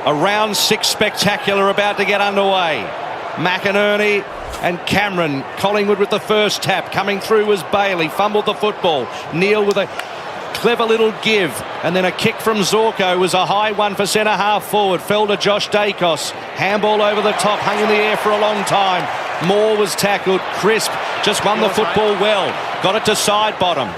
A round 6 spectacular about to get underway. McInerney and Cameron. Collingwood with the first tap. Coming through was Bailey. Fumbled the football. Neil with a clever little give, and then a kick from Zorko was a high one for centre half forward. Fell to Josh Dacos. Handball over the top, hung in the air for a long time. Moore was tackled. Crisp just won the football well. Got it to side bottom.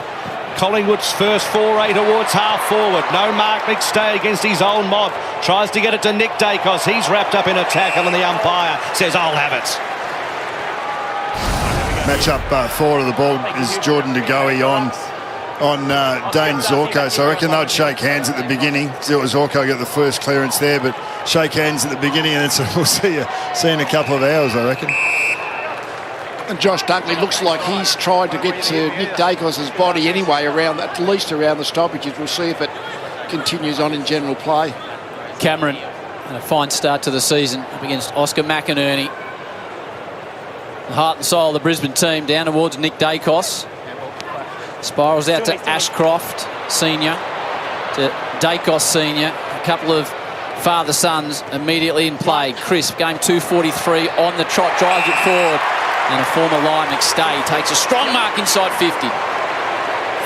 Collingwood's first foray towards half forward. No Mark McStay against his old mob. Tries to get it to Nick Dacos. He's wrapped up in a tackle and the umpire says, I'll have it. Match up forward of the ball is Jordan De Goey on Dane Zorko. So I reckon they'd shake hands at the beginning. Zorko got the first clearance there, but shake hands at the beginning, and then we'll see in a couple of hours, I reckon. And Josh Dunkley looks like he's tried to get to Nick Dacos' body anyway, at least around the stoppages. We'll see if it continues on in general play. Cameron, and a fine start to the season up against Oscar McInerney. The heart and soul of the Brisbane team down towards Nick Dacos. Spirals out to Ashcroft Senior, to Dacos Senior. A couple of father-sons immediately in play. Crisp, game 2:43 on the trot, drives it forward. And a former line, McStay, takes a strong mark inside 50.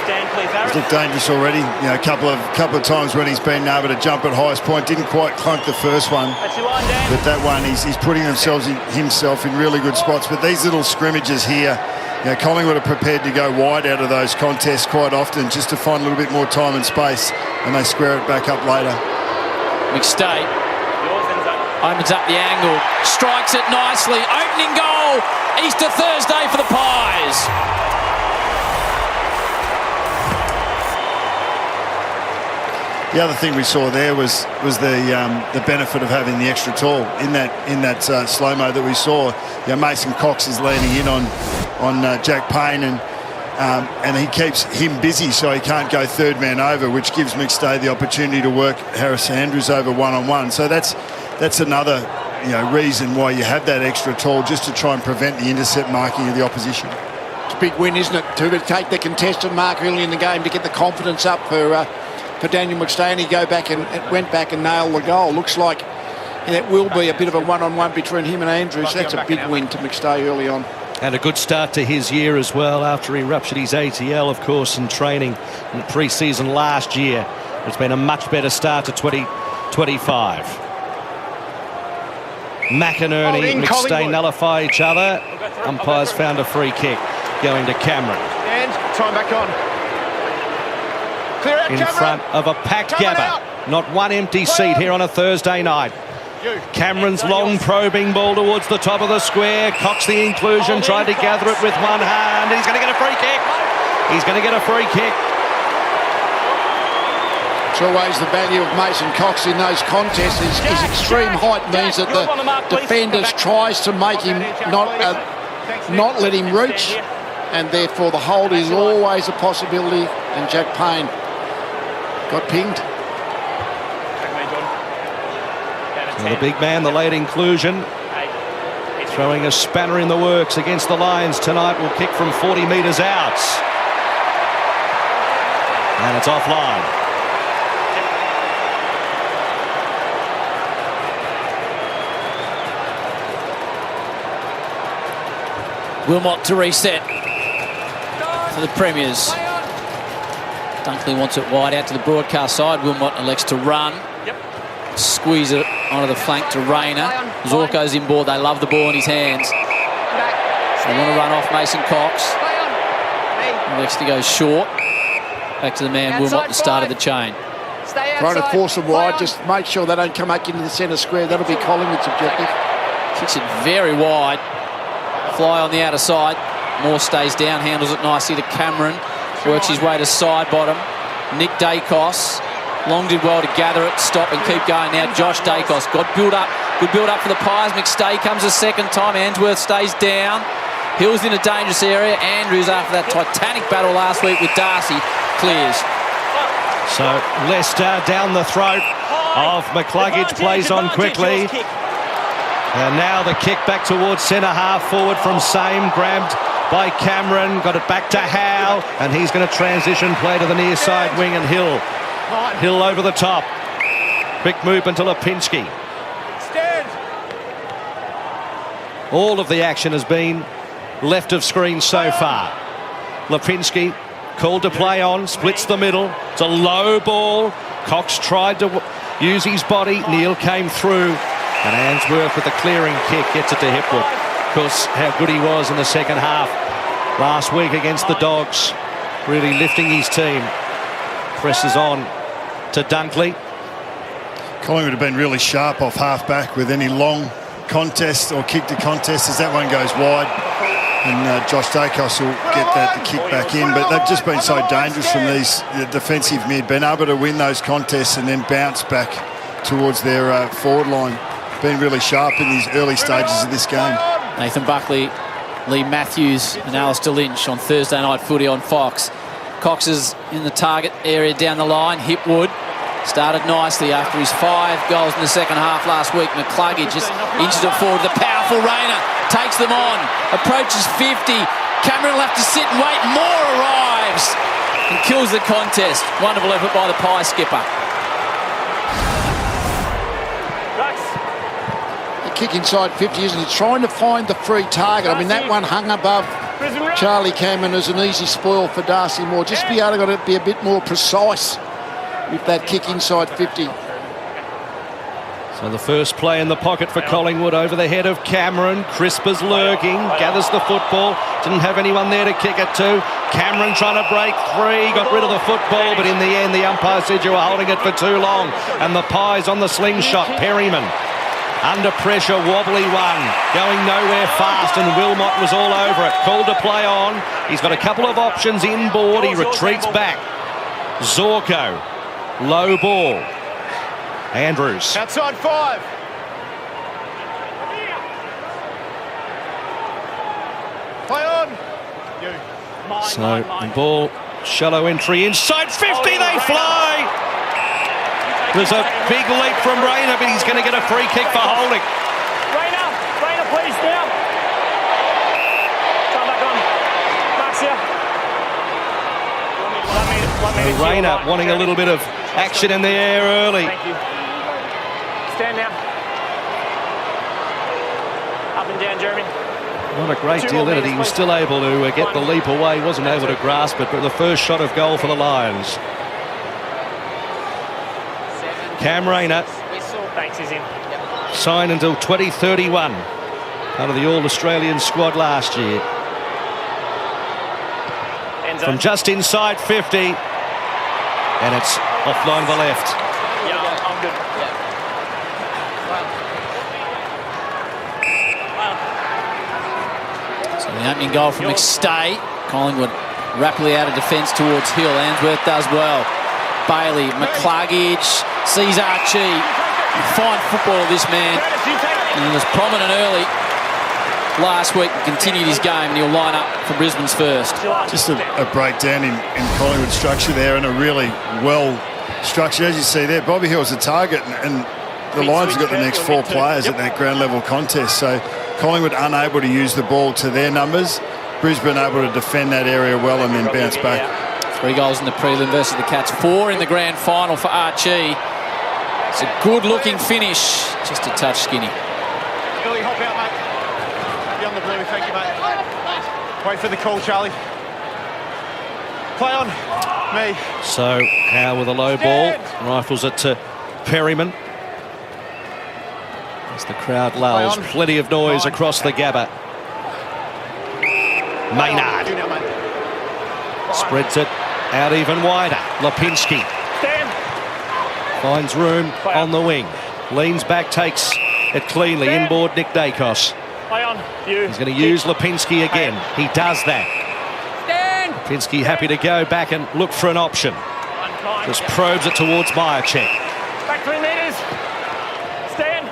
Stand, please, Aaron. He's looked dangerous already. You know, a couple of times when he's been able to jump at highest point. Didn't quite clunk the first one. That's your line, Dan. But that one, he's putting himself in really good spots. But these little scrimmages here, you know, Collingwood are prepared to go wide out of those contests quite often just to find a little bit more time and space, and they square it back up later. McStay opens up the angle, strikes it nicely, opening goal, Easter Thursday for the Pies. The other thing we saw there was the benefit of having the extra tall in that slow-mo that we saw. You know, Mason Cox is leaning in on Jack Payne, and he keeps him busy so he can't go third man over, which gives McStay the opportunity to work Harris Andrews over one-on-one. So that's another reason why you have that extra tall, just to try and prevent the intercept marking of the opposition. It's a big win, isn't it, to take the contested mark early in the game to get the confidence up for Daniel McStay, and he went back and nailed the goal. Looks like it will be a bit of a one-on-one between him and Andrews. That's a big win to McStay early on. And a good start to his year as well, after he ruptured his ATL, of course, in training in pre-season last year. It's been a much better start to 2025. McInerney and McStay nullify each other. Umpires found a free kick going to Cameron. And time back on. Clear out, in Cameron. Front of a packed Gabba. Not one empty seat here on a Thursday night. Cameron's long probing ball towards the top of the square. Cox the inclusion, tried to gather it with one hand. He's going to get a free kick. He's going to get a free kick. It's always the value of Mason Cox in those contests. His extreme height means that the defenders tries to make him not let him reach, and therefore the hold is always a possibility. And Jack Payne got pinged. Well, the big man, the late inclusion, throwing a spanner in the works against the Lions tonight, will kick from 40 metres out. And it's offline. Wilmot to reset for the Premiers. Dunkley wants it wide out to the broadcast side. Wilmot elects to run. Squeeze it onto the flank to Rayner. Zorko's in board. They love the ball in his hands. They want to run off Mason Cox. Elects to go short. Back to the man Wilmot at the start of the chain. Trying to force them wide. Just make sure they don't come back into the centre square. That'll be Collingwood's objective. Kicks it very wide. Fly on the outer side. Moore stays down, handles it nicely to Cameron. Works his way to side bottom. Nick Dacos. Long did well to gather it, stop and keep going. Now Josh Dacos. Got build up. Good build up for the Pies. McStay comes a second time. Answorth stays down. Hill's in a dangerous area. Andrews, after that titanic battle last week with Darcy, clears. So Leicester down the throat of McCluggage, plays on quickly. And now the kick back towards centre half forward from Same, grabbed by Cameron, got it back to Howe, and he's going to transition play to the near side wing, and Hill over the top. Quick movement to Lipinski. Stand. All of the action has been left of screen so far. Lipinski called to play on, splits the middle. It's a low ball. Cox tried to use his body. Neil came through, and Answorth with the clearing kick gets it to Hipwood. Of course, how good he was in the second half last week against the Dogs, really lifting his team. Presses on to Dunkley. Collingwood have been really sharp off half-back with any long contest or kick to contest as that one goes wide. And Josh Dacos will get that to kick back in. But they've just been so dangerous from these defensive mid, been able to win those contests and then bounce back towards their forward line. Been really sharp in these early stages of this game. Nathan Buckley, Lee Matthews and Alistair Lynch on Thursday Night Footy on Fox. Cox is in the target area down the line. Hipwood started nicely after his 5 goals in the second half last week. McCluggage just inches it forward. The powerful Rayner takes them on, approaches 50. Cameron will have to sit and wait. Moore arrives and kills the contest. Wonderful effort by the Pie skipper. The kick inside 50, isn't it? Trying to find the free target. I mean, that one hung above Charlie Cameron as an easy spoil for Darcy Moore. Just be able to be a bit more precise with that kick inside 50. So the first play in the pocket for Collingwood over the head of Cameron. Crisper's lurking, gathers the football. Didn't have anyone there to kick it to. Cameron trying to break free, got rid of the football, but in the end the umpire said you were holding it for too long. And the Pies on the slingshot. Perryman under pressure, wobbly one, going nowhere fast, and Wilmot was all over it. Called to play on. He's got a couple of options inboard. He retreats back. Zorko, low ball. Andrews. Outside 5. Play on. You. So the ball, shallow entry inside 50. They fly. There's a big leap from Rayner, but he's going to get a free kick for holding. Rayner, please now. Come back on. Max here. Rayner wanting a little bit of action in the air early. Thank you. Stand now. Up and down, Jeremy. Not a great deal in it. He was still able to get the leap away. Wasn't able to grasp it, but the first shot of goal for the Lions. Cam Rayner, Thanks, he's in. signed until 2031. Part of the All-Australian squad last year. From just inside 50. And it's offline the left. Yeah, I'm good. So the opening goal from McStay. Collingwood rapidly out of defence towards Hill. Answorth does well. Bailey, McCluggage, sees Archie. Fine football of this man. And he was prominent early last week and continued his game, and he'll line up for Brisbane's first. Just a breakdown in Collingwood structure there, and a really well structured, as you see there. Bobby Hill's a target, and the Lions have got the next 4 players at that ground level contest. So Collingwood unable to use the ball to their numbers. Brisbane able to defend that area well and then bounce back. 3 goals in the prelim versus the Cats, 4 in the grand final for Archie. It's a good-looking finish, just a touch skinny. Billy, hop out, mate. Be on the blue, thank you, mate. Wait for the call, Charlie. Play on. Me. So Howe with a low ball. Rifles it to Perryman. As the crowd lulls, plenty of noise across the Gabba. Maynard spreads it out even wider. Lipinski finds room on the wing. Leans back, takes it cleanly. Inboard Nick Dacos. He's going to use Lipinski again. He does that. Lipinski happy to go back and look for an option. Just probes it towards Myercheck. Back 3 metres. Stand.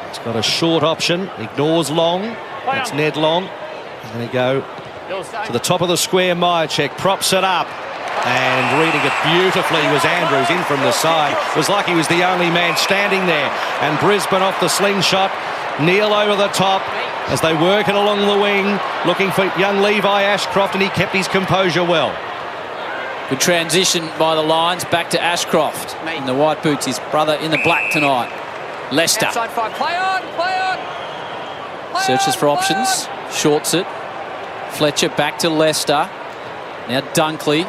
He's got a short option. Ignores Long. That's Ned Long. He's going to go to the top of the square. Myercheck props it up. And reading it beautifully was Andrews in from the side. It was like he was the only man standing there. And Brisbane off the slingshot. Neil over the top as they work it along the wing, looking for young Levi Ashcroft, and he kept his composure well. Good transition by the Lions. Back to Ashcroft. In the white boots, his brother in the black tonight. Leicester. Outside 5. Play on. Play on. Play Searches on, for options. Shorts it. Fletcher back to Leicester. Now Dunkley.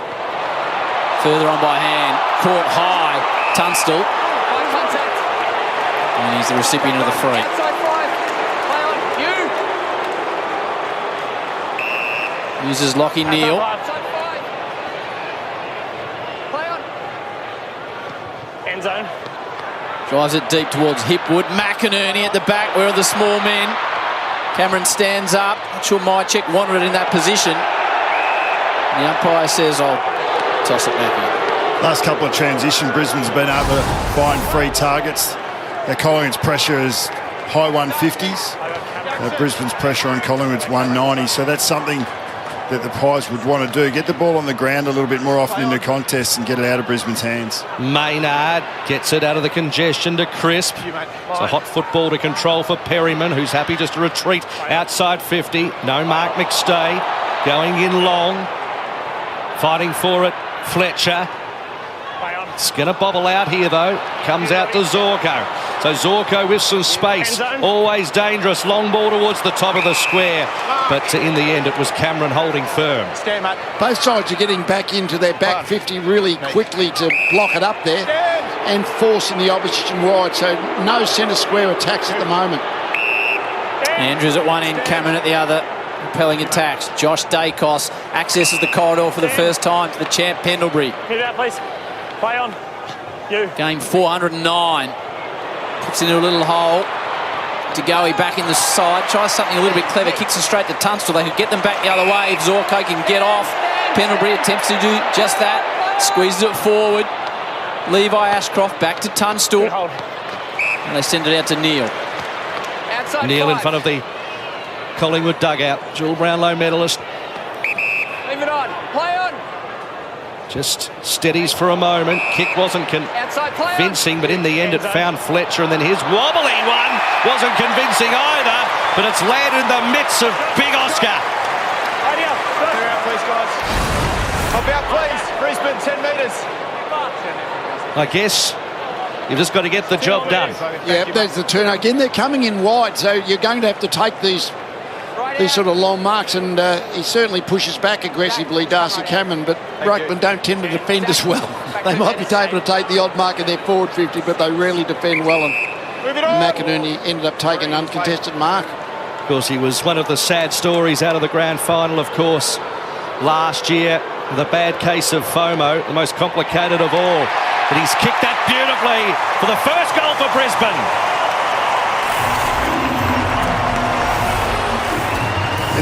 Further on by hand. Caught high. Tunstall. Eye contact. And he's the recipient of the free. Outside 5. Play on. You. Uses Lockie Neal. Outside 5. Play on. End zone. Drives it deep towards Hipwood. McInerney at the back. Where are the small men? Cameron stands up. Not sure Mychek wanted it in that position. The umpire says, I'll toss it back in. Last couple of transition, Brisbane's been able to find free targets. Collingwood's pressure is high 150s. Brisbane's pressure on Collingwood's 190. So that's something that the Pies would want to do. Get the ball on the ground a little bit more often in the contests and get it out of Brisbane's hands. Maynard gets it out of the congestion to Crisp. It's a hot football to control for Perryman, who's happy just to retreat outside 50. No Mark McStay. Going in long. Fighting for it, Fletcher. It's going to bobble out here, though. Comes out to Zorko. So Zorko with some space. Always dangerous. Long ball towards the top of the square. But in the end, it was Cameron holding firm. Both sides are getting back into their back 50 really quickly to block it up there and forcing the opposition wide. So no centre square attacks at the moment. Andrews at one end, Cameron at the other. Repelling attacks. Josh Dacos accesses the corridor for the first time to the champ Pendlebury. Hit it out, please. Play on. You. Game 409. Puts into a little hole. Degoe back in the side. Tries something a little bit clever. Kicks it straight to Tunstall. They could get them back the other way if Zorko can get off. Pendlebury attempts to do just that. Squeezes it forward. Levi Ashcroft back to Tunstall. And they send it out to Neal. Outside Neal in 5. front of the Collingwood dugout. Jewel Brownlow medalist. Leave it on. Play on. Just steadies for a moment. Kick wasn't Outside play on. convincing, but in the end it found Fletcher, and then his wobbly one wasn't convincing either, but it's landed in the midst of Big Oscar. Clear out, please, guys. Hop out, please. Brisbane, 10 metres. I guess you've just got to get the job done. Yeah, there's the turn. Again, they're coming in wide, so you're going to have to take these sort of long marks, and he certainly pushes back aggressively, Darcy Cameron, but Ruckman don't tend to defend as well. They might be able to take the odd mark in their forward 50, but they rarely defend well, and McInerney ended up taking an uncontested mark. Of course, he was one of the sad stories out of the grand final, of course, last year. The bad case of FOMO, the most complicated of all. But he's kicked that beautifully for the first goal for Brisbane.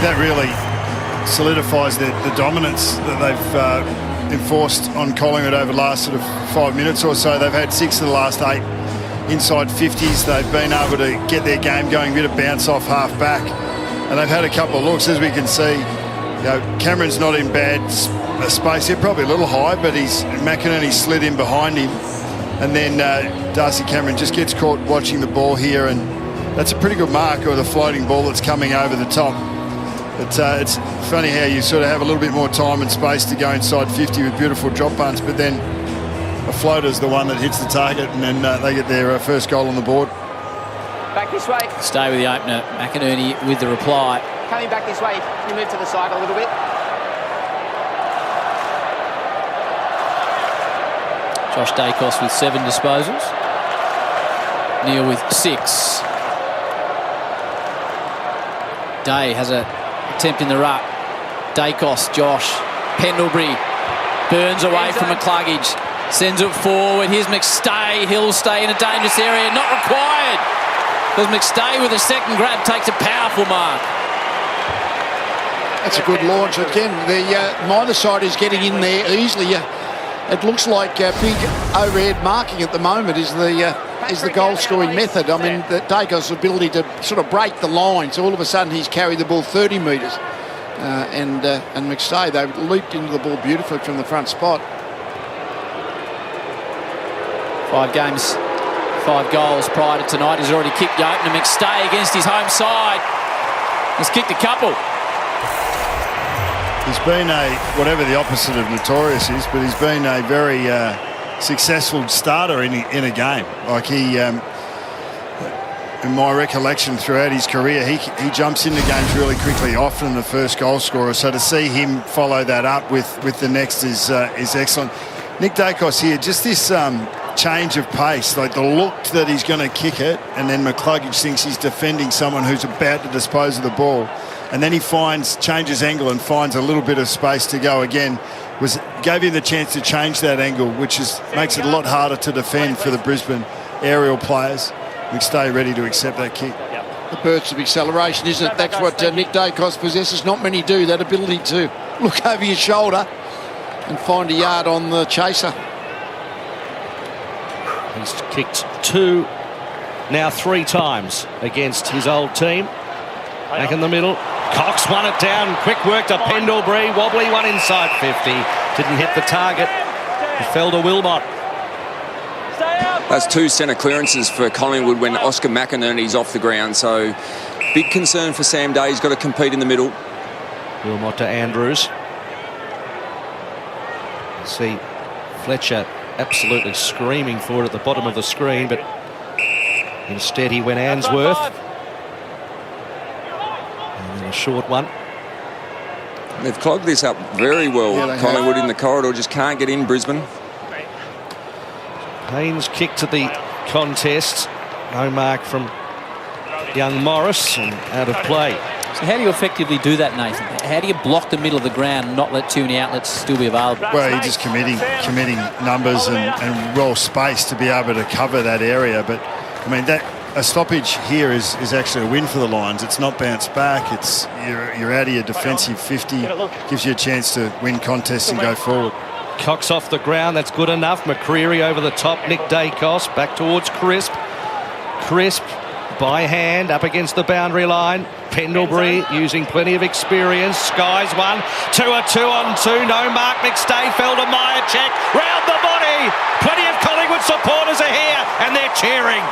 That really solidifies the dominance that they've enforced on Collingwood over the last sort of 5 minutes or so. They've had 6 of the last 8 inside 50s. They've been able to get their game going, a bit of bounce off half back, and they've had a couple of looks, as we can see. Cameron's not in bad space here, probably a little high, but McInerney slid in behind him, and then Darcy Cameron just gets caught watching the ball here, and that's a pretty good mark of the floating ball that's coming over the top. But it's funny how you sort of have a little bit more time and space to go inside 50 with beautiful drop punts, but then a floater's the one that hits the target, and then they get their first goal on the board. Back this way. Stay with the opener. McInerney with the reply. Coming back this way. You move to the side a little bit. Josh Dacos with 7 disposals. Neal with 6. Day has a attempt in the ruck. Dacos, Josh, Pendlebury burns away from McCluggage, sends it forward. Here's McStay. He'll stay in a dangerous area. Not required, because McStay with a second grab takes a powerful mark. That's a good launch. Again, the minor side is getting in there easily. It looks like big overhead marking at the moment is the goal-scoring method. I mean, Dacos' ability to sort of break the line. So all of a sudden he's carried the ball 30 metres. And McStay, they leaped into the ball beautifully from the front spot. 5 games, 5 goals prior to tonight. He's already kicked the opener. McStay against his home side has kicked a couple. He's been whatever the opposite of notorious is, but he's been a very successful starter in a game. Like he, in my recollection throughout his career, he jumps into games really quickly, often the first goal scorer. So to see him follow that up with the next is excellent. Nick Dacos here, just this change of pace, like the look that he's going to kick it, and then McCluggage thinks he's defending someone who's about to dispose of the ball, and then he changes angle and finds a little bit of space to go again. Gave him the chance to change that angle, which makes it a lot harder to defend for the Brisbane aerial players. McStay ready to accept that kick. The burst of acceleration, isn't it? That's what Nick Dacos possesses. Not many do, that ability to look over your shoulder and find a yard on the chaser. He's kicked 2, now 3 times against his old team. Back in the middle. Cox won it down. Quick work to Pendlebury. Wobbly one inside 50. Didn't hit the target. It fell to Wilmot. That's 2 centre clearances for Collingwood when Oscar McInerney's off the ground. So big concern for Sam Day. He's got to compete in the middle. Wilmot to Andrews. See Fletcher absolutely screaming for it at the bottom of the screen, but instead he went Answorth. And then a short one. They've clogged this up very well. Collingwood in the corridor just can't get in Brisbane. Haynes kick to the contest. No mark from young Morris and out of play. So how do you effectively do that, Nathan? How do you block the middle of the ground and not let too many outlets still be available? Well, you're just committing numbers and well spaced to be able to cover that area. But I mean, a stoppage here is actually a win for the Lions. It's not bounced back. It's you're out of your defensive 50. Gives you a chance to win contests and go forward. Cox off the ground, that's good enough. McCreery over the top. Nick Dacos back towards Crisp. Crisp by hand up against the boundary line. Pendlebury using plenty of experience. Skies one. 2-2-on-2. No mark. McStay fell to Myercheck. Round the body. Plenty of Collingwood supporters are here and they're cheering.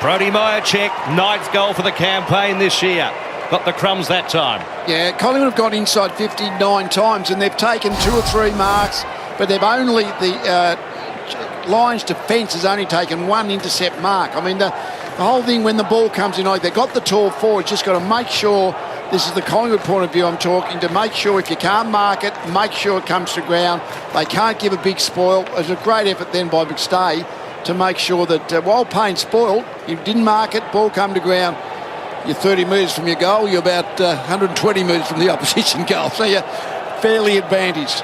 Brodie Myercheck, 9th goal for the campaign this year. Got the crumbs that time. Yeah, Collingwood have got inside 59 times and they've taken 2 or 3 marks, but they've only, the Lions defence has only taken 1 intercept mark. I mean, the whole thing when the ball comes in, like they've got the tall forward, just got to make sure, this is the Collingwood point of view I'm talking, to make sure if you can't mark it, make sure it comes to ground. They can't give a big spoil. It was a great effort then by McStay to make sure that while Payne spoiled, you didn't mark it, ball come to ground. You're 30 metres from your goal, you're about 120 metres from the opposition goal, so you're fairly advantaged.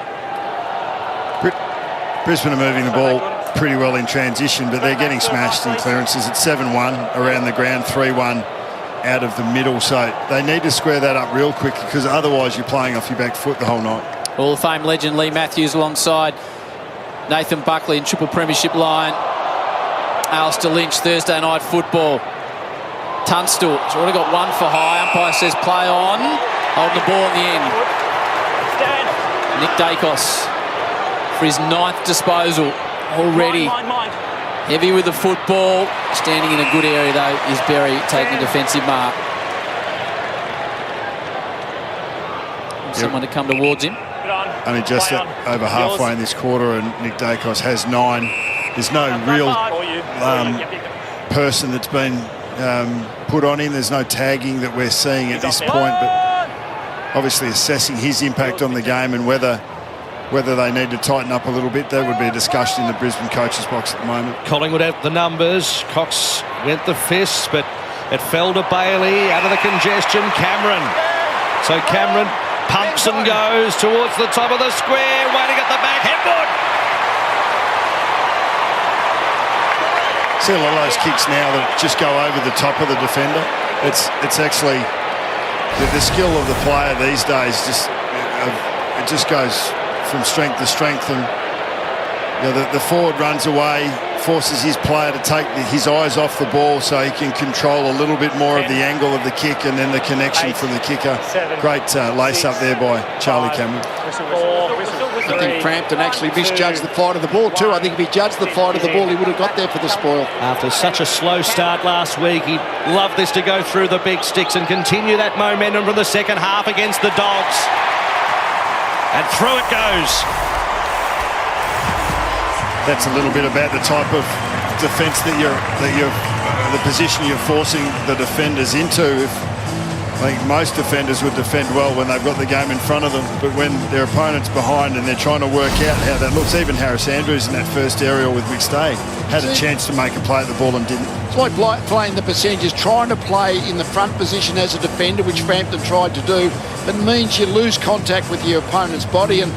Brisbane are moving the ball pretty well in transition, but they're getting smashed in clearances. It's 7-1 around the ground, 3-1 out of the middle, so they need to square that up real quick because otherwise you're playing off your back foot the whole night. Hall of Fame legend Lee Matthews alongside Nathan Buckley in triple premiership line. Alistair Lynch, Thursday night football. Tunstall has already got 1 for high. Umpire says play on. Holding the ball in the end. Nick Dacos for his 9th disposal already. Heavy with the football. Standing in a good area though is Berry taking a defensive mark. Someone to come towards him. Only just over halfway in this quarter and Nick Dacos has 9. There's no real person that's been put on him. There's no tagging that we're seeing at this point, but obviously assessing his impact on the game and whether they need to tighten up a little bit, that would be a discussion in the Brisbane coaches box at the moment. Collingwood have the numbers. Cox went the fists, but it fell to Bailey out of the congestion. Cameron. So Cameron pumps and goes towards the top of the square, waiting at the back. Headwood. See a lot of those kicks now that just go over the top of the defender. It's actually the skill of the player these days. It just goes from strength to strength, and the forward runs away, forces his player to take his eyes off the ball so he can control a little bit more of the angle of the kick and then the connection from the kicker. Great lace up there by Charlie Cameron. I think Frampton actually misjudged the flight of the ball too. I think if he judged the flight of the ball, he would have got there for the spoil. After such a slow start last week, he'd love this to go through the big sticks and continue that momentum from the second half against the Dogs. And through it goes. That's a little bit about the type of defence that the position you're forcing the defenders into. I think most defenders would defend well when they've got the game in front of them, but when their opponent's behind and they're trying to work out how that looks, even Harris Andrews in that first aerial with McStay had a chance to make a play at the ball and didn't. It's like playing the percentages, trying to play in the front position as a defender, which Frampton tried to do. It means you lose contact with your opponent's body, and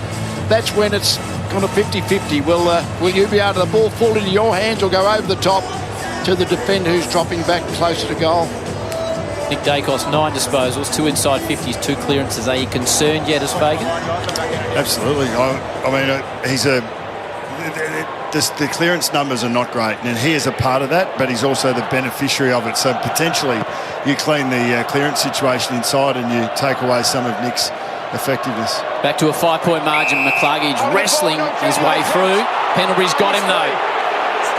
that's when it's kind of 50-50. Will you be able to, the ball fall into your hands or go over the top to the defender who's dropping back closer to goal? Nick Dacos, 9 disposals, 2 inside 50s, 2 clearances. Are you concerned yet as Fagan? Absolutely. I mean, he's the clearance numbers are not great, and he is a part of that, but he's also the beneficiary of it. So potentially you clean the clearance situation inside and you take away some of Nick's effectiveness. Back to a 5-point margin. McCluggage wrestling his way through. Pendlebury's got him though.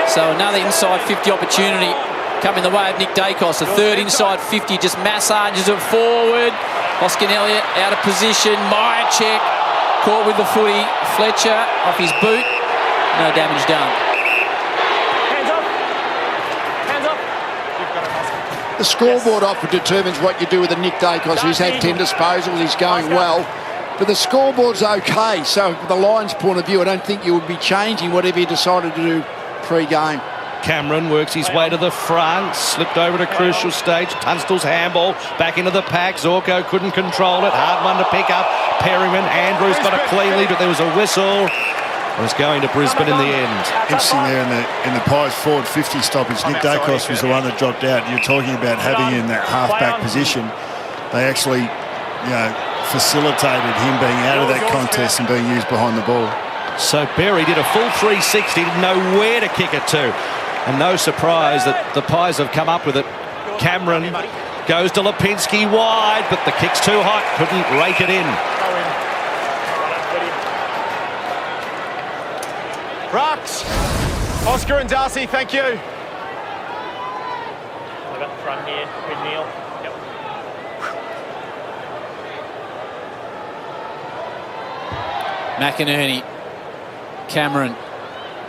So another inside 50 opportunity coming the way of Nick Dacos. The third inside 50 just massages it forward. Hoskin Elliott out of position. Myercheck caught with the footy. Fletcher off his boot. No damage done. Hands up. Hands up. You've got it, The scoreboard often determines what you do with a Nick Dacos, who's had 10 disposals. He's going well. But the scoreboard's okay. So from the Lions' point of view, I don't think you would be changing whatever you decided to do pre-game. Cameron works his way to the front, slipped over at a crucial stage. Tunstall's handball back into the pack. Zorko couldn't control it. Hard one to pick up. Perryman, Andrews got a clean lead, but there was a whistle. It was going to Brisbane in the end. Interesting there in the Pies forward 50 stoppage. Nick Dacos was the one that dropped out. You're talking about having him in that half-back position. They actually, facilitated him being out of that contest and being used behind the ball. So Berry did a full 360, didn't know where to kick it to. And no surprise that the Pies have come up with it. Cameron goes to Lipinski wide, but the kick's too hot, couldn't rake it in. Rocks. Oscar and Darcy, thank you. I've got the front here with Neil. Yep. McInerney. Cameron.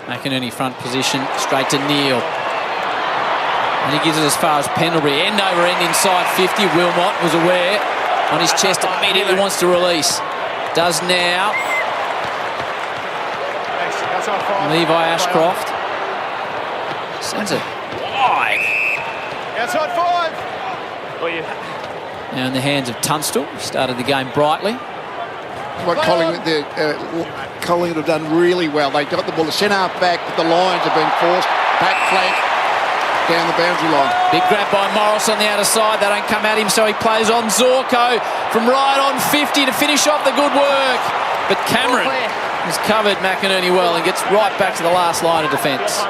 McInerney front position, straight to Neil. And he gives it as far as Pendlebury. End over end inside 50. Wilmot was aware. On his chest, immediately wants to release. Does now. Levi Ashcroft. Sends it wide. Outside 5. Now in the hands of Tunstall. Started the game brightly. What Collingwood have done really well. They got the ball to centre half back, but the Lions have been forced back flank down the boundary line. Big grab by Morris on the outer side. They don't come at him, so he plays on Zorko from right on 50 to finish off the good work. But Cameron has covered McInerney well and gets right back to the last line of defence.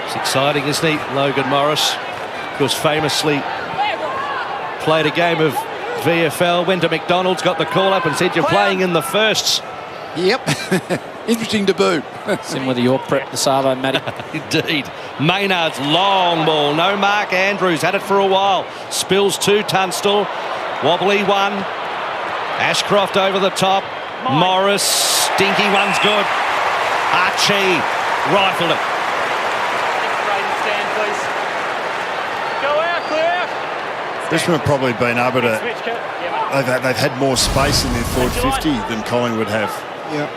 It's exciting, isn't he? Logan Morris, of course, famously played a game of VFL, went to McDonald's, got the call up and said, "You're playing in the firsts." Yep. Interesting debut. Similar to your prep, the Savo, Matty. Indeed. Maynard's long ball. No Mark Andrews. Had it for a while. Spills to Tunstall. Wobbly one. Ashcroft over the top. Morris. Stinky one's good. Archie rifled it. Stand, please. Go out, clear. Brisbane have probably been able to. They've had more space in their forward 50 than Collingwood have. Yeah.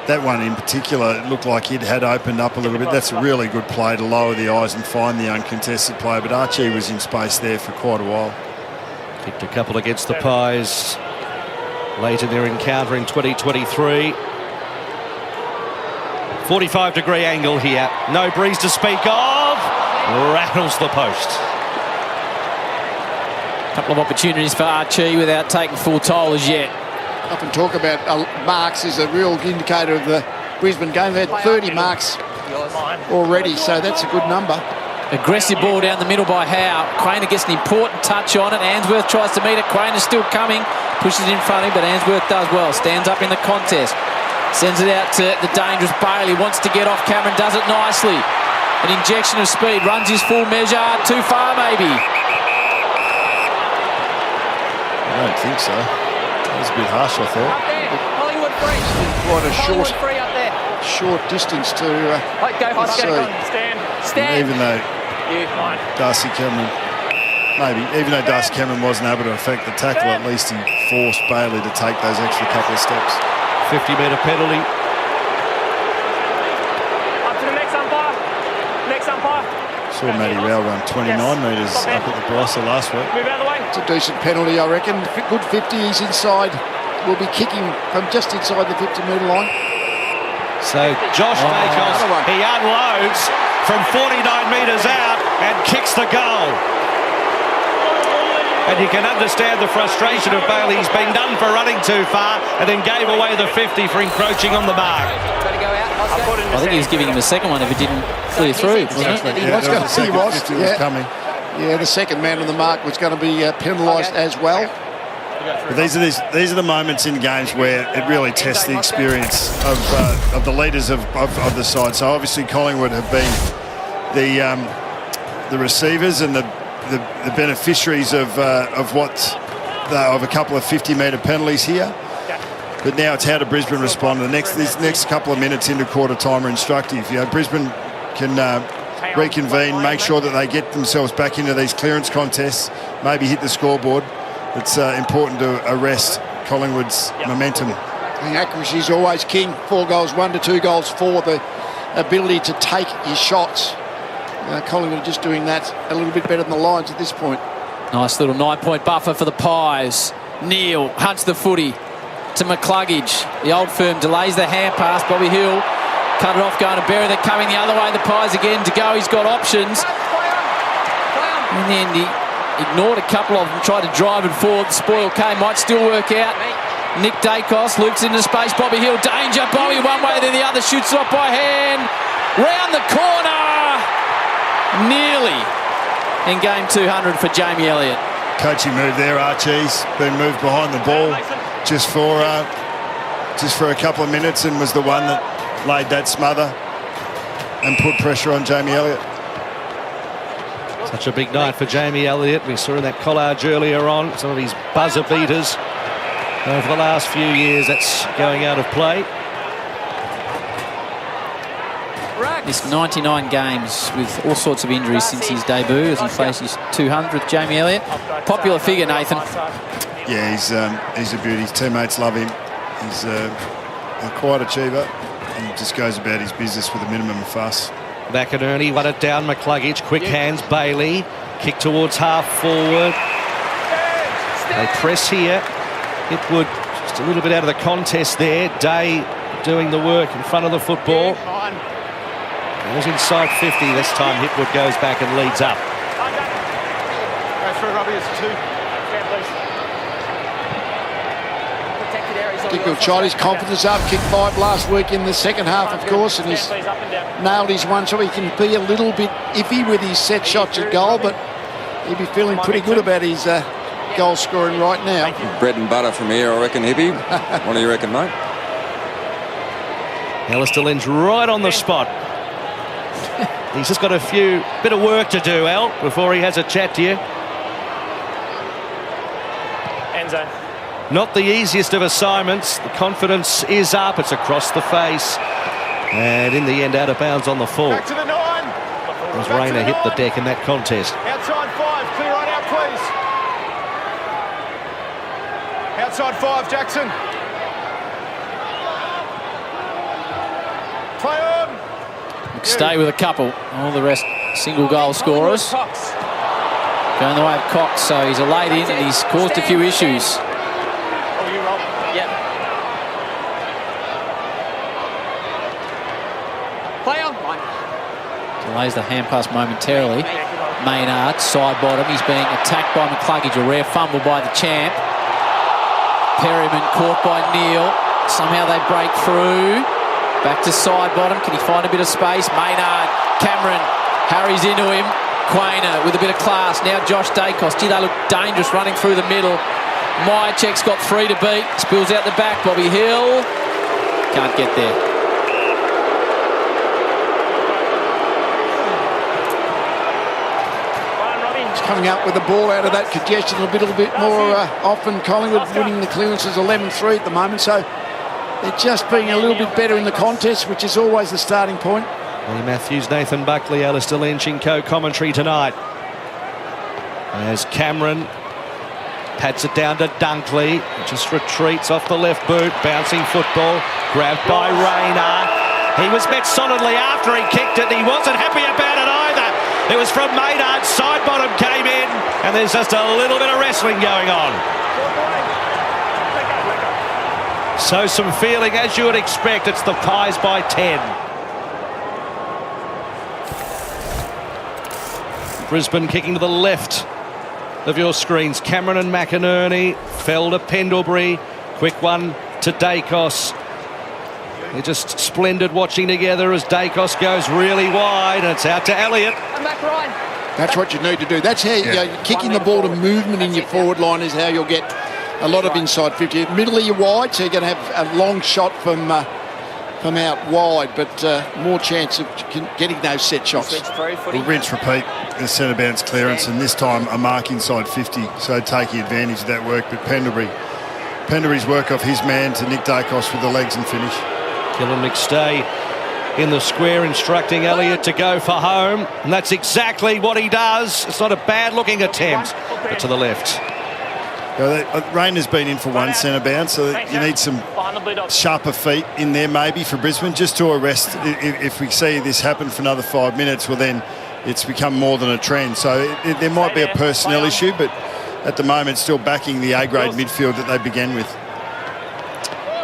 That one in particular, it looked like it had opened up a little bit. That's a really good play to lower the eyes and find the uncontested play. But Archie was in space there for quite a while. Kicked a couple against the Pies late in their encounter in 2023. 45-degree angle here. No breeze to speak of. Rattles the post. Couple of opportunities for Archie without taking full toll as yet. Often talk about marks is a real indicator of the Brisbane game. They had 30 marks already, so that's a good number. Aggressive ball down the middle by Howe. Craner gets an important touch on it. Answorth tries to meet it. Craner's still coming. Pushes it in front of him, but Answorth does well. Stands up in the contest. Sends it out to the dangerous Bailey. Wants to get off. Cameron does it nicely. An injection of speed. Runs his full measure. Too far, maybe. I don't think so. That was a bit harsh, I thought. Up there. Collingwood free. Quite a Collingwood free up there. short distance to Go, hot, see. go. Stand. Stand. Even though You. Darcy Cameron, even though Darcy Cameron wasn't able to affect the tackle, at least he forced Bailey to take those extra couple of steps. 50-metre penalty. Up to the next umpire. Next umpire. Saw Matty Rowell run 29 metres up at the Barossa last week. Move out of the way. It's a decent penalty, I reckon. Good 50, he's inside. Will be kicking from just inside the 50-metre line. So Josh Dacos, he unloads from 49 metres out and kicks the goal. And you can understand the frustration of Bailey. He's been done for running too far and then gave away the 50 for encroaching on the mark. Better go out. Oscar. I think he was giving him a second one if it didn't clear through, wasn't it? Yeah, was there going was a second 50 was coming. Yeah, the second man on the mark was going to be penalised as well. But these are the moments in games where it really tests the experience of the leaders of the side. So obviously Collingwood have been the receivers and the beneficiaries of a couple of 50-metre penalties here. But now it's how do Brisbane respond? These next couple of minutes into quarter time are instructive. You know, Brisbane can reconvene, make sure that they get themselves back into these clearance contests, maybe hit the scoreboard. It's important to arrest Collingwood's momentum. I think accuracy is always king. 4 goals, 1 to 2 goals for the ability to take your shots. Collingwood are just doing that a little bit better than the Lions at this point. Nice little 9-point buffer for the Pies. Neil hunts the footy to McCluggage. The old firm delays the hand pass. Bobby Hill cut it off, going to Berry. They're coming the other way. The Pies again to go. He's got options. And then he ignored a couple of them, tried to drive it forward. Spoil K might still work out. Nick Dacos loops into space. Bobby Hill, danger. Bobby one way, then the other shoots it off by hand. Round the corner. Nearly in game 200 for Jamie Elliott. Coaching move there, Archie's been moved behind the ball just for a couple of minutes and was the one that laid that smother and put pressure on Jamie Elliott. Such a big night for Jamie Elliott. We saw in that collage earlier on some of his buzzer beaters over the last few years. That's going out of play. Missed 99 games with all sorts of injuries since his debut as he faced his 200th. Jamie Elliott, popular figure, Nathan. Yeah, he's a beauty. His teammates love him. He's a quiet achiever and just goes about his business with a minimum of fuss. McInerney won it down. McCluggage, quick hands. Bailey, kick towards half forward. They press here. Hipwood just a little bit out of the contest there. Day doing the work in front of the football. It was inside 50 this time. Hipwood goes back and leads up. Go through, Robbie. It's 2. Protected areas all Kick yours, good shot, his confidence up. Kicked 5 last week in the second half, of course, and he's nailed his one, so he can be a little bit iffy with his set shots at goal, but he'll be feeling pretty good about his goal scoring right now. Bread and butter from here, I reckon, Hippie. What do you reckon, mate? Alistair Lynn's right on the spot. He's just got a bit of work to do, Al, before he has a chat to you. End zone. Not the easiest of assignments. The confidence is up. It's across the face. And in the end, out of bounds on the full. Back to the 9. As Rayner hit the deck in that contest. Outside 5. Clear right out, please. Outside 5, Jackson. Play on. Stay with a couple. All the rest single goal scorers. Going the way of Cox, so he's a late in and he's caused a few issues. Oh, you roll. Yep. Play on. Delays the hand pass momentarily. Maynard, side bottom. He's being attacked by McCluggage. A rare fumble by the champ. Perryman caught by Neil. Somehow they break through. Back to side bottom. Can he find a bit of space? Maynard, Cameron Harry's into him. Quainer with a bit of class. Now Josh Dacos. Gee, they look dangerous running through the middle. Myercheck's got 3 to beat. Spills out the back. Bobby Hill can't get there. Coming up with the ball out of that congestion a little bit more often. Collingwood winning the clearances 11-3 at the moment, so they're just being a little bit better in the contest, which is always the starting point. Lee Matthews, Nathan Buckley, Alistair Lynch in co-commentary tonight. As Cameron pats it down to Dunkley, just retreats off the left boot, bouncing football, grabbed by Rayner. He was met solidly after he kicked it. He wasn't happy about it either. It was from Maynard, side bottom came in, and there's just a little bit of wrestling going on. So some feeling, as you would expect. It's the Pies by 10. Brisbane kicking to the left of your screens. Cameron and McInerney fell to Pendlebury. Quick one to Dacos. They're just splendid watching together as Dacos goes really wide, and it's out to Elliott. I'm back, Ryan. That's what you need to do. That's how you're kicking the ball to movement in your forward line is how you'll get a lot of inside 50. Middle of your wide, so you're going to have a long shot from out wide, but more chance of getting those set shots. Well, rinse, repeat the centre bounce clearance, and this time a mark inside 50, so taking advantage of that work. But Pendlebury's work off his man to Nick Dacos with the legs and finish. Gillen McStay in the square instructing Elliott to go for home, and that's exactly what he does. It's not a bad looking attempt, but to the left. Rayner's been in for one centre bounce, so you need some sharper feet in there maybe for Brisbane just to arrest. If we see this happen for another 5 minutes, well then it's become more than a trend. So there might be a personnel issue, but at the moment still backing the A-grade midfield that they began with.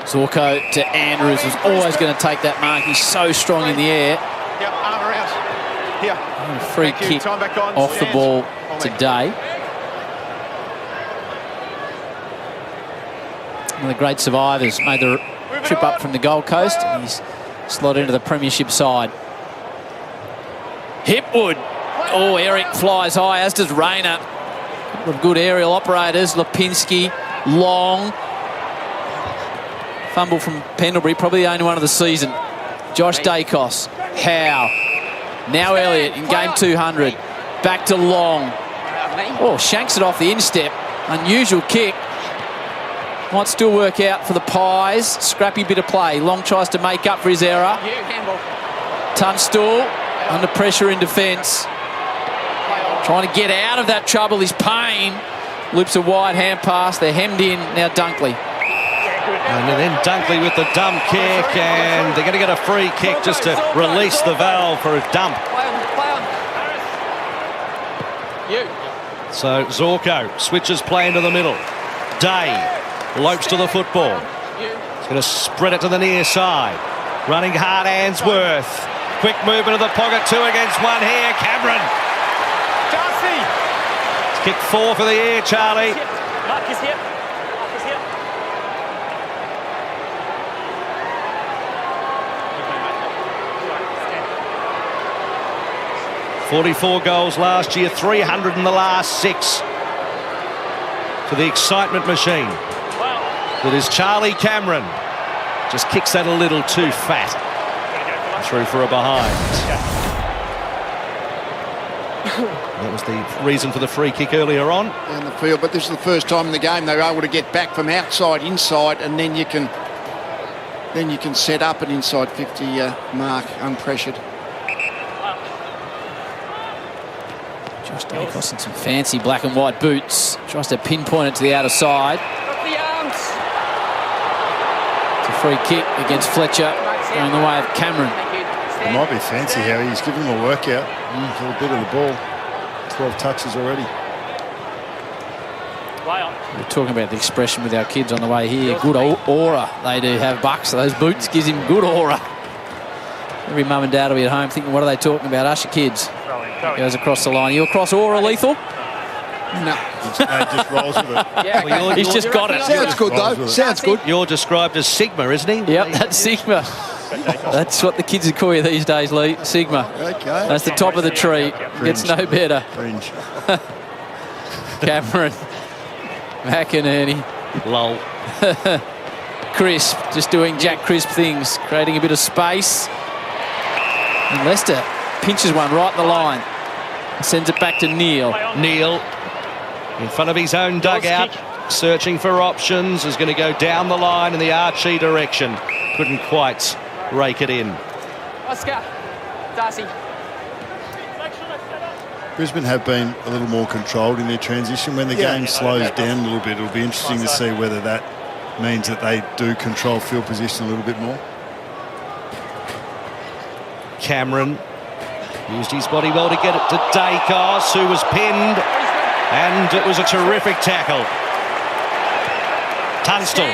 Zorko to Andrews was always going to take that mark. He's so strong in the air. Yep, arm around. Here. And a free kick off the ball today. One of the great survivors made the trip up from the Gold Coast, and he's slotted into the premiership side. Hipwood. Oh, Eric flies high, as does Rayner. Good aerial operators. Lipinski, Long. Fumble from Pendlebury, probably the only one of the season. Josh Dacos. Howe. Now Elliott in game 200. Back to Long. Oh, shanks it off the instep. Unusual kick. Might still work out for the Pies. Scrappy bit of play. Long tries to make up for his error. Tunstall under pressure in defence. Trying to get out of that trouble. His pain. Loops a wide hand pass. They're hemmed in. Now Dunkley. And then Dunkley with the dump kick, and they're going to get a free kick just to release the valve for a dump. So Zorko switches play into the middle. Day lopes to the football. He's going to spread it to the near side. Running hard, Answorth. Quick movement of the pocket, 2 against 1 here. Cameron. It's kick 4 for the air, Charlie. Mark is here. 44 goals last year, 300 in the last 6 for the excitement machine. That is Charlie Cameron. Just kicks that a little too fat. Through for a behind. That was the reason for the free kick earlier on. Down the field, but this is the first time in the game they were able to get back from outside inside, and then you can set up an inside 50 mark unpressured. Josh Dacos in some fancy black and white boots. Tries to pinpoint it to the outer side. It's a free kick against Fletcher, going the way of Cameron. It might be fancy, Harry. He's given him a workout. A little bit of the ball. 12 touches already. We're talking about the expression with our kids on the way here. Good aura they do have, Bucks. Those boots gives him good aura. Every mum and dad will be at home thinking, what are they talking about? Us, your kids. Goes across the line. You across aura, Lethal? No. Just rolls with it. Well, He's just got it. Sounds good, though. Sounds good. You're described as Sigma, isn't he? Yep, that's Sigma. That's what the kids would call you these days, Lee. Sigma. Okay. That's the top of the tree. Gets no better. Fringe. Cameron. McInerney. Lol. Crisp, just doing Jack Crisp things, creating a bit of space. And Leicester pinches one right in the line. Sends it back to Neil. Neil, in front of his own dugout, searching for options, is going to go down the line in the Archie direction. Couldn't quite rake it in. Oscar. Darcy. Brisbane have been a little more controlled in their transition. When the game slows down a little bit, it'll be interesting to see whether that means that they do control field position a little bit more. Cameron used his body well to get it to Dacos, who was pinned, and it was a terrific tackle. Tunstall,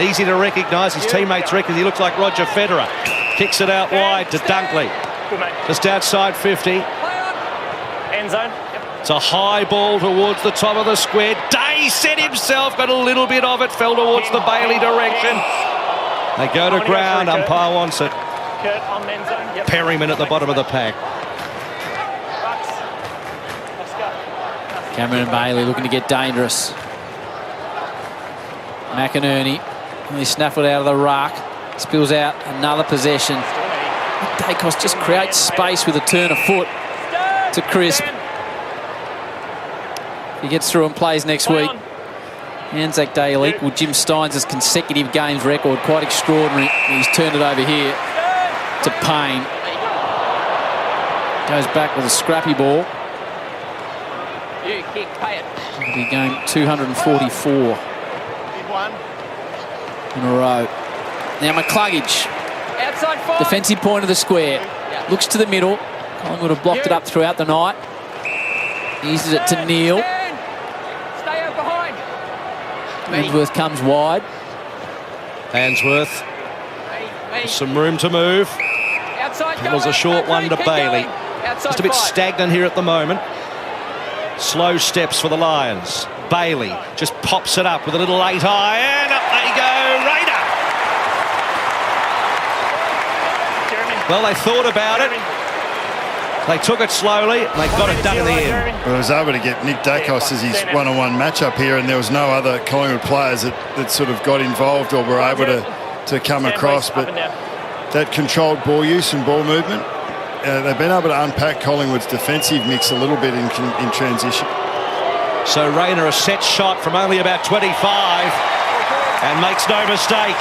easy to recognise. His teammates reckon he looks like Roger Federer. Kicks it out wide to Dunkley. Just outside 50. End zone. It's a high ball towards the top of the square. Day set himself, got a little bit of it, fell towards the Bailey direction. They go to ground, umpire wants it. Kurt on end zone. Yep. Perryman at the bottom of the pack. Cameron and Bailey looking to get dangerous. McInerney, he snaffled out of the ruck. Spills out another possession. Dacos just creates space with a turn of foot to Crisp. He gets through and plays next week. Anzac Day will equal Jim Steins' consecutive games record. Quite extraordinary. He's turned it over here to Payne. Goes back with a scrappy ball. You kick, pay it. It'll be game 244 in a row. Now McCluggage. Outside 5. Defensive point of the square. Looks to the middle. Collingwood have blocked it up throughout the night. Eases it to Neil. Stay out behind. Edgeworth comes wide. Answorth. Some room to move. Outside. That was a short one to Bailey. Just a bit stagnant here at the moment. Slow steps for the Lions. Bailey just pops it up with a little 8-iron. Up they go. Raider. Well, they thought about it. They took it slowly, and they got it done in the end. Well, I was able to get Nick Dacos as his one-on-one matchup here, and there was no other Collingwood players that sort of got involved or were able to come across. But that controlled ball use and ball movement, they've been able to unpack Collingwood's defensive mix a little bit in transition. So Rayner, a set shot from only about 25, and makes no mistake.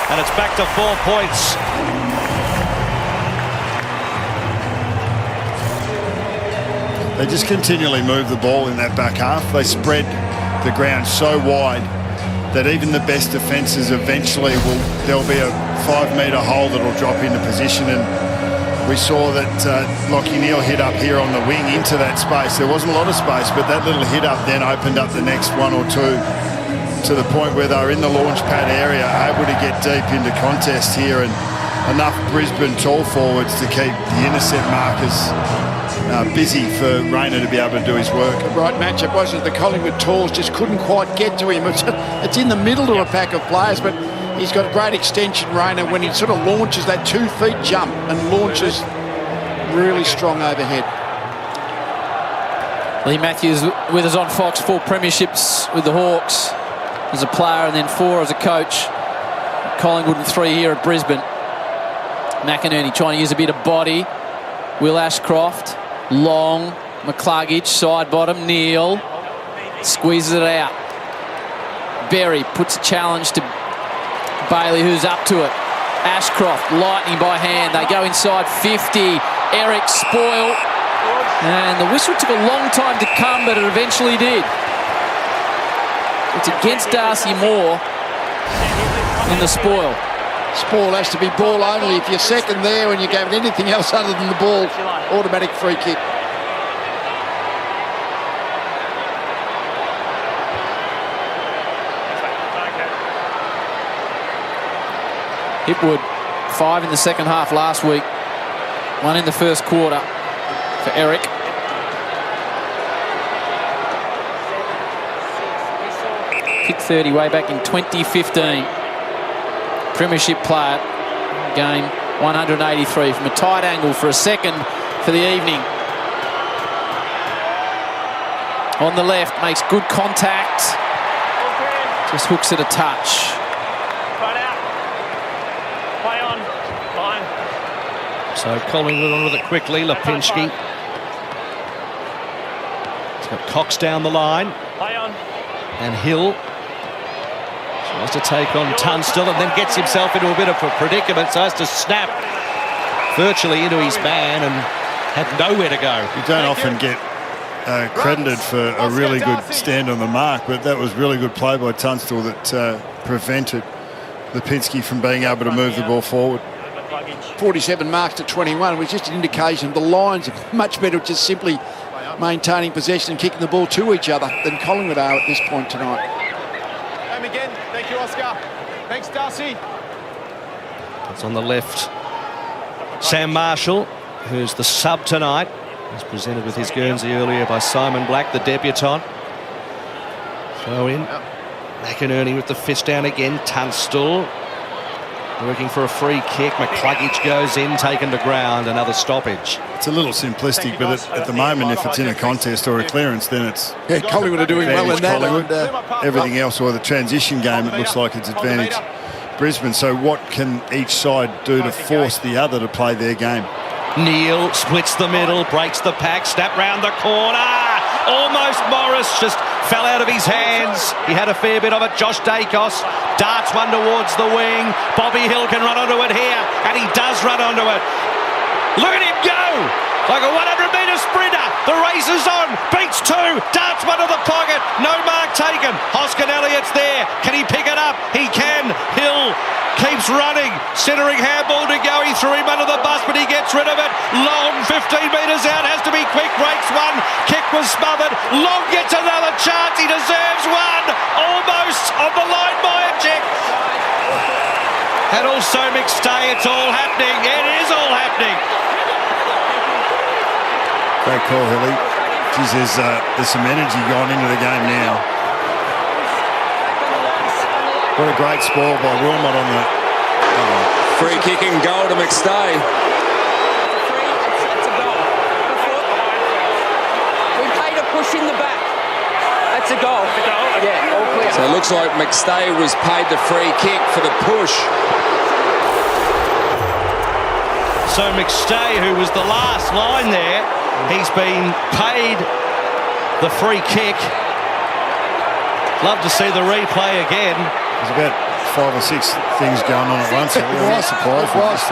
And it's back to 4 points. They just continually move the ball in that back half. They spread the ground so wide that even the best defences eventually there'll be a 5-metre hole that'll drop into position. And we saw that Lachie Neale hit up here on the wing into that space. There wasn't a lot of space, but that little hit up then opened up the next one or two to the point where they were in the launch pad area, able to get deep into contest here, and enough Brisbane tall forwards to keep the intercept markers busy for Rayner to be able to do his work. The right matchup wasn't. The Collingwood talls just couldn't quite get to him. It's in the middle to a pack of players, but he's got great extension, Rayner, when he sort of launches that 2 feet jump and launches really strong overhead. Lee Matthews with us on Fox. 4 premierships with the Hawks as a player, and then 4 as a coach. Collingwood and 3 here at Brisbane. McInerney trying to use a bit of body. Will Ashcroft. Long. McCluggage. Side bottom. Neil. Squeezes it out. Berry puts a challenge to Bailey, who's up to it. Ashcroft. Lightning by hand. They go inside 50. Eric Spoil. And the whistle took a long time to come, but it eventually did. It's against Darcy Moore in the spoil. Spoil has to be ball only. If you're second there and you gave it anything else other than the ball, automatic free kick. Hipwood, 5 in the second half last week. 1 in the first quarter for Eric. Kick 30 way back in 2015. Premiership player. Game 183 from a tight angle for a second for the evening. On the left, makes good contact. Just hooks it a touch. Right out. Play on. Line. So Collingwood on with it quickly. Lipinski. He's got Cox down the line. Play on. And Hill tries to take on Tunstall and then gets himself into a bit of a predicament, so has to snap virtually into his man and had nowhere to go. You don't often get credited for a really good stand on the mark, but that was really good play by Tunstall that prevented Lipinski from being able to move the ball forward. 47 marks to 21 was just an indication the Lions are much better at just simply maintaining possession and kicking the ball to each other than Collingwood are at this point tonight. Game again. Thank you, Oscar. Thanks, Darcy. It's on the left. Sam Marshall, who's the sub tonight, was presented with his Guernsey earlier by Simon Black, the debutant. Throw in. McInerney with the fist down again. Tunstall working for a free kick. McCluggage goes in, taken to ground. Another stoppage. It's a little simplistic, but at the moment, if it's in a contest or a clearance, then it's Collingwood are doing well in that. Everything else, or the transition game, it looks like it's advantage Brisbane. So what can each side do to force the other to play their game? Neil splits the middle, breaks the pack, snap round the corner. Almost Morris just fell out of his hands. He had a fair bit of it. Josh Dacos darts one towards the wing. Bobby Hill can run onto it here, and he does run onto it. Look at him go! Like a 100-metre sprinter. The race is on. Beats two. Darts one to the pocket. No mark taken. Hoskin Elliott's there. Can he pick it up? He can. Hill keeps running. Centering handball to go. He threw him under the bus, but he gets rid of it. Long 15 metres out. Has to be quick. Breaks one. Kick was smothered. Long gets another chance. He deserves one. Almost on the line by a check. And also McStay. It's all happening. It is all happening. Great call, Hilly. Geez, there's some energy gone into the game now. What a great spoil by Wilmot on the... Free kicking goal to McStay. That's a goal. We played a push in the back. That's a goal. Yeah, all clear. So it looks like McStay was paid the free kick for the push. So McStay, who was the last line there, he's been paid the free kick. Love to see the replay again. There's about 5 or 6 things going on at once. I was surprised with this.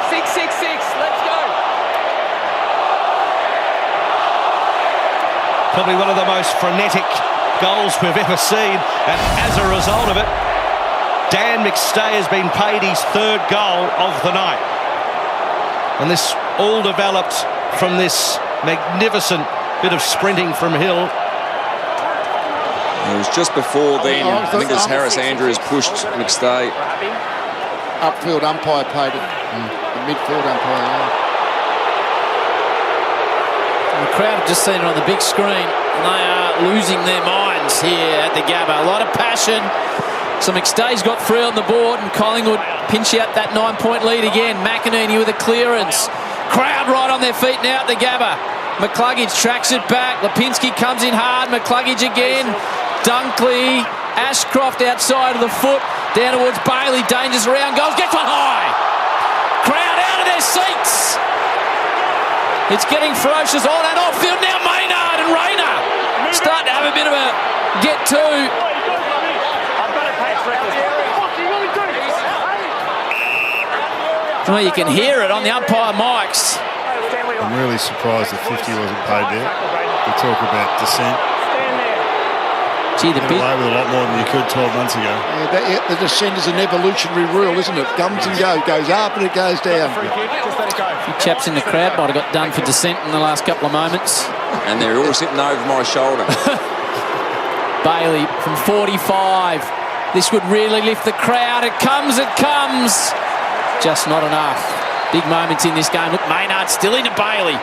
6-6-6. Let's go. Probably one of the most frenetic goals we've ever seen. And as a result of it, Dan McStay has been paid his 3rd goal of the night. And this all developed from this magnificent bit of sprinting from Hill. It was just before then. I think it was Harris Andrews pushed McStay. Upfield umpire paid it. The midfield umpire. And the crowd have just seen it on the big screen, and they are losing their minds here at the Gabba. A lot of passion. So McStay's got 3 on the board, and Collingwood pinch out that 9-point lead again. McInerney with a clearance. Crowd right on their feet now at the Gabba. McCluggage tracks it back. Lipinski comes in hard. McCluggage again. Dunkley. Ashcroft outside of the foot. Down towards Bailey. Dangerous around goals. Gets one high. Crowd out of their seats. It's getting ferocious on and off field now. Maynard and Rayner start to have a bit of a get to. Well, you can hear it on the umpire mics. I'm really surprised that 50 wasn't paid there. We talk about dissent. Gee, the Get away with a lot more than you could 12 months ago. Yeah, the descent is an evolutionary rule, isn't it? Comes and goes. Goes up and it goes down. A few chaps in the crowd might have got done for dissent in the last couple of moments. And they're all sitting over my shoulder. Bailey from 45. This would really lift the crowd. It comes, it comes. Just not enough. Big moments in this game. Look, Maynard still into Bailey.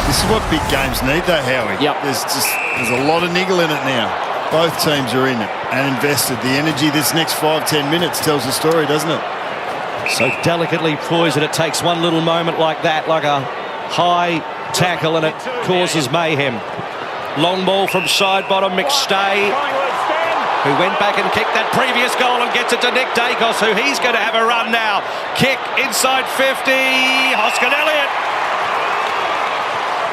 This is what big games need, though, Howie. Yep. There's a lot of niggle in it now. Both teams are in it and invested. The energy this next 5-10 minutes tells the story, doesn't it? So delicately poised that it takes one little moment like that, like a high tackle, and it causes mayhem. Long ball from side bottom, McStay, who went back and kicked that previous goal and gets it to Nick Dacos, who he's going to have a run now. Kick inside 50, Hoskin Elliott.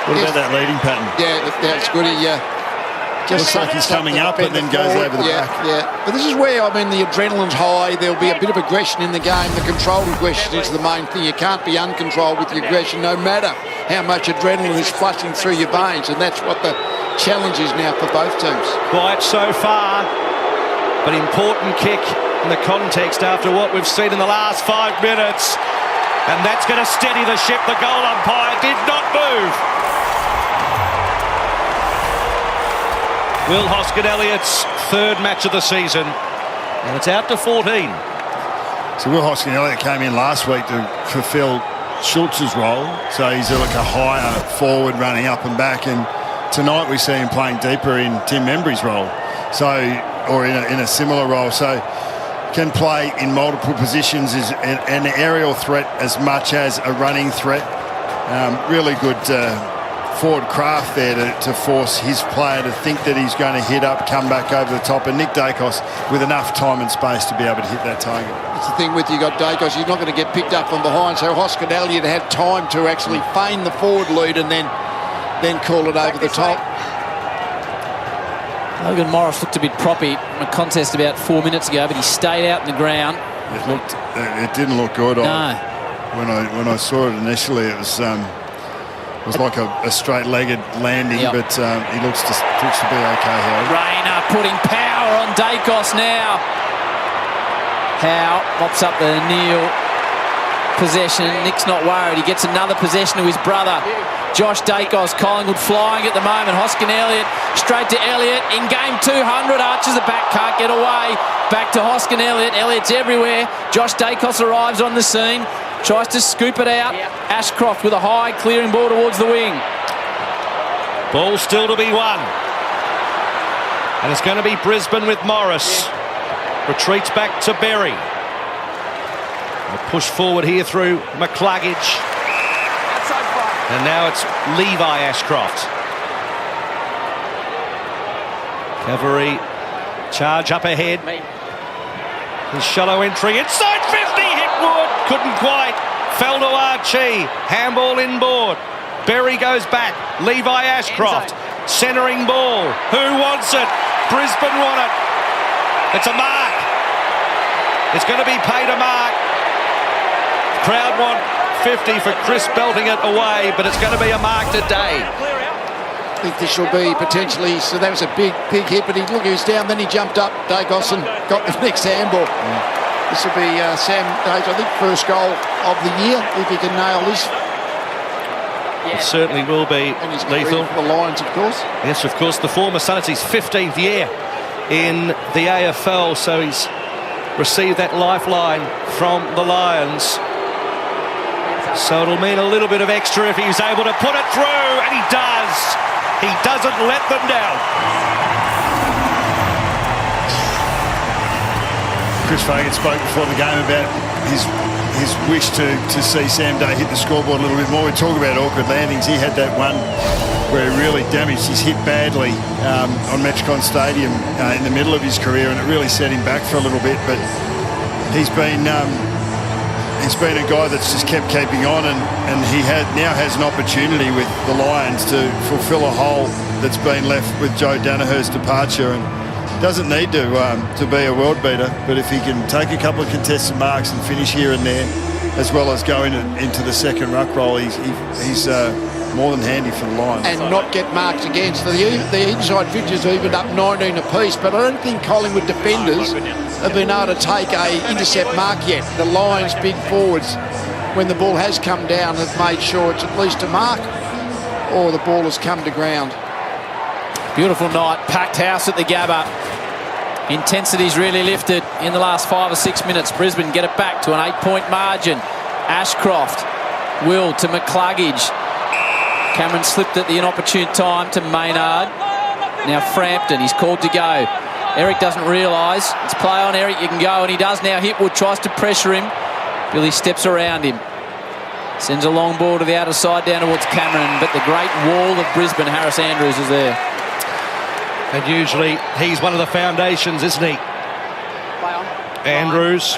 What about that leading pattern? Yeah, that's good. He looks like he's coming up and then goes over the back. Yeah, but this is where, I mean, the adrenaline's high. There'll be a bit of aggression in the game. The controlled aggression is the main thing. You can't be uncontrolled with your aggression, no matter how much adrenaline is flushing through your veins, and that's what the challenge is now for both teams. Quiet so far, but important kick in the context after what we've seen in the last 5 minutes, and that's going to steady the ship. The goal umpire did not move. Will Hoskin Elliott's 3rd match of the season, and it's out to 14. So Will Hoskin Elliott came in last week to fulfil Schultz's role, so he's like a higher forward running up and back, and tonight we see him playing deeper in Tim Membry's role, so, or in a similar role, so can play in multiple positions, is an aerial threat as much as a running threat. Really good forward craft there to force his player to think that he's going to hit up, come back over the top, and Nick Dacos with enough time and space to be able to hit that target. That's the thing with you got Dacos, he's not going to get picked up from behind, so Hoskin Elliott had time to actually feign the forward lead and then call it over the top. Logan Morris looked a bit proppy in a contest about 4 minutes ago, but he stayed out in the ground. It didn't look good. No. When I saw it initially, it was like a straight-legged landing, Yep. but he looks to be okay, Harry. Rayner putting power on Dacos now. Howe mops up the Neil possession. Nick's not worried. He gets another possession to his brother. Josh Dacos, Collingwood flying at the moment. Hoskin Elliott, straight to Elliott. In game 200, arches the back, can't get away. Back to Hoskin Elliott. Elliott's everywhere. Josh Dacos arrives on the scene. Tries to scoop it out. Ashcroft with a high clearing ball towards the wing. Ball still to be won. And it's going to be Brisbane with Morris. Retreats back to Berry. A push forward here through McCluggage. And now it's Levi Ashcroft. Cavalry charge up ahead. His shallow entry inside 50. Hit Wood. Couldn't quite. Fell to Archie. Handball inboard. Berry goes back. Levi Ashcroft. Centering ball. Who wants it? Brisbane want it. It's a mark. It's going to be paid a mark. Crowd want 50 for Chris belting it away, but it's going to be a mark today. I think this will be potentially, so that was a big hit, but he was down, then he jumped up, Dacos, and got the next handball. This will be Sam Dave's, I think, first goal of the year, if he can nail this. It certainly will be And he's lethal. for the Lions, of course. Yes, of course, the former son. It's his 15th year in the AFL, so he's received that lifeline from the Lions. So it'll mean a little bit of extra if he's able to put it through, and he does. He doesn't let them down. Chris Fagan spoke before the game about his wish to see Sam Day hit the scoreboard a little bit more. We talk about awkward landings. He had that one where he really damaged. He's hit badly on Metricon Stadium in the middle of his career, and it really set him back for a little bit. But he's been a guy that's just kept keeping on, and he now has an opportunity with the Lions to fulfil a hole that's been left with Joe Danaher's departure, and doesn't need to be a world beater, but if he can take a couple of contested marks and finish here and there, as well as go into the second ruck role, he's more than handy for the Lions. And not get marked against. The inside figures evened up 19 apiece, but I don't think Collingwood defenders have been able to take a intercept mark yet. The Lions' big forwards, when the ball has come down, have made sure it's at least a mark or the ball has come to ground. Beautiful night, packed house at the Gabba. Intensity's really lifted in the last 5 or 6 minutes. Brisbane get it back to an 8-point margin. Ashcroft, Will to McCluggage. Cameron slipped at the inopportune time to Maynard. Now Frampton, he's called to go. Eric doesn't realise. It's play on, Eric, you can go, and he does now. Hipwood tries to pressure him. Billy steps around him. Sends a long ball to the outer side down towards Cameron, but the great wall of Brisbane, Harris Andrews, is there. And usually he's one of the foundations, isn't he? Andrews,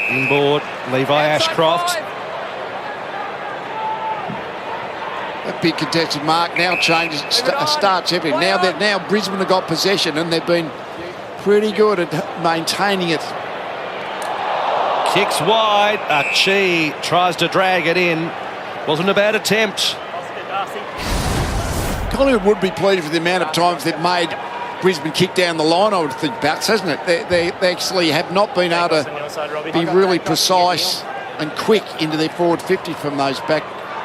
inboard, Levi Ashcroft. A big contested mark now changes, starts everything. Now Brisbane have got possession and they've been pretty good at maintaining it. Kicks wide. Achie tries to drag it in. Wasn't a bad attempt. Collingwood would be pleased with the amount of times they've made Brisbane kick down the line, I would think, Bats, hasn't it? They actually have not been able to be really precise and quick into their forward 50 from those back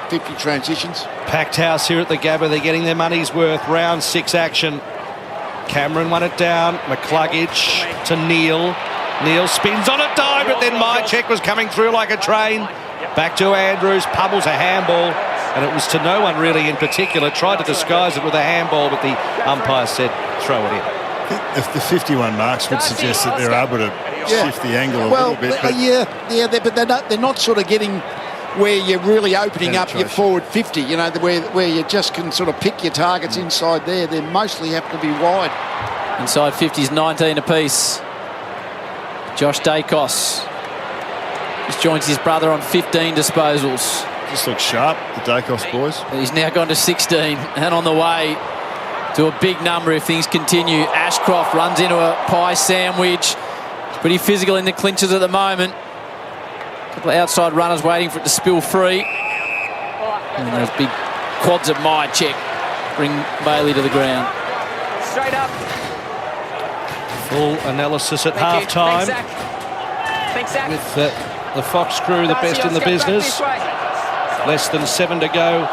50 transitions. Packed house here at the Gabba. They're getting their money's worth. Round 6 action. Cameron won it down. McCluggage to Neil. Neil spins on a dive, but then Mycheck was coming through like a train. Back to Andrews. Pummels a handball. And it was to no one really in particular. Tried to disguise it with a handball, but the umpire said throw it in. If the 51 marks would suggest that they're able to shift the angle a little bit. But but they're not sort of getting where you're really opening up your forward 50, you know, where you just can sort of pick your targets inside there. They mostly have to be wide. Inside 50s, 19 apiece. Josh Dacos just joins his brother on 15 disposals. Just looks sharp, the Dacos boys. He's now gone to 16 and on the way to a big number if things continue. Ashcroft runs into a pie sandwich. He's pretty physical in the clinches at the moment. A couple of outside runners waiting for it to spill free. And those big quads of Mycheck bring Bailey to the ground. Straight up. Full analysis at half-time. Thanks, Zach. With the Fox crew, the best in the business. Less than 7 to go.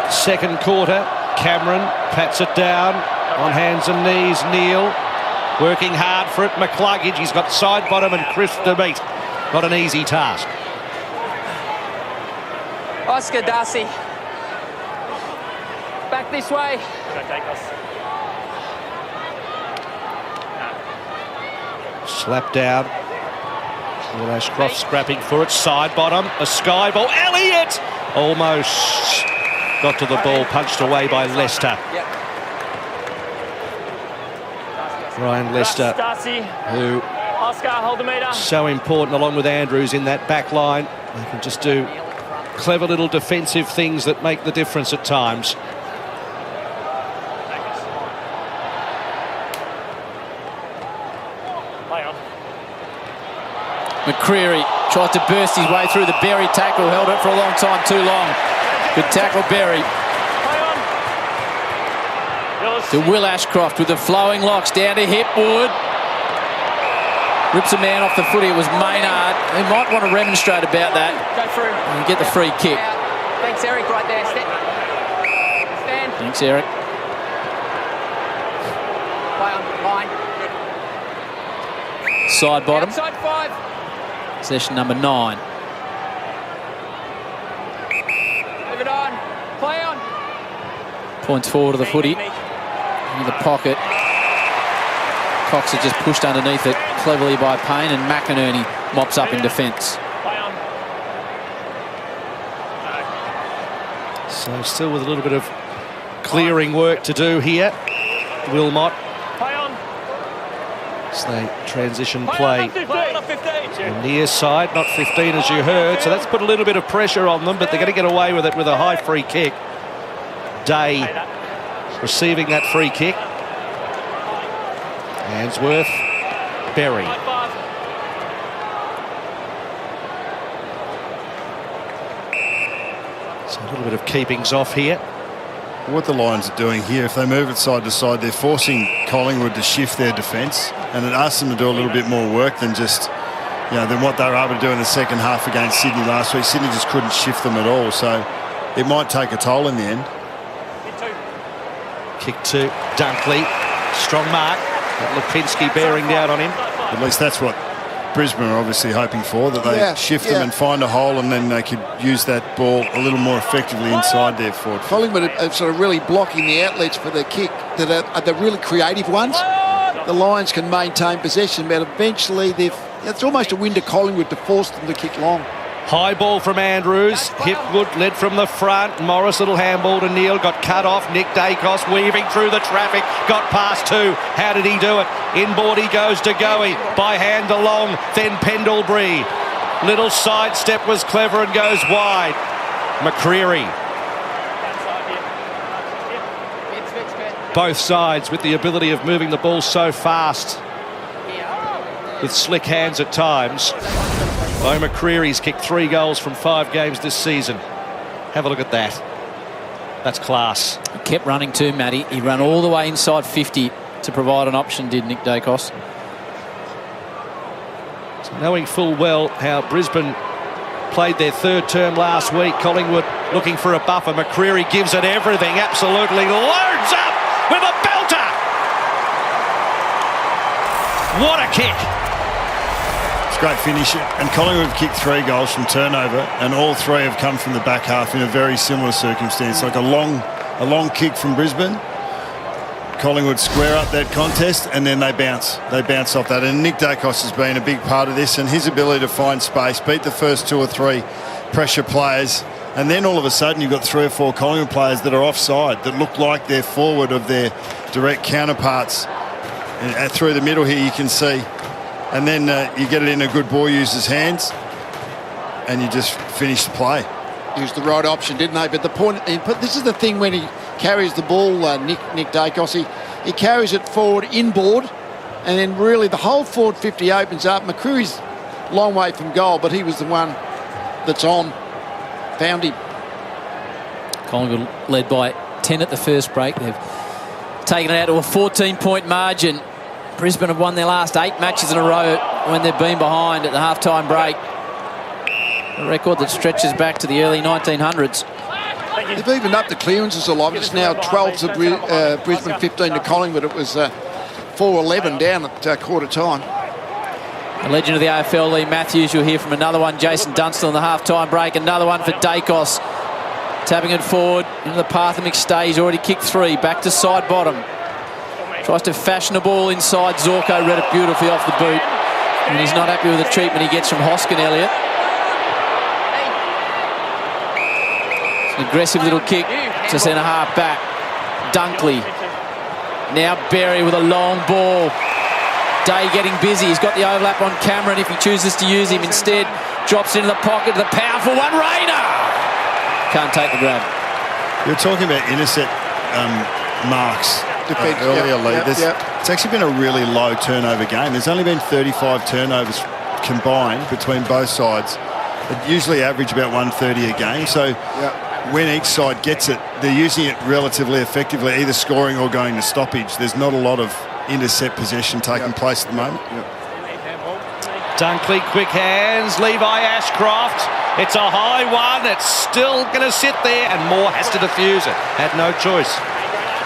Second quarter. Cameron pats it down on hands and knees. Neil working hard for it. McCluggage, he's got side bottom and Chris to beat. Not an easy task. Oscar Darcy. Back this way. Slap down. Will Ashcroft scrapping for it. Side bottom. A sky ball. Elliott almost got to the ball. Punched away by Lester. Ryan Lester, who Oscar, hold the meter. So important along with Andrews in that back line. They can just do clever little defensive things that make the difference at times. McCreary tries to burst his way through the Berry tackle. Held it for a long time, too long. Good tackle, Berry. To Will Ashcroft with the flowing locks down to Hipwood. Rips a man off the footy. It was Maynard. He might want to remonstrate about that. Go through. And get the free kick. Thanks, Eric, right there. Stand. Thanks, Eric. Play on line. Side bottom. Outside 5. Possession number 9. Move it on. Play on. Points forward to the footy. Into the pocket. Cox had just pushed underneath it cleverly by Payne, and McInerney mops up in defence. So still with a little bit of clearing work to do here. Wilmot. As they transition play. The near side, not 15 as you heard, so that's put a little bit of pressure on them, but they're going to get away with it with a high free kick. Day receiving that free kick. Handsworth, Berry. So a little bit of keepings off here. What the Lions are doing here, if they move it side to side, they're forcing Collingwood to shift their defence, and it asks them to do a little bit more work than just, you know, than what they were able to do in the second half against Sydney last week. Sydney just couldn't shift them at all, so it might take a toll in the end. Kick to Dunkley. Strong mark. Lipinski bearing down on him. At least that's what Brisbane are obviously hoping for, that they shift them and find a hole, and then they could use that ball a little more effectively inside their forward. Collingwood are sort of really blocking the outlets for the kick. that are the really creative ones. The Lions can maintain possession, but eventually it's almost a win to Collingwood to force them to kick long. High ball from Andrews. Hipwood led from the front. Morris, little handball to Neil. Got cut off. Nick Dacos weaving through the traffic. Got past two. How did he do it? Inboard he goes to Goey. By hand along. Then Pendlebury. Little sidestep was clever and goes wide. McCreery. Both sides with the ability of moving the ball so fast. With slick hands at times. Bo McCreery's kicked 3 goals from 5 games this season. Have a look at that. That's class. He kept running too, Matty. He ran all the way inside 50 to provide an option, did Nick Dacos. So knowing full well how Brisbane played their 3rd term last week, Collingwood looking for a buffer. McCreery gives it everything, absolutely loads up with a belter. What a kick. It's a great finish, and Collingwood have kicked 3 goals from turnover, and all 3 have come from the back half in a very similar circumstance. Like a long kick from Brisbane. Collingwood square up that contest, and then they bounce off that. And Nick Dacos has been a big part of this, and his ability to find space, beat the first 2 or 3 pressure players, and then all of a sudden you've got 3 or 4 Collingwood players that are offside, that look like they're forward of their direct counterparts. And through the middle here you can see. And then you get it in a good ball user's hands, and you just finish the play. Used the right option, didn't they? But the point, this is the thing when he carries the ball, Nick Dacos, he carries it forward inboard, and then really the whole forward 50 opens up. McCreery's long way from goal, but he was the one that's on. Found him. Collingwood led by 10 at the first break. They've taken it out to a 14-point margin. Brisbane have won their last 8 matches in a row when they've been behind at the half-time break. A record that stretches back to the early 1900s. They've evened up the clearances a lot. It's now 12 to Brisbane, 15 to Collingwood. It was 4-11 down at quarter time. The legend of the AFL, Lee Matthews. You'll hear from another one, Jason Dunstall, in the half-time break. Another one for Dacos. Tapping it forward into the path of McStay. He's already kicked 3. Back to side bottom. Tries to fashion a ball inside. Zorko read it beautifully off the boot. And he's not happy with the treatment he gets from Hoskin Elliott. It's an aggressive little kick to centre half back. Dunkley. Now Berry with a long ball. Day getting busy. He's got the overlap on Cameron if he chooses to use him. Instead, drops into the pocket. The powerful one. Rayner can't take the grab. You're talking about intercept marks earlier, Lee. It's actually been a really low turnover game. There's only been 35 turnovers combined between both sides. It usually average about 130 a game. So when each side gets it, they're using it relatively effectively, either scoring or going to stoppage. There's not a lot of intercept possession taking place at the moment. Dunkley, quick hands. Levi Ashcroft. It's a high one. It's still going to sit there, and Moore has to defuse it. Had no choice.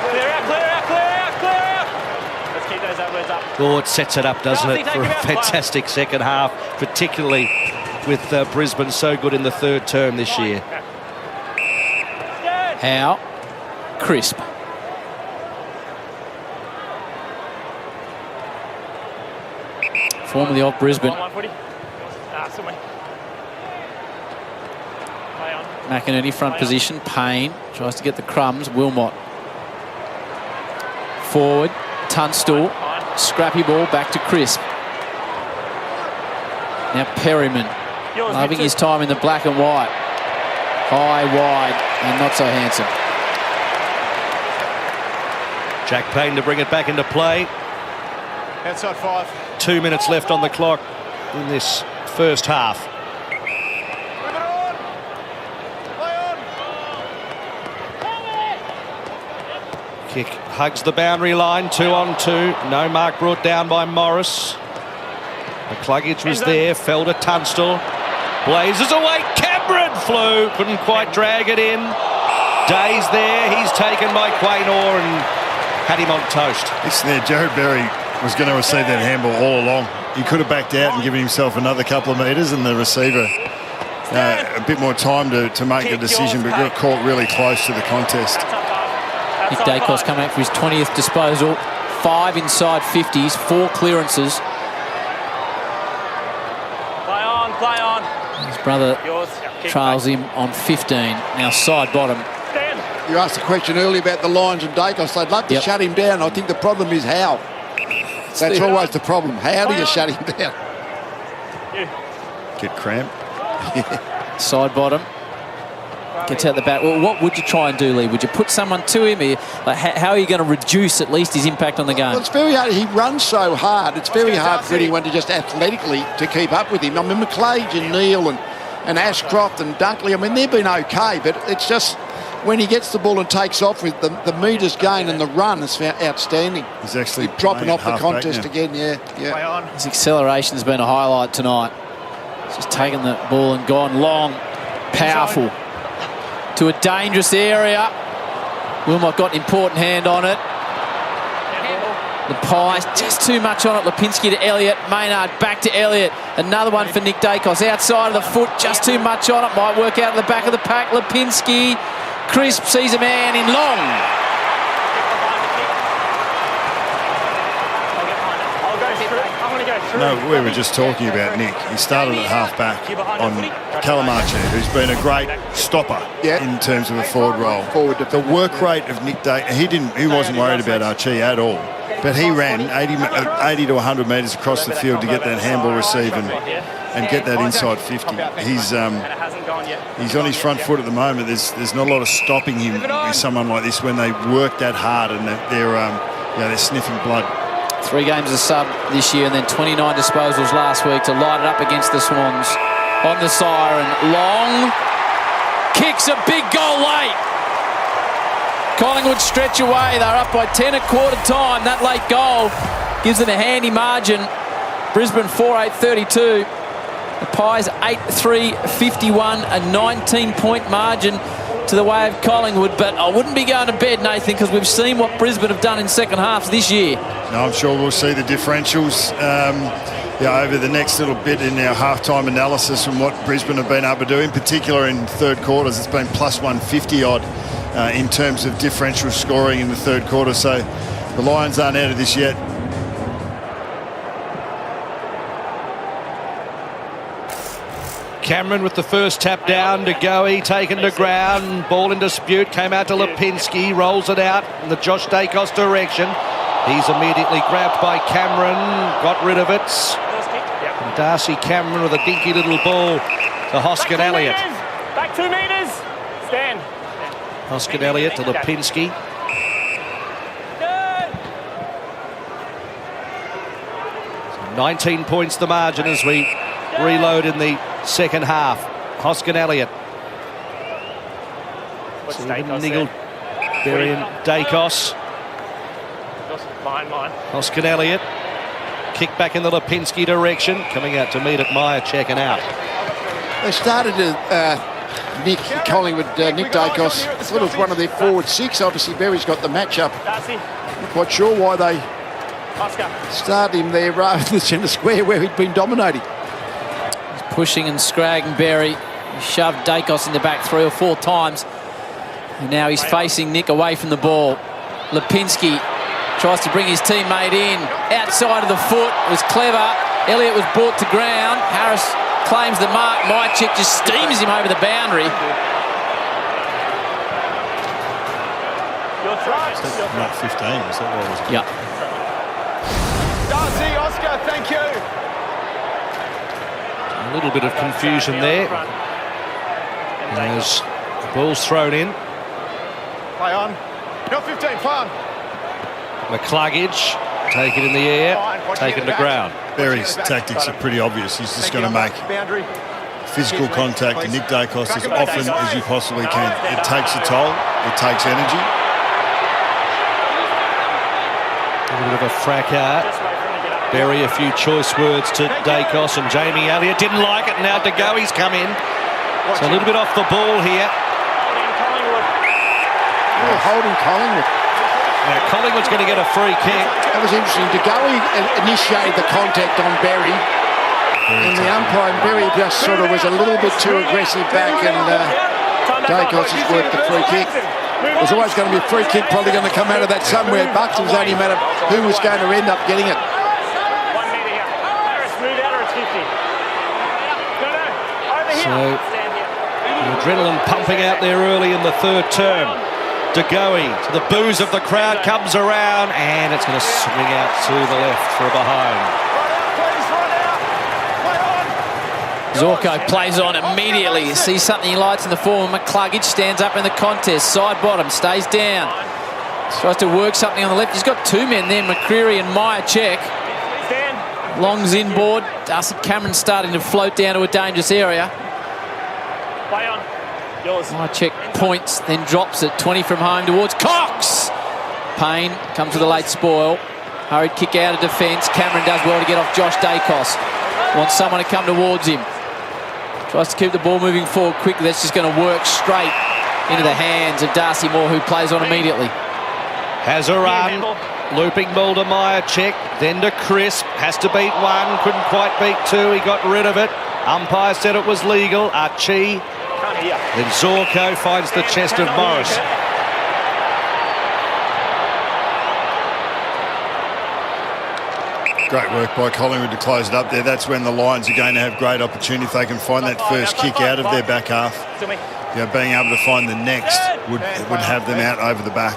Clear out, clear out, clear out, clear out. Let's keep those elbows up. Oh, it sets it up, doesn't it, for a fantastic second half, particularly with Brisbane so good in the 3rd term this year. Howe. Crisp. Formerly of Brisbane. McInerney front position. Payne tries to get the crumbs. Wilmot. Forward. Tunstall. Scrappy ball back to Crisp. Now Perryman. Loving his time in the black and white. High, wide, and not so handsome. Jack Payne to bring it back into play. Outside 5. 2 minutes left on the clock in this first half. Kick hugs the boundary line, 2 on 2. No mark brought down by Morris. The cluggage was there, fell to Tunstall. Blazes away, Cameron flew, couldn't quite drag it in. Day's there, he's taken by Quaynor and had him on toast. It's there, Jared Berry was going to receive that handball all along. He could have backed out and given himself another couple of metres, and the receiver a bit more time to make the decision, but got caught really close to the contest. Nick Dacos coming out for his 20th disposal. 5 inside 50s, 4 clearances. Play on, play on. His brother Yours. trails him on 15. Now side bottom. Stand. You asked a question earlier about the Lions and Dacos. They'd love to shut him down. I think the problem is how. That's always the problem. How do you shut him down? Get cramp. Side bottom. Gets out the back. Well, what would you try and do, Lee? Would you put someone to him? Like, how are you going to reduce at least his impact on the game? Well, it's very hard. He runs so hard. It's very hard for anyone to just athletically to keep up with him. I mean, McLeod and Neil and Ashcroft and Dunkley, I mean, they've been okay, but it's just when he gets the ball and takes off with the metres gain and the run, it's outstanding. He's actually dropping off the contest now. again, yeah. His acceleration has been a highlight tonight. He's just taken the ball and gone long, powerful, to a dangerous area. Wilmot got an important hand on it. The Pies, just too much on it. Lipinski to Elliott. Maynard back to Elliott. Another one for Nick Dacos. Outside of the foot, just too much on it. Might work out of the back of the pack. Lipinski. Crisp sees a man in long. No, we were just talking about Nick. He started at half-back on Calamachi, who's been a great stopper in terms of a forward role. The work rate of Nick Day, he wasn't worried about Archie at all, but he ran 80 to 100 metres across the field to get that handball receive and get that inside 50. He's on his front foot at the moment. There's not a lot of stopping him with someone like this when they work that hard and they're sniffing blood. 3 games as a sub this year and then 29 disposals last week to light it up against the Swans. On the siren, Long kicks a big goal late. Collingwood stretch away. They're up by 10 at quarter time. That late goal gives them a handy margin. Brisbane 4-8-32. The Pies 8-3-51, a 19-point margin to the way of Collingwood, but I wouldn't be going to bed, Nathan, because we've seen what Brisbane have done in second halves this year. No, I'm sure we'll see the differentials over the next little bit in our halftime analysis from what Brisbane have been able to do, in particular in third quarters. It's been plus 150 odd in terms of differential scoring in the third quarter, so the Lions aren't out of this yet. Cameron with the first tap down to Goey, taken to ground, ball in dispute, came out to Lipinski, rolls it out in the Josh Dacos direction. He's immediately grabbed by Cameron, got rid of it. And Darcy Cameron with a dinky little ball to Hoskin Elliott. Back 2 metres. Stand. Hoskin Elliott to Lipinski. So 19 points the margin as we reload in the second half. Hoskin Elliott. Nigel Berry and Dacos. Mine. Hoskin Elliott. Kick back in the Lipinski direction. Coming out to meet at Meyer, checking out. They started Nick Dacos sort of one of their forward 6. Obviously, Berry's got the matchup. Not quite sure why they started him there rather than the centre square where he'd been dominating. Pushing and scragging Berry. He shoved Dacos in the back 3 or 4 times. And now he's facing Nick away from the ball. Lipinski tries to bring his teammate in. Outside of the foot. It was clever. Elliott was brought to ground. Harris claims the mark. Mychik just steams him over the boundary. Mark 15, is that what it was? Yeah. Darcy, Oscar, thank you. A little bit of confusion there as the ball's thrown in. Play on. Not 15, play on. McCluggage, take it in the air, taken to ground. Berry's tactics are pretty obvious. He's just going to make physical contact to Nick Dacos as often as you possibly can. It takes a toll. It takes energy. A little bit of a fracas. Berry, a few choice words to Dacos, and Jamie Elliott didn't like it. Now De Goey's come in. It's a little bit off the ball here. Holding Collingwood. Now Collingwood's going to get a free kick. That was interesting. De Goey initiated the contact on Berry, and the umpire, Berry just sort of was a little bit too aggressive back, and Dacos has worked the free kick. There's always going to be a free kick probably going to come out of that somewhere. Bucks, it was only a matter of who was going to end up getting it. 1 metre here. Harris, move out or it's 50. No, over here. So, Stand here. the adrenaline pumping out there early in the third term. De Goey, to the boos of the crowd, comes around, and it's going to swing out to the left for a behind. Zorko plays on immediately. He sees something he likes in the form of McCluggage. Stands up in the contest. Side bottom. Stays down. Tries to work something on the left. He's got two men there, McCreary and Myercheck. Long's inboard. Darcy Cameron starting to float down to a dangerous area. Play on. Yours. Myercheck points, then drops it. 20 from home towards Cox. Payne comes with a late spoil. Hurried kick out of defence. Cameron does well to get off Josh Dacos. Wants someone to come towards him. Tries to keep the ball moving forward quickly. That's just going to work straight into the hands of Darcy Moore, who plays on immediately. Has a run. Looping ball to Myercheck. Then to Crisp. Has to beat one. Couldn't quite beat two. He got rid of it. Umpire said it was legal. Archie. Then Zorko finds the chest of Morris. Great work by Collingwood to close it up there. That's when the Lions are going to have great opportunity if they can find that first kick out of their back half. You know, being able to find the next would have them out over the back.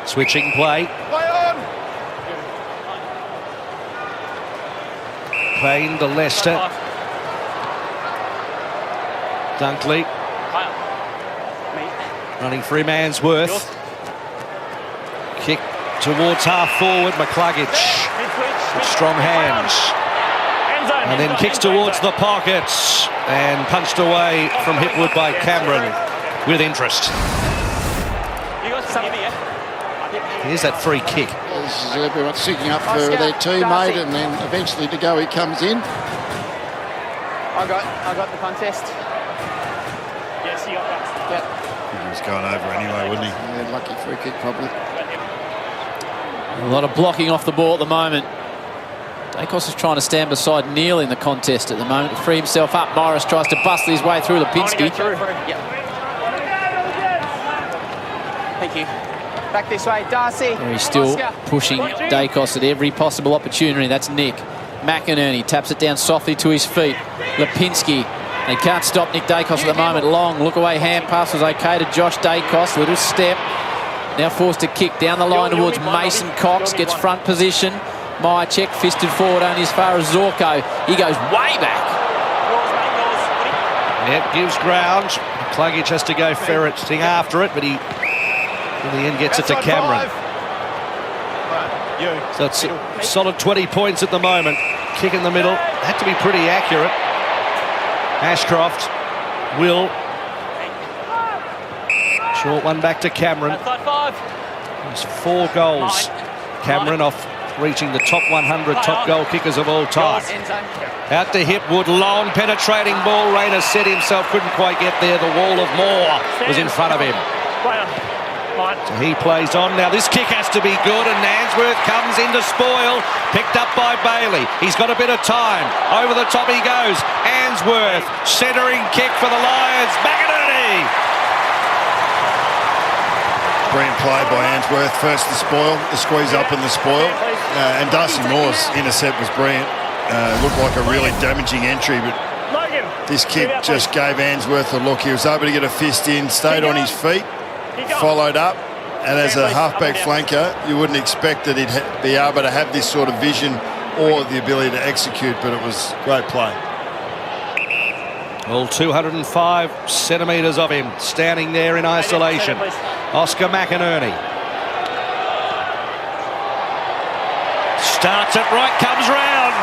Switching play. Payne to Leicester. Dunkley. Running for him, Ainsworth. Kick towards half forward, McCluggage. With strong hands. And then kicks towards the pockets. And punched away from Hipwood by Cameron with interest. Here's that free kick. This is everyone sticking up for their teammate, and then eventually De Goey comes in. I got the contest. Yes, you got that. Yep. He was going over anyway, wouldn't he? Yeah, lucky free kick probably. A lot of blocking off the ball at the moment. Dacos is trying to stand beside Neil in the contest at the moment to free himself up. Morris tries to bustle his way through Lipinski. Yep. Thank you. Back this way, Darcy. There he's still pushing Dacos at every possible opportunity. That's Nick. McInerney taps it down softly to his feet. Lipinski. They can't stop Nick Dacos at the moment. Long look away hand pass was okay to Josh Dacos. Little step. Now forced to kick down the line towards Mason Cox. Gets front position. Myercheck fisted forward only as far as Zorko. He goes way back. Yep, gives ground. Cluggage has to go ferreting after it, but he in the end gets it to Cameron. So it's a solid 20 points at the moment. Kick in the middle. Had to be pretty accurate. Ashcroft will. Short one back to Cameron. There's 4 goals. Cameron off reaching the top 100 top goal kickers of all time. Out to Hipwood, long penetrating ball. Rayner set himself, couldn't quite get there. The wall of Moore was in front of him. So he plays on. Now this kick has to be good, and Ainsworth comes in to spoil. Picked up by Bailey. He's got a bit of time. Over the top he goes. Ainsworth, centering kick for the Lions. McInerney. Brilliant play by Ainsworth. First the spoil, the squeeze up and the spoil. And Darcy Moore's intercept was brilliant. Looked like a really damaging entry, but this kick just gave Ainsworth a look. He was able to get a fist in, stayed on his feet, followed up, and as a halfback flanker, you wouldn't expect that he'd be able to have this sort of vision or the ability to execute, but it was great play. All 205 centimetres of him standing there in isolation. Oscar McInerney. Starts it right, comes round.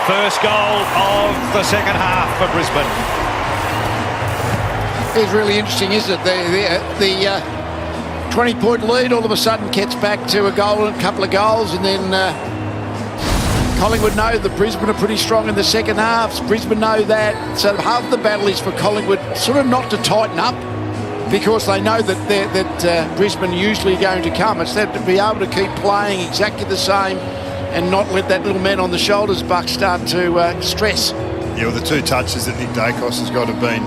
First goal of the second half for Brisbane. It's really interesting, isn't it? The 20-point lead all of a sudden gets back to a goal and a couple of goals, and then Collingwood know that Brisbane are pretty strong in the second half. Brisbane know that. So half the battle is for Collingwood sort of not to tighten up, because they know that Brisbane are usually going to come. It's that to be able to keep playing exactly the same and not let that little man on the shoulders buck start to stress. Yeah, well, the 2 touches that Nick Dacos has got have been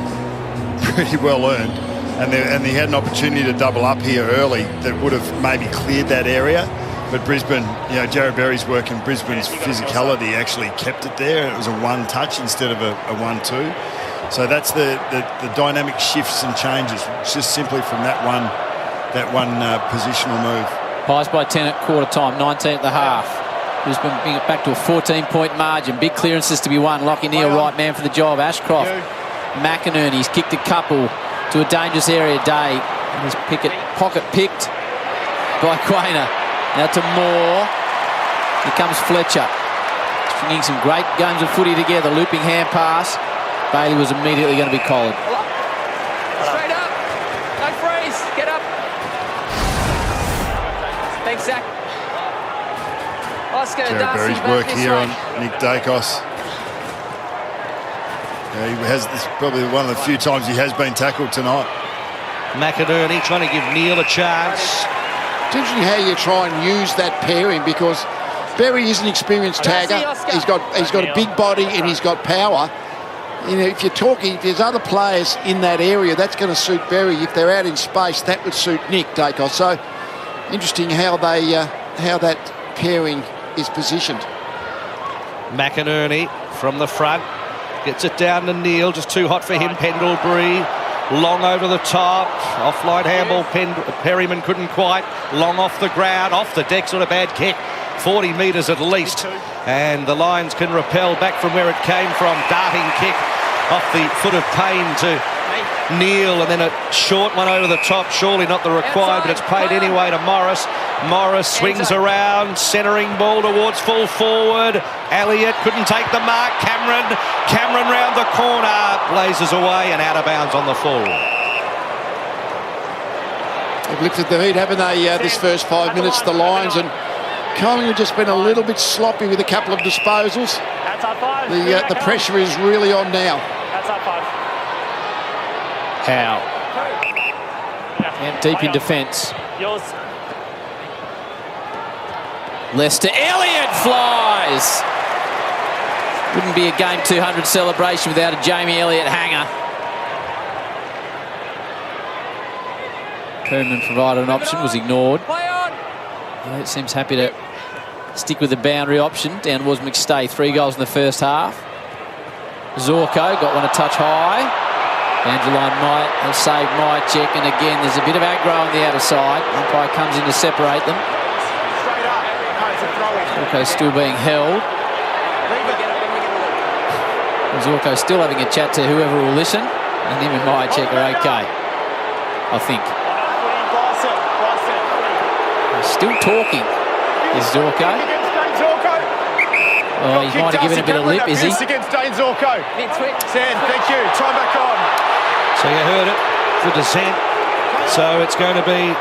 pretty well earned. and he had an opportunity to double up here early that would have maybe cleared that area. But Brisbane, Jared Berry's work and Brisbane's physicality actually kept it there. It was a one touch instead of a 1-2. So that's the dynamic shifts and changes just simply from that one positional move. Pies by 10 at quarter time, 19 at the half. Brisbane bring it back to a 14-point margin. Big clearances to be won. Lockie Neal, right man for the job. Ashcroft, McInerney's kicked a couple to a dangerous area. Day, and his pocket picked by Quainer. Now to Moore. Here comes Fletcher. Stringing some great games of footy together. Looping hand pass. Bailey was immediately going to be collared. Straight up. No freeze. Get up. Thanks, Zach. Oscar, Jared Berry's work here on Nick Dacos. He has this probably one of the few times he has been tackled tonight. McInerney trying to give Neal a chance. It's interesting how you try and use that pairing, because Berry is an experienced tagger. He's got a big body and he's got power. If you're talking, if there's other players in that area, that's going to suit Berry. If they're out in space, that would suit Nick Dacos. So interesting how that pairing is positioned. McInerney from the front gets it down to Neal, just too hot for him. Pendlebury long over the top, offline handball. Perryman couldn't quite. Long off the ground, off the deck, sort of bad kick. 40 metres at least, and the Lions can repel back from where it came from. Darting kick off the foot of Payne to Neal, and then a short one over the top. Surely not the required, but it's paid anyway to Morris. Morris swings around, centering ball towards full forward. Elliott couldn't take the mark. Cameron round the corner, blazes away and out of bounds on the full. They've lifted the heat, haven't they, this first 5 minutes, the Lions, and Collingwood just been a little bit sloppy with a couple of disposals. The pressure is really on now. Howe. And deep in defence. Lester Elliott flies. Wouldn't be a game 200 celebration without a Jamie Elliott hanger. Perman provided an option, was ignored. Elliott seems happy to stick with the boundary option. Down towards McStay. 3 goals in the first half. Zorko got one a touch high. Angeline might have saved Myercheck, and again there's a bit of aggro on the outer side. Umpire comes in to separate them. Zorko still being held. Zorko still having a chat to whoever will listen, and him and Myercheck are okay, I think. He's still talking, is Zorko. Oh, he's might have given a bit of lip, is he? Against Dane Zorko. Sand, thank you. Time back on. So you heard it, the descent. So it's going to be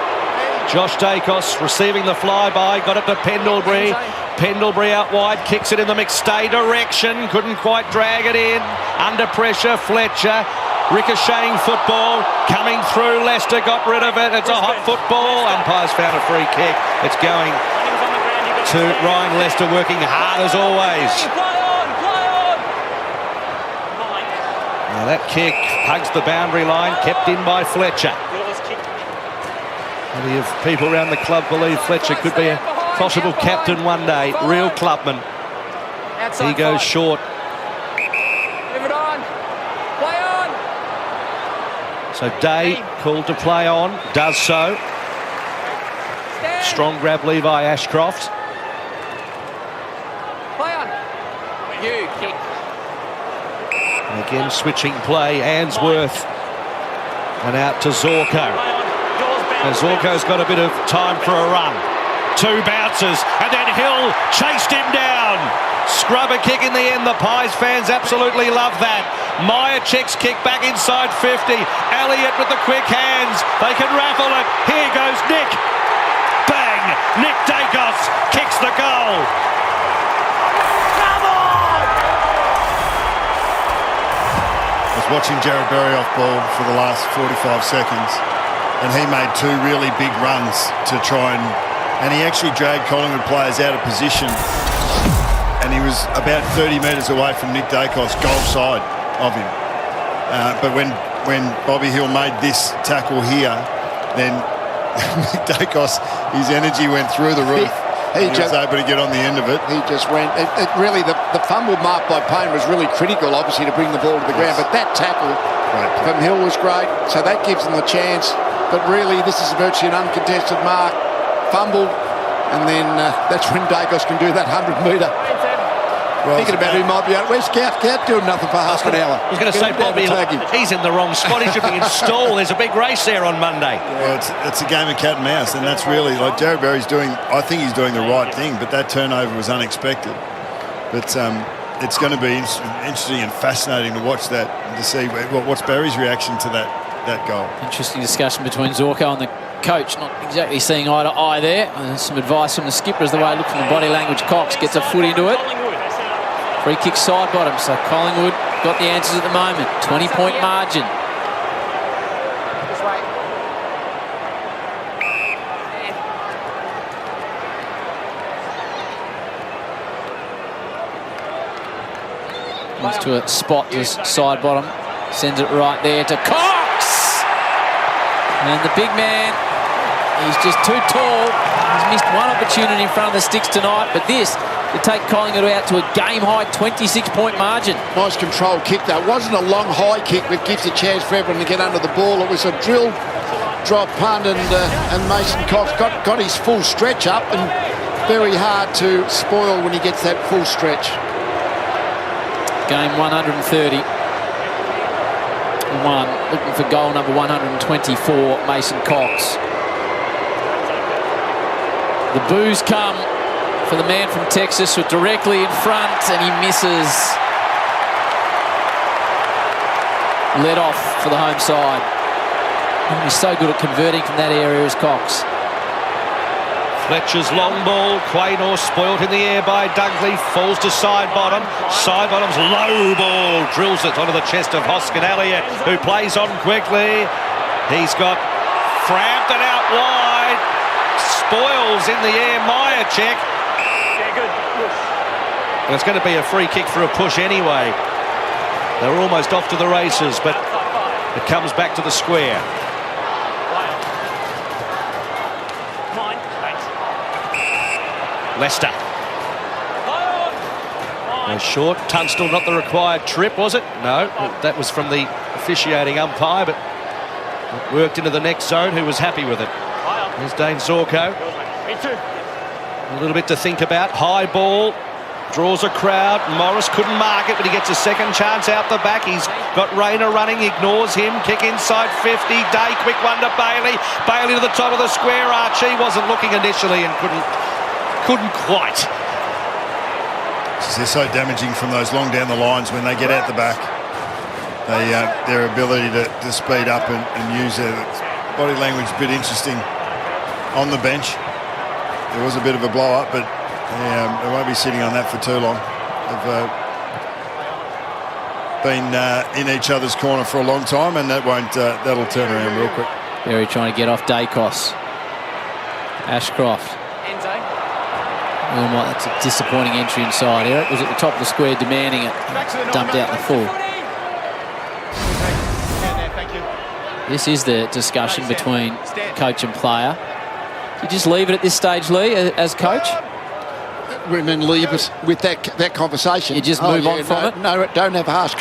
Josh Dacos receiving the flyby. Got it to Pendlebury. Pendlebury out wide, kicks it in the McStay direction. Couldn't quite drag it in. Under pressure, Fletcher. Ricocheting football. Coming through, Leicester got rid of it. It's a hot football. Umpire's found a free kick. It's going to Ryan Lester, working hard as always. Now that kick hugs the boundary line, kept in by Fletcher. Many of people around the club believe Fletcher could be a possible captain one day. Real clubman. He goes short. So Day called to play on, does so. Strong grab Levi Ashcroft. And again switching play, Ainsworth, and out to Zorko. Now Zorko's got a bit of time for a run. 2 bounces, and then Hill chased him down. Scrubber kick in the end. The Pies fans absolutely love that. Myercheck's kick back inside 50. Elliott with the quick hands. They can raffle it. Here goes Nick. Bang! Nick Dacos kicks the goal. Come on! I was watching Jared Berry off ball for the last 45 seconds, and he made 2 really big runs to try and he actually dragged Collingwood players out of position, and he was about 30 metres away from Nick Dacos, goal side of him. But when when Bobby Hill made this tackle here, then Dacos, his energy went through the roof. He was able to get on the end of it. He just went. It really, the fumble mark by Payne was really critical, obviously, to bring the ball to the ground. But that tackle from Hill was great, so that gives them the chance. But really, this is virtually an uncontested mark. Fumbled, and then that's when Dacos can do that 100-metre. Well, thinking about who might be out. Where's Scout doing nothing for half an hour? I was going to say, Bobby, he's in the wrong spot. He should be installed. There's a big race there on Monday. Well, it's a game of cat and mouse, and that's really, like, Jared Berry's doing, I think he's doing the right thing, but that turnover was unexpected. But it's going to be interesting and fascinating to watch that, to see what's Berry's reaction to that goal. Interesting discussion between Zorko and the coach, not exactly seeing eye to eye there. Some advice from the skipper as the way I look from the body language. Cox gets a foot into it. Free kick side bottom, so Collingwood got the answers at the moment. 20-point margin. Moves to a spot to side bottom. Sends it right there to Cox. And the big man, he's just too tall. He's missed one opportunity in front of the sticks tonight, but this to take Collingwood out to a game-high 26-point margin. Nice control kick, though. It wasn't a long, high kick that gives a chance for everyone to get under the ball. It was a drill, drop punt, and Mason Cox got his full stretch up, and very hard to spoil when he gets that full stretch. Game 130. Looking for goal number 124, Mason Cox. The boos come for the man from Texas, who's directly in front, and he misses. Let off for the home side. And he's so good at converting from that area as Cox. Fletcher's long ball. Quaynor spoilt in the air by Dunkley. Falls to side bottom. Side bottom's low ball. Drills it onto the chest of Hoskin Elliott, who plays on quickly. He's got Frampton out wide. Spoils in the air. Myercheck. And it's going to be a free kick for a push anyway. They were almost off to the races, but it comes back to the square. Leicester. No short. Tunstall not the required trip, was it? No, that was from the officiating umpire, but it worked into the next zone, who was happy with it. There's Dane Zorko. A little bit to think about. High ball. Draws a crowd. Morris couldn't mark it, but he gets a second chance out the back. He's got Rayner running, ignores him. Kick inside 50. Day, quick one to Bailey. Bailey to the top of the square. Archie wasn't looking initially and couldn't quite. They're so damaging from those long down the lines when they get out the back. Their ability to speed up and use their body language a bit interesting on the bench. There was a bit of a blow up, but they won't be sitting on that for too long. They've been in each other's corner for a long time, and that'll turn around real quick. Berry trying to get off Dacos. Ashcroft. Well, that's a disappointing entry inside. Eric was at the top of the square demanding it. Dumped out the full. This is the discussion between coach and player. You just leave it at this stage, Lee, as coach? And then leave it with that conversation. You just move on from it? No, don't have harsh.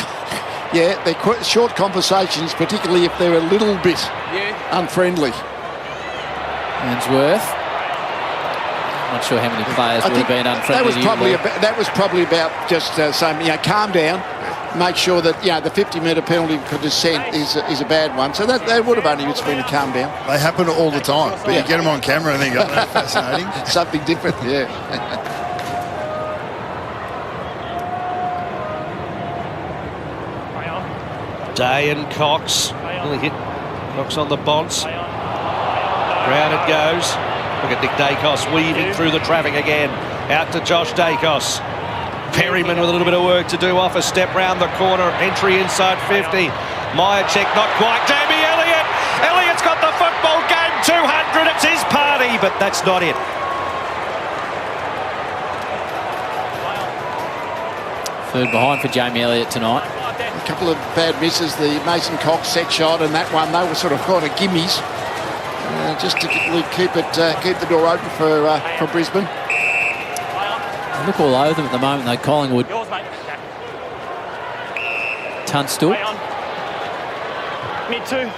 Yeah, they're quite short conversations, particularly if they're a little bit unfriendly. Ainsworth. Not sure how many players would have been unfriendly. That was probably about just saying, calm down. Make sure that the 50-metre penalty for dissent is a bad one. So that would have only just been a calm down. They happen all the time, but you get them on camera and they go, that's fascinating. Something different, yeah. Day and Cox. Really hit Cox on the bonce. Round it goes. Look at Nick Dacos weaving through the traffic again. Out to Josh Dacos. Perryman with a little bit of work to do, off a step round the corner. Entry inside 50. Myercheck not quite. Jamie Elliott. Elliott's got the football game. 200. It's his party, but that's not it. Third behind for Jamie Elliott tonight. couple of bad misses. The Mason Cox set shot and that one, they were sort of kind of gimmies, just to keep the door open for Brisbane. They look all over them at the moment, though. Collingwood. Yours, mate. Tunstall. Mid two.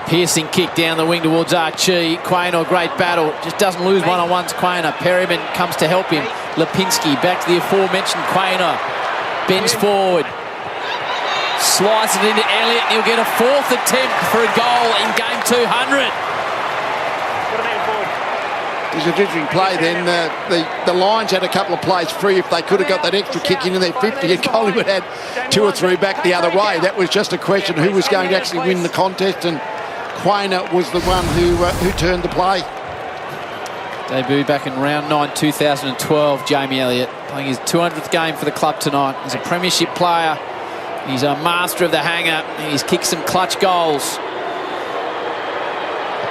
Piercing kick down the wing towards Archie. Quaynor, great battle. Just doesn't lose one-on-ones. Quaynor. Perryman comes to help him. Lipinski back to the aforementioned Quaynor. Bends forward. Slides it into Elliott. He'll get a 4th attempt for a goal in game 200. It was a differing play then. The Lions had a couple of plays free. If they could have got that extra kick in their 50, and Collingwood had 2 or 3 back the other way. That was just a question who was going to actually win the contest, and Quaynor was the one who turned the play. Debuted back in round 9, 2012, Jamie Elliott. Playing his 200th game for the club tonight. He's a premiership player. He's a master of the hanger. He's kicked some clutch goals.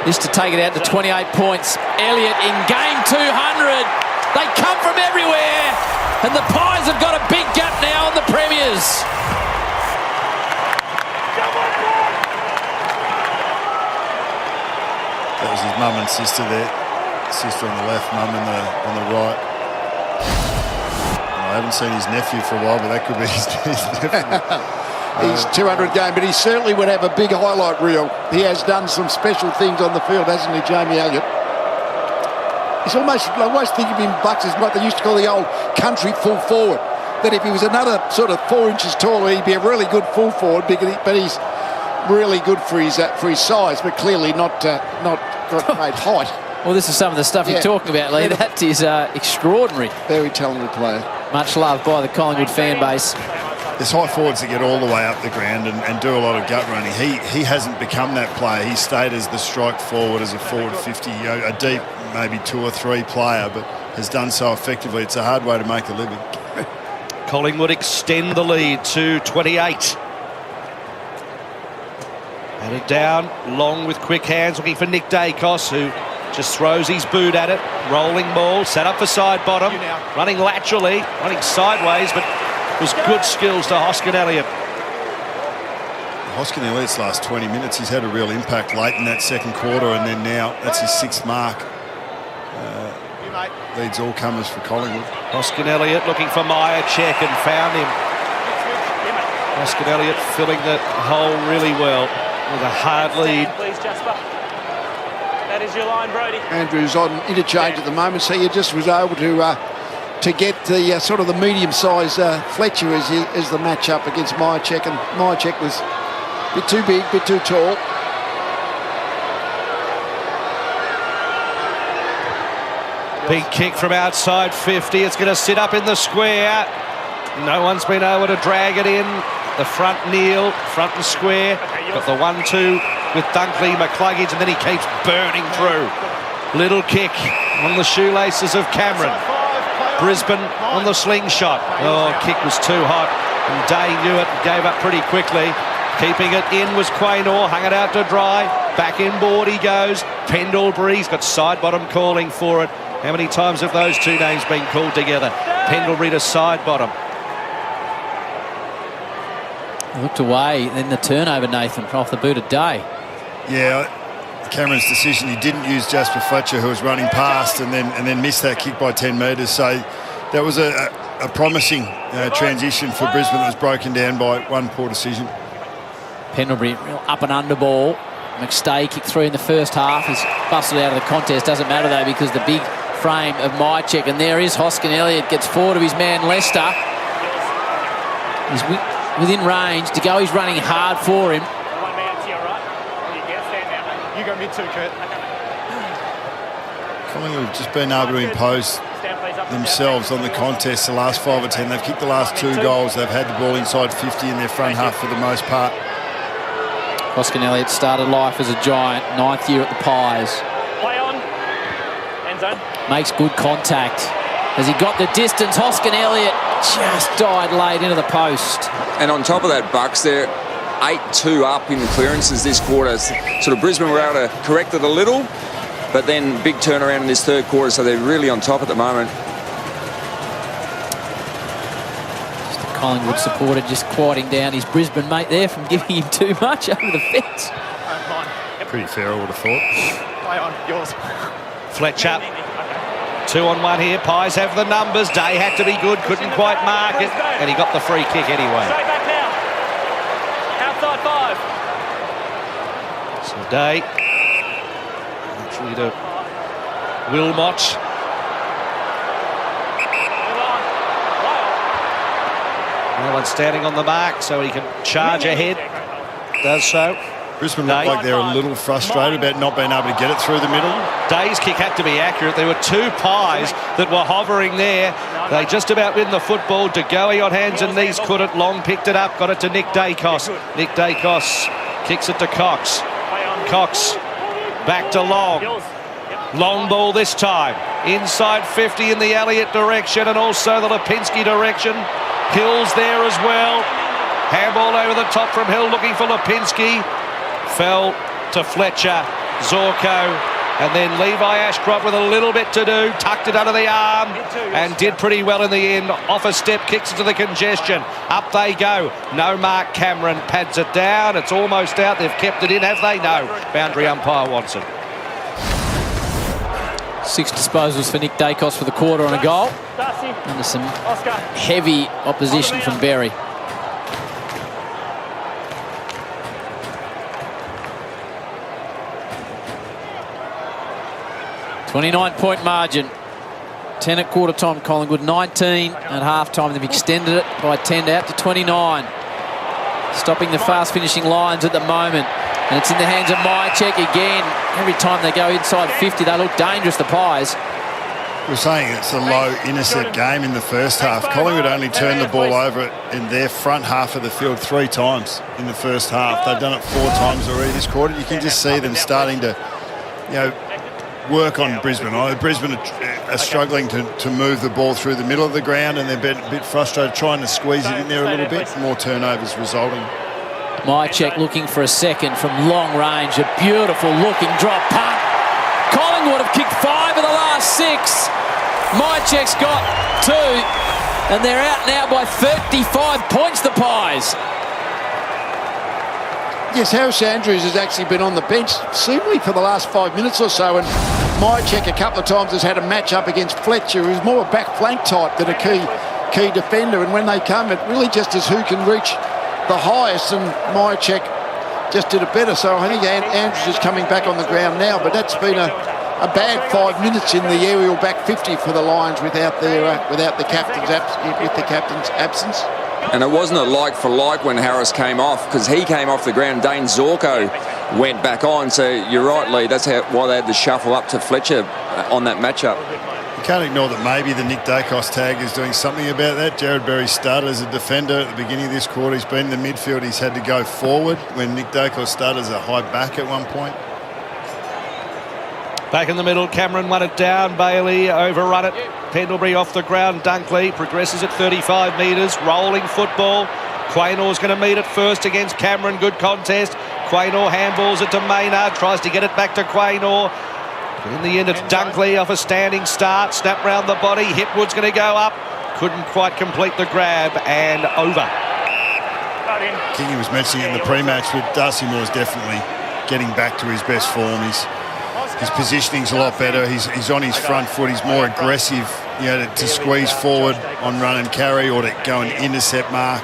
This to take it out to 28 points. Elliott in game 200. They come from everywhere. And the Pies have got a big gap now on the premiers. That was his mum and sister there. Sister on the left, mum on the right. I haven't seen his nephew for a while, but that could be his nephew. His 200th game, but he certainly would have a big highlight reel. He has done some special things on the field, hasn't he, Jamie Elliott? He's almost, I always think of him, Bucks, as what they used to call the old country full forward. That if he was another sort of 4 inches taller, he'd be a really good full forward, but he's really good for his size, but clearly not got great height. Well, this is some of the stuff you're talking about, Lee. That is extraordinary. Very talented player. Much loved by the Collingwood fan base. There's high forwards that get all the way up the ground and do a lot of gut running. He hasn't become that player. He stayed as the strike forward, as a forward 50, a deep maybe 2 or 3 player, but has done so effectively. It's a hard way to make a living. Collingwood extend the lead to 28. Headed down, long with quick hands, looking for Nick Dacos, who just throws his boot at it. Rolling ball, set up for side bottom, running laterally, running sideways, but it was good skills to Hoskin Elliott. Hoskin Elliott's last 20 minutes, he's had a real impact late in that second quarter, and then now that's his 6th mark. Leads all comers for Collingwood. Hoskin Elliott looking for Myercheck and found him. Hoskin Elliott filling the hole really well with a hard lead. Please, Jasper. That is your line, Brody. Andrew's on interchange at the moment, so he just was able to get the sort of the medium-sized Fletcher as the match-up against Myercheck, and Myercheck was a bit too big, a bit too tall. Big kick from outside 50. It's going to sit up in the square. No one's been able to drag it in. The front kneel, front and square. Got the 1-2 with Dunkley, McCluggage, and then he keeps burning through. Little kick on the shoelaces of Cameron. Brisbane on the slingshot. Oh, kick was too hot. And Day knew it and gave up pretty quickly. Keeping it in was Quaynor, hung it out to dry. Back inboard he goes. Pendlebury's got side bottom calling for it. How many times have those two names been called together? Pendlebury to side bottom. Looked away, then the turnover, Nathan, off the boot of Day. Yeah, Cameron's decision, he didn't use Jasper Fletcher, who was running past, and then missed that kick by 10 metres. So that was a promising transition for Brisbane that was broken down by one poor decision. Pendlebury, real up and under ball. McStay kicked through in the first half. He's busted out of the contest. Doesn't matter, though, because the big frame of Myercheck. And there is Hoskin Elliott. Gets forward of his man, Lester. He's within range to go. He's running hard for him. 1 man to your right. You get stand now, mate. You go mid two, Kurt. Collingwood have just been able to impose themselves on the contest the last 5 or 10. They've kicked the last 2 goals. They've had the ball inside 50 in their front half for the most part. Hoskin Elliott started life as a Giant, 9th year at the Pies. Play on. End zone. Makes good contact. As he got the distance, Hoskin Elliott just died late into the post. And on top of that, Bucks, they're 8-2 up in the clearances this quarter. Sort of Brisbane were able to correct it a little, but then big turnaround in this third quarter, so they're really on top at the moment. Just a Collingwood supporter just quieting down his Brisbane mate there from giving him too much over the fence. Pretty fair, I would have thought. Play on, yours. Fletcher. 2-on-1 here. Pies have the numbers. Day had to be good, couldn't quite mark it, and he got the free kick anyway. Straight back now. Outside 5. So Day actually to Wilmot. No one standing on the mark, so he can charge ahead. Does so. Brisbane look like they're a little frustrated about not being able to get it through the middle. Day's kick had to be accurate. There were two Pies that were hovering there. They just about win the football. De Goey on hands and knees couldn't. Long picked it up, got it to Nick Dacos. Nick Dacos kicks it to Cox. Cox back to Long. Long ball this time. Inside 50 in the Elliott direction and also the Lipinski direction. Hill's there as well. Handball over the top from Hill looking for Lipinski. Fell to Fletcher, Zorko, and then Levi Ashcroft with a little bit to do, tucked it under the arm and did pretty well in the end. Off a step, kicks into the congestion. Up they go. No mark. Cameron pads it down. It's almost out. They've kept it in, have they? No. Boundary umpire wants it. 6 disposals for Nick Dacos for the quarter on a goal. Under some heavy opposition from Berry. 29-point margin. 10 at quarter time, Collingwood. 19 at half time. They've extended it by 10 out to 29. Stopping the fast finishing Lions at the moment. And it's in the hands of Myercheck again. Every time they go inside 50, they look dangerous, the Pies. We're saying it's a low intercept game in the first half. Collingwood only turned the ball over in their front half of the field 3 times in the first half. They've done it 4 times already this quarter. You can just see them starting to, work on Brisbane. Brisbane are struggling to move the ball through the middle of the ground, and they're a bit frustrated trying to squeeze it in there a little bit. More turnovers resulting. Myercheck looking for a second from long range. A beautiful looking drop punt. Collingwood have kicked 5 of the last 6. Myercheck's got 2, and they're out now by 35 points, the Pies. Yes, Harris Andrews has actually been on the bench seemingly for the last 5 minutes or so, and Myercheck a couple of times has had a match up against Fletcher, who's more a back flank type than a key defender, and when they come, it really just is who can reach the highest, and Myercheck just did it better. So I think Andrews is coming back on the ground now, but that's been a bad 5 minutes in the aerial back 50 for the Lions without the captain's absence. And it wasn't a like for like when Harris came off, because he came off the ground. Dane Zorko went back on. So you're right, Lee. That's why they had to shuffle up to Fletcher on that matchup. You can't ignore that maybe the Nick Dacos tag is doing something about that. Jared Berry started as a defender at the beginning of this quarter. He's been in the midfield. He's had to go forward when Nick Dacos started as a high back at one point. Back in the middle, Cameron won it down. Bailey overrun it. Pendlebury off the ground. Dunkley progresses at 35 metres. Rolling football. Quaynor's going to meet it first against Cameron. Good contest. Quaynor handballs it to Maynard. Tries to get it back to Quaynor. In the end, it's Dunkley off a standing start. Snap round the body. Hipwood's going to go up. Couldn't quite complete the grab and over. Kingy was mentioning in the pre-match, but Darcy Moore's definitely getting back to his best form. His positioning's a lot better. He's on his front foot. He's more aggressive, to squeeze forward on run and carry or to go and intercept mark.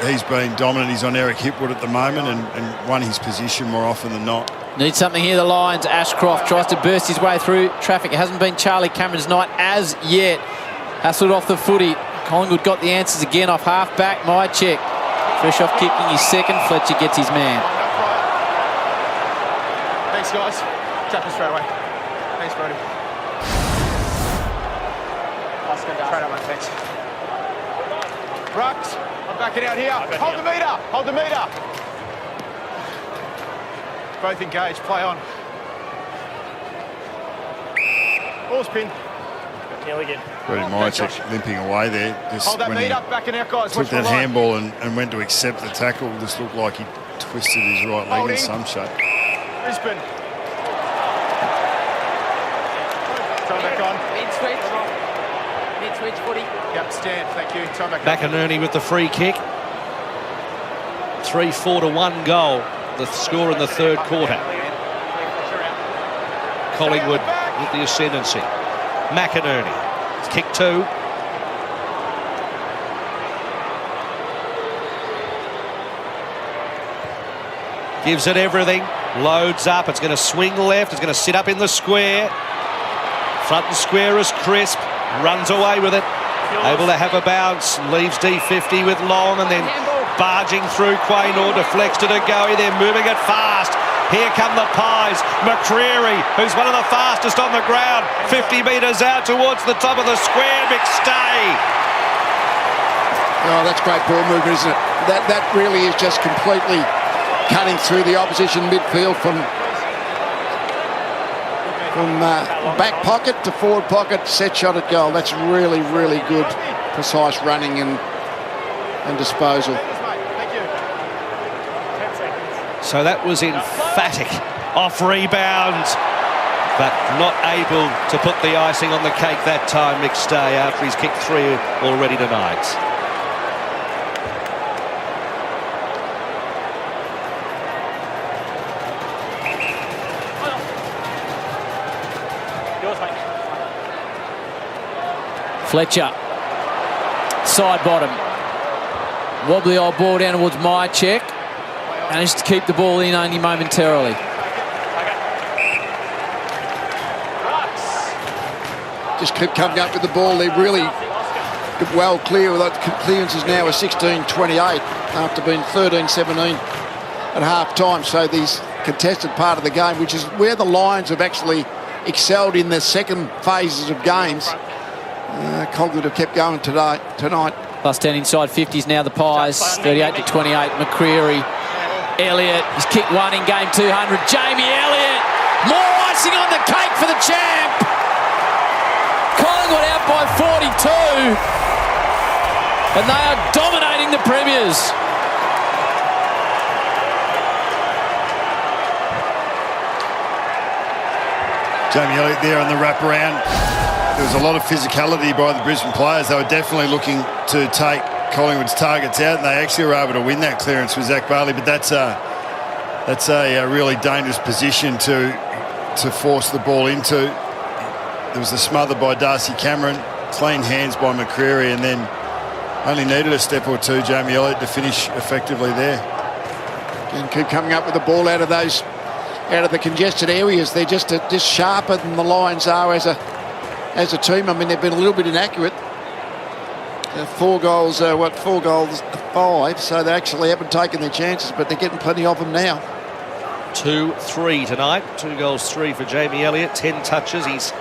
He's been dominant. He's on Eric Hipwood at the moment and won his position more often than not. Need something here, the Lions. Ashcroft tries to burst his way through traffic. It hasn't been Charlie Cameron's night as yet. Hassled off the footy. Collingwood got the answers again off half-back. Myercheck. Fresh off kicking his second. Fletcher gets his man. Thanks, guys. Tap him straight away. Thanks, Brody. Straight up, mate. Thanks. Rux, I'm backing out here. Hold the meter. Hold the meter. Both engaged. Play on. Ball spin. Nearly good. Brody Myercheck limping away there. Just hold that when meter. he Backing out, guys. took that handball and went to accept the tackle, just looked like he twisted his right leg in some shape. Brisbane. Turn back on. Mid-switch footy. Yep, stand. Thank you. Time back. McInerney with the free kick. 3-4 to 1 goal. The score in the third quarter. Collingwood with the ascendancy. McInerney. Kick 2. Gives it everything. Loads up. It's going to swing left. It's going to sit up in the square. Front and square is crisp. Runs away with it. Able to have a bounce. Leaves D50 with Long and then barging through Quaynor. Deflects to Goey. They're moving it fast. Here come the Pies. McCreary, who's one of the fastest on the ground. 50 metres out towards the top of the square. McStay. Oh, that's great ball movement, isn't it? That really is just completely cutting through the opposition midfield from back pocket to forward pocket, set shot at goal. That's really, really good, precise running and disposal. So that was emphatic off rebound, but not able to put the icing on the cake that time, McStay, after he's kicked 3 already tonight. Fletcher, side bottom, wobbly old ball down towards Myercheck. Managed to keep the ball in only momentarily. Just keep coming up with the ball. They're really well clear. The clearance is now a 16-28 after being 13-17 at half time. So these contested part of the game, which is where the Lions have actually excelled in the second phases of games. Collingwood have kept going tonight. Plus 10 inside 50s now the Pies. 38-28. McCreary. Elliott, he's kicked 1 in game 200. Jamie Elliott, more icing on the cake for the champ. Collingwood out by 42. And they are dominating the Premiers. Jamie Elliott there on the wraparound. There was a lot of physicality by the Brisbane players. They were definitely looking to take Collingwood's targets out, and they actually were able to win that clearance with Zach Bailey. But that's a really dangerous position to force the ball into. There was a smother by Darcy Cameron, clean hands by McCreary, and then only needed a step or two, Jamie Elliott, to finish effectively there. And keep coming up with the ball out of the congested areas. They're just sharper than the Lions are as a team. I mean, they've been a little bit inaccurate. 4 goals, 4 goals, 5, so they actually haven't taken their chances, but they're getting plenty of them now. 2-3 tonight. 2 goals, 3 for Jamie Elliott. 10 touches. He's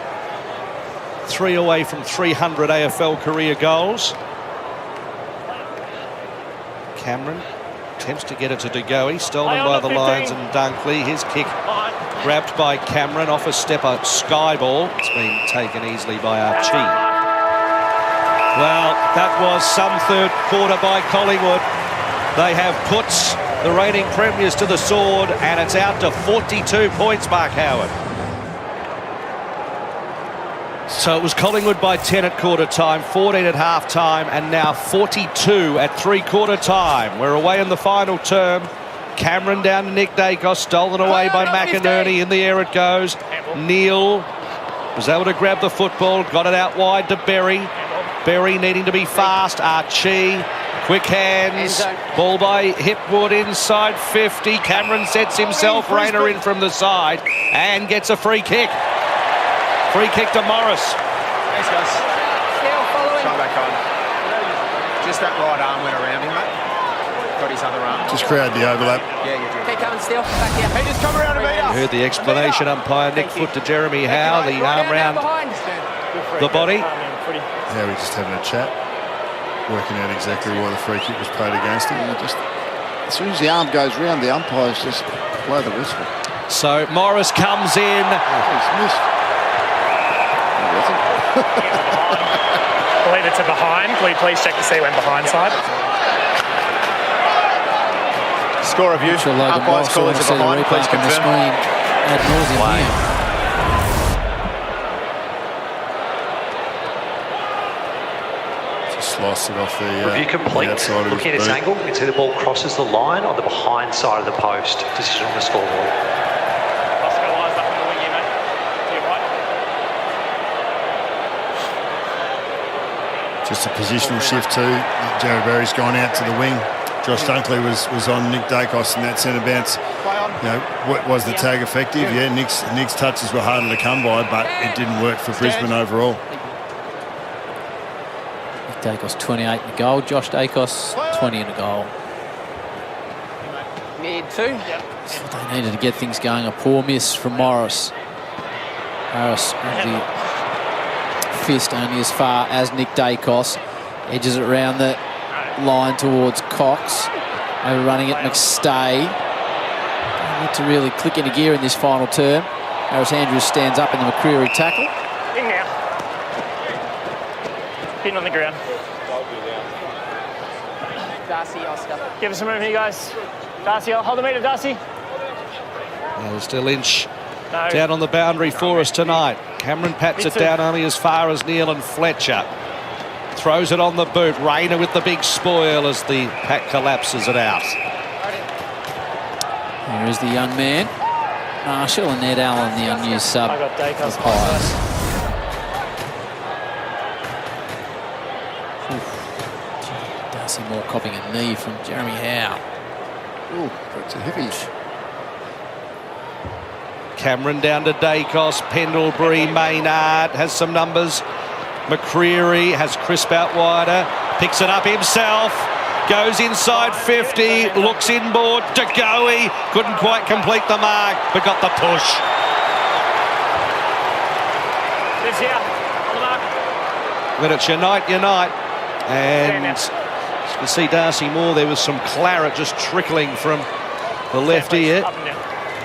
3 away from 300 AFL career goals. Cameron attempts to get it to De Goey. Stolen by the Lions and Dunkley. His kick grabbed by Cameron off a stepper sky ball. It's been taken easily by Archie. Well, that was some third quarter by Collingwood. They have put the reigning premiers to the sword, and it's out to 42 points, Mark Howard. So it was Collingwood by 10 at quarter time, 14 at half time, and now 42 at 3/4 time. We're away in the final term. Cameron down to Nick Dacos, stolen away by McInerney. In the air it goes. Neal was able to grab the football, got it out wide to Berry. Berry needing to be fast. Archie, quick hands. Ball by Hipwood inside 50. Cameron sets himself. Rayner in from the side and gets a free kick. Free kick to Morris. Thanks, guys. Try back on. Just that right arm went around him, mate. Got his other arm. Just created the overlap. Yeah, you did. Keep going still. Back here. Hey, just come around to me. Heard the explanation. Umpire Nick Foot to Jeremy Howe. The arm round the body. Yeah, we're just having a chat, working out exactly why the free kick was played against him. Just as soon as the arm goes round, the umpires just blow the whistle. So Morris comes in. He's missed. I believe it's a behind. Will you please check to see when behind side? Score review. Umpires call it a behind. Please confirm. Ad nauseam here. sliced it off the, Review complete. outside of his Looking at this boot. angle, you can see the ball crosses the line on the behind side of the post. Decision on the scoreboard. Oscar lines up on the wing here, mate. To your right. Just a positional shift too. Jared Berry's gone out to the wing. Josh Dunkley was on Nick Dacos in that centre bounce. You know, was the tag effective? Yeah, Nick's touches were harder to come by, but it didn't work for Brisbane overall. Nick Dacos 28 in the goal. Josh Dacos 20 in the goal. Mid two. So they needed to get things going. A poor miss from Morris. Harris with the fist only as far as Nick Dacos. Edges it around the line towards Cox. Overrunning it, McStay. Don't need to really click into gear in this final term. Harris Andrews stands up in the McCreary tackle. In now. Pin on the ground. Darcy, Oscar. Give us some room here, guys. Darcy, hold the meter, Darcy. There's still Lynch down on the boundary for us tonight. Cameron pats it down only as far as Neil and Fletcher. Throws it on the boot. Rayner with the big spoil as the pack collapses it out. Here is the young man. Marshall and Ned Allen, the unused sub. I got Dacos. of Pies. Darcy Moore copying a knee from Jeremy Howe. Oh, that's a heavy. Cameron down to Dacos, Pendlebury, Maynard has some numbers. McCreary has crisp out wider, picks it up himself, goes inside 50, looks inboard. DeGoey couldn't quite complete the mark, but got the push. This here, on the mark. When it's unite. And as you can see Darcy Moore, there was some claret just trickling from the left ear. Up and down.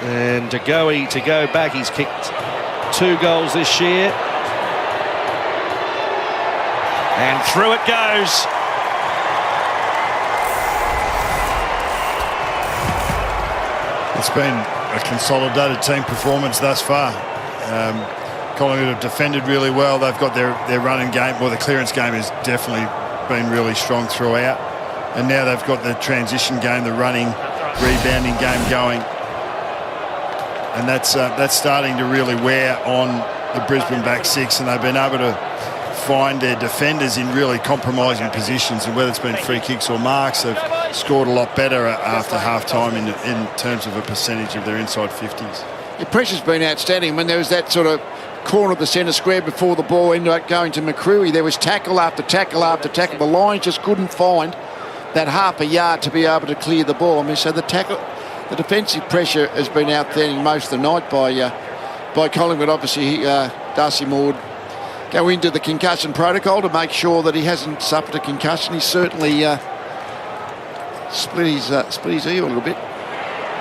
And DeGoey to go back, he's kicked 2 goals this year. And through it goes. It's been a consolidated team performance thus far. Collingwood have defended really well. They've got their running game, well, the clearance game has definitely been really strong throughout. And now they've got the transition game, the running, rebounding game going. And that's starting to really wear on the Brisbane back six, and they've been able to find their defenders in really compromising positions, and whether it's been free kicks or marks, they've scored a lot better after half-time in terms of a percentage of their inside 50s. The pressure's been outstanding. When there was that sort of corner of the centre square before the ball ended up going to McCreary, there was tackle after tackle after tackle. The Lions just couldn't find that half a yard to be able to clear the ball. I mean, so the defensive pressure has been outstanding most of the night by Collingwood. Obviously, Darcy Moore go into the concussion protocol to make sure that he hasn't suffered a concussion. He's certainly split his ear a little bit.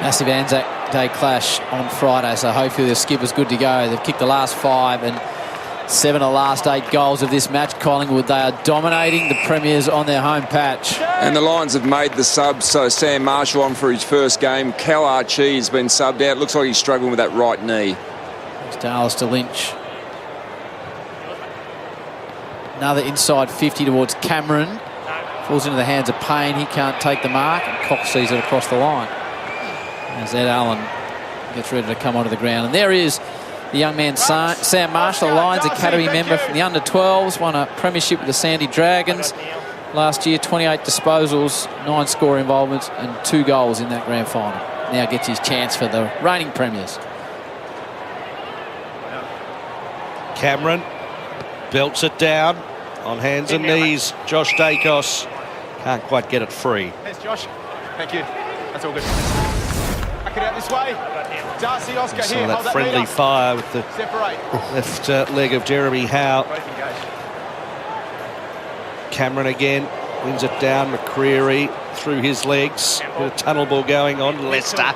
Massive Anzac Day clash on Friday, so hopefully the skipper's good to go. They've kicked the last 5 and 7 of the last 8 goals of this match. Collingwood, they are dominating the Premiers on their home patch. And the Lions have made the subs, so Sam Marshall on for his first game. Cal Archie has been subbed out. Looks like he's struggling with that right knee. It's to Alistair Lynch. Another inside 50 towards Cameron. Falls into the hands of Payne. He can't take the mark, and Cox sees it across the line. As Ed Allen gets ready to come onto the ground. And there is the young man, Sam Marshall, a Lions Academy member from the under-12s, won a premiership with the Sandy Dragons last year, 28 disposals, 9 score involvements and 2 goals in that grand final. Now gets his chance for the reigning premiers. Cameron belts it down on hands and knees. Josh Dacos can't quite get it free. Thanks, Josh. Thank you. That's all good. Back it out this way. Darcy, Oscar Saw here. that Hold that friendly meter. fire with the Separate. left leg of Jeremy Howe. Both engaged. Cameron again wins it down. McCreary through his legs. Bit of tunnel ball going on. Lester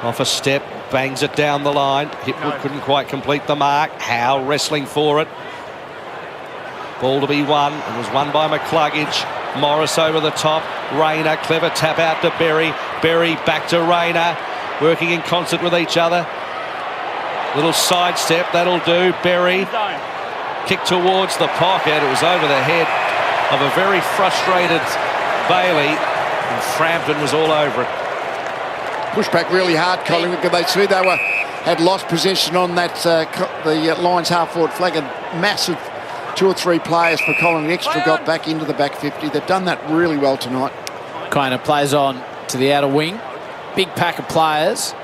off a step, bangs it down the line. Hipwood couldn't quite complete the mark. Howe wrestling for it. Ball to be won. It was won by McCluggage. Morris over the top. Rayner, clever tap out to Berry. Berry back to Rayner. Working in concert with each other. Little sidestep, that'll do. Berry kick towards the pocket. It was over the head of a very frustrated Bailey, and Frampton was all over it. Pushed back really hard, Collingwood, because they see they had lost possession on that the Lions half-forward flag. A massive 2 or 3 players for Collingwood extra got back into the back 50. They've done that really well tonight. Kind of plays on to the outer wing. Big pack of players.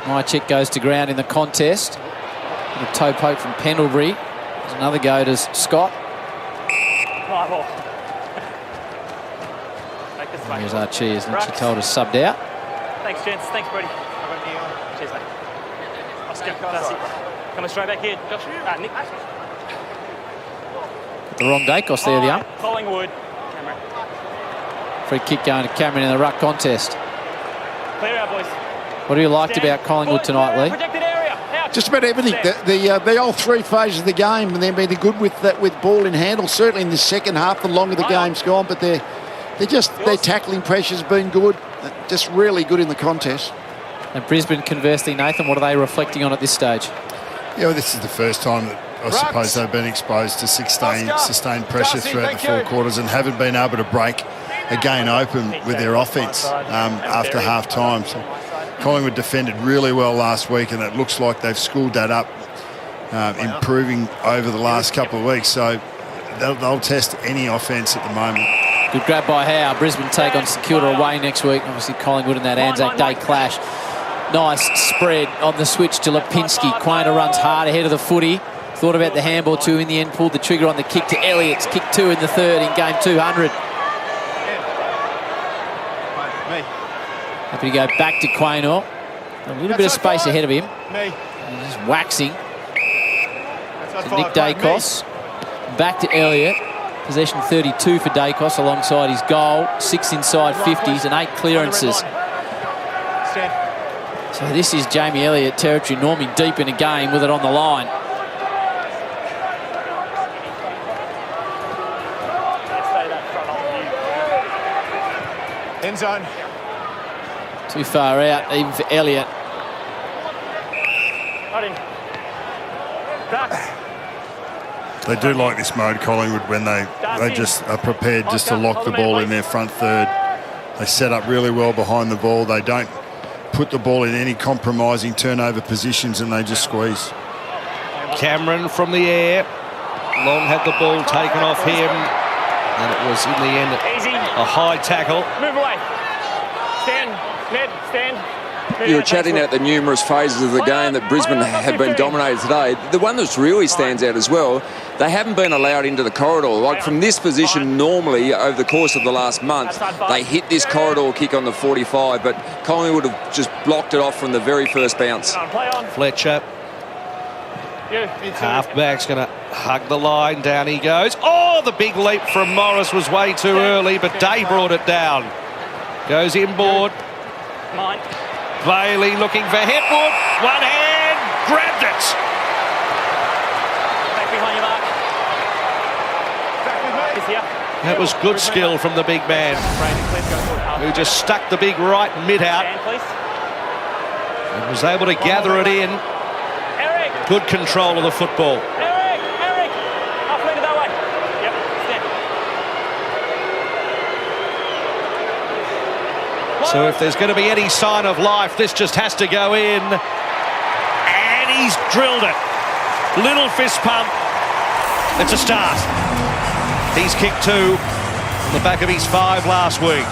Mychik goes to ground in the contest. A toe poke from Pendlebury. There's another go to Scott. Here's Archie, isn't it? She told us subbed out. Thanks, gents. Thanks, Brody. Cheers, mate. Oscar, that's it. Coming straight back here. Josh, Nick. The wrong Dacos there, the ump. Collingwood. Free kick going to Cameron in the ruck contest. Clear out, boys. What do you liked about Collingwood tonight, Lee? Projected area. Out. Just about everything. The whole 3 phases of the game, and they've been good with that, with ball in handle. Certainly in the second half, the longer the game's gone, but their tackling pressure's been good. Just really good in the contest. And Brisbane, conversely, Nathan, what are they reflecting on at this stage? Yeah, well, this is the first time that I suppose they've been exposed to sustained pressure throughout the 4 quarters and haven't been able to break a game open with their offence after half-time. So Collingwood defended really well last week, and it looks like they've schooled that up, improving over the last couple of weeks. So they'll test any offence at the moment. Good grab by Howe. Brisbane take on St Kilda away next week. Obviously Collingwood in that Anzac Day clash. Nice spread on the switch to Lipinski. Quainer runs hard ahead of the footy. Thought about the handball too in the end. Pulled the trigger on the kick to Elliott's. Kick 2 in the third in game 200. Happy to go back to Quainer. A little bit of space ahead of him. And just waxing. To Nick Dacos. Back to Elliott. Possession 32 for Dacos alongside his goal. 6 inside 50s and 8 clearances. So this is Jamie Elliott territory, normally deep in a game with it on the line. End zone. Too far out, even for Elliott. They do like this mode, Collingwood, when they just are prepared just to lock the ball in their front third. They set up really well behind the ball. They don't put the ball in any compromising turnover positions, and they just squeeze. Cameron from the air. Long had the ball taken off him, and it was in the end a high tackle. Move away. Stand. Ned, stand. You were chatting out the numerous phases of the game that Brisbane have been dominated today. The one that really stands out as well, they haven't been allowed into the corridor. Like from this position, normally over the course of the last month, they hit this corridor kick on the 45, but Collingwood would have just blocked it off from the very first bounce. Fletcher. Halfback's going to hug the line. Down he goes. Oh, the big leap from Morris was way too early, but Day brought it down. Goes inboard. Bailey looking for Hepwood. One hand, grabbed it. Back behind your mark. That was good skill from the big man, who just stuck the big right mid out and was able to gather it in. Good control of the football. Eric, half metre that way. Yep, stand. So if there's going to be any sign of life, this just has to go in. And he's drilled it. Little fist pump. It's a start. He's kicked 2 on the back of his 5 last week.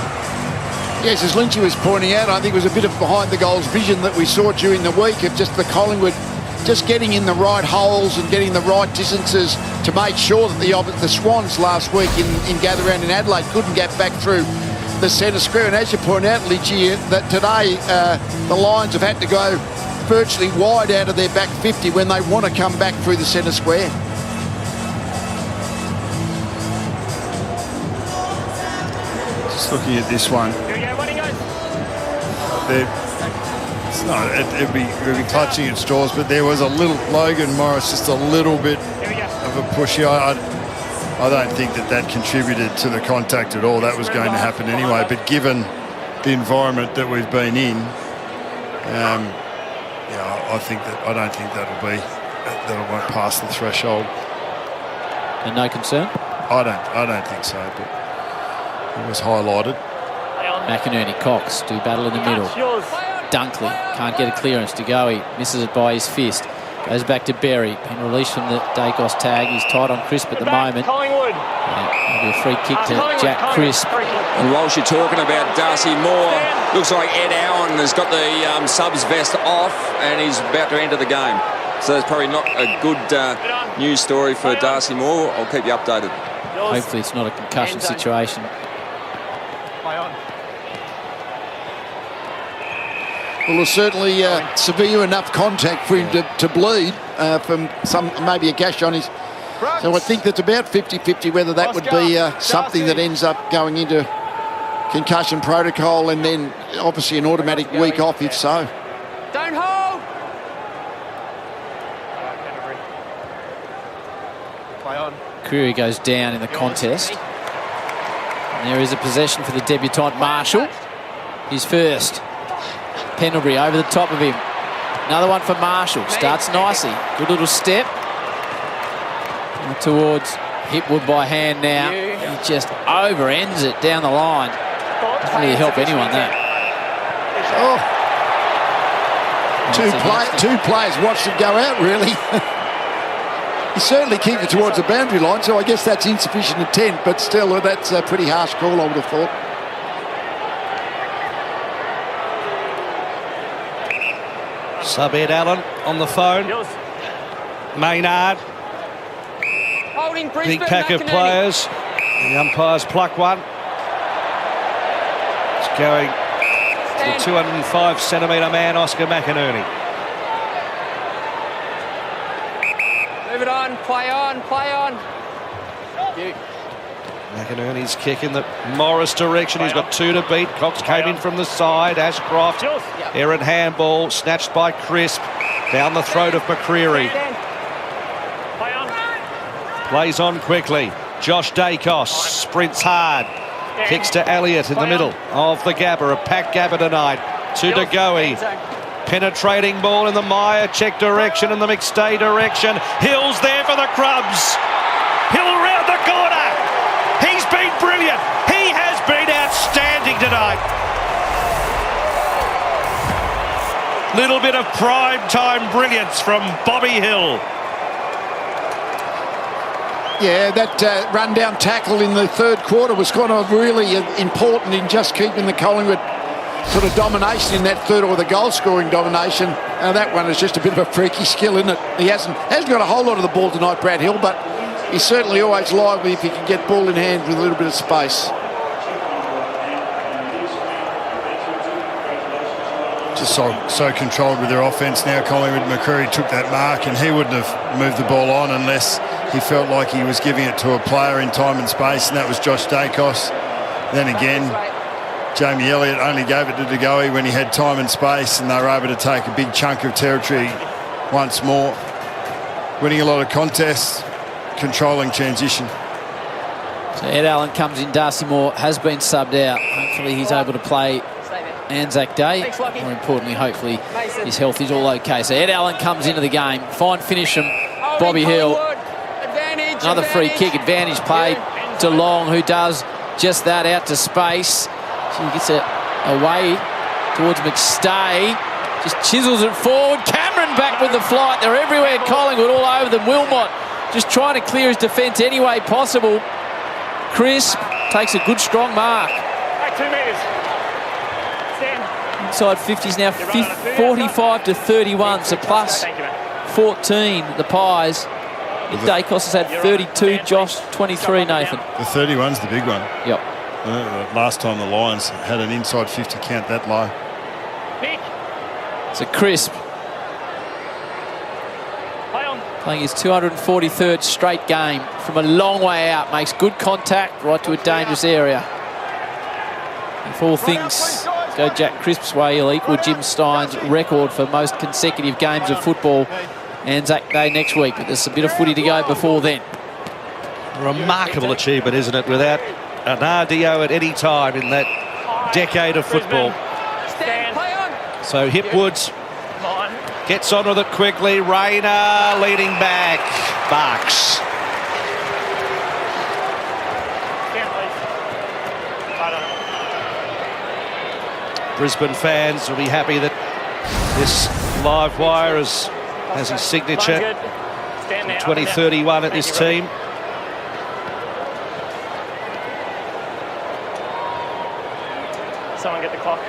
Yes, as Lynchy was pointing out, I think it was a bit of behind the goals vision that we saw during the week of just the Collingwood just getting in the right holes and getting the right distances to make sure that the Swans last week in gather round in Adelaide couldn't get back through the centre square. And as you point out, Lynchy, that today the Lions have had to go virtually wide out of their back 50 when they want to come back through the centre square. Just looking at this one. It'd be clutching at straws, but there was a little Logan Morris, just a little bit of a push. I don't think that contributed to the contact at all. That was going to happen anyway. But given the environment that we've been in, I don't think that it won't pass the threshold. And no concern? I don't think so, but it was highlighted. McInerney, Cox do battle in the middle. Dunkley can't get a clearance. De Goey misses it by his fist. Goes back to Berry. Been released from the Dacos tag. He's tight on Crisp at the moment. Collingwood. Maybe a free kick to Jack Crisp. And whilst you're talking about Darcy Moore, looks like Ed Allen has got the subs vest off and he's about to enter the game. So that's probably not a good news story for Darcy Moore. I'll keep you updated. Hopefully it's not a concussion situation. Well, there's certainly severe enough contact for him to bleed from maybe a gash on his. So I think that's about 50-50 whether that would be something that ends up going into concussion protocol and then obviously an automatic week off if so. Don't hold. Play on. Creary goes down in the contest. And there is a possession for the debutant Marshall. His first. Pendlebury over the top of him. Another one for Marshall. Starts nicely. Good little step. And towards Hipwood by hand now. He just over-ends it down the line. Doesn't really help anyone, that. Two players watched it go out, really. He certainly kicked it towards the boundary line, so I guess that's insufficient intent, but still, that's a pretty harsh call, I would have thought. Sub Ed Allen on the phone. Maynard. Holding Brisbane. Big pack of players. The umpires pluck one. It's going to the 205 centimetre man, Oscar McInerney. Move it on. Play on. Play on. McInerney's kick in the Morris direction. He's got 2 to beat. Cox came in from the side. Ashcroft. Errant handball. Snatched by Crisp. Down the throat of McCreary. Plays on quickly. Josh Dacos sprints hard. Kicks to Elliott in the middle of the Gabba. A packed Gabba tonight. To De Goey. Penetrating ball in the Meyer check direction and the McStay direction. Hill's there for the Crubs. Hill round the corner. He's been brilliant. He has been outstanding tonight. Little bit of prime time brilliance from Bobby Hill. Yeah, that run-down tackle in the third quarter was kind of really important in just keeping the Collingwood sort of domination in that third, or the goal-scoring domination. That one is just a bit of a freaky skill, isn't it? He hasn't got a whole lot of the ball tonight, Brad Hill, but he's certainly always lively if he can get ball in hand with a little bit of space. Just so controlled with their offence now. Collingwood. McCreary took that mark and he wouldn't have moved the ball on unless he felt like he was giving it to a player in time and space, and that was Josh Dacos. Then again, Jamie Elliott only gave it to De Goey when he had time and space, and they were able to take a big chunk of territory once more. Winning a lot of contests, controlling transition. So Ed Allen comes in. Darcy Moore has been subbed out. Hopefully he's able to play Anzac Day. More importantly, hopefully his health is all okay. So Ed Allen comes into the game. Fine finish from Bobby Hill. Another free kick. Advantage played to Long, who does just that out to space. She gets it away towards McStay. Just chisels it forward. Cameron back with the flight. They're everywhere. Collingwood all over them. Wilmot just trying to clear his defence any way possible. Crisp takes a good strong mark. 2 metres. Inside 50s now, 45 to 31, so plus 14 the Pies. Dacos has had 32, Josh 23, Nathan. The 31's the big one. Yep. Last time the Lions had an inside 50 count that low. So Crisp playing his 243rd straight game from a long way out, makes good contact right to a dangerous area. If all things go Jack Crisp's way, he'll equal Jim Stein's record for most consecutive games of football Anzac Day next week, but there's a bit of footy to go before then. Remarkable achievement, isn't it, without an RDO at any time in that decade of football. So Hipwood gets on with it quickly. Rayner leading back. Barks. Brisbane fans will be happy that this live wire has his signature. 2031 at this team. Someone get the clock.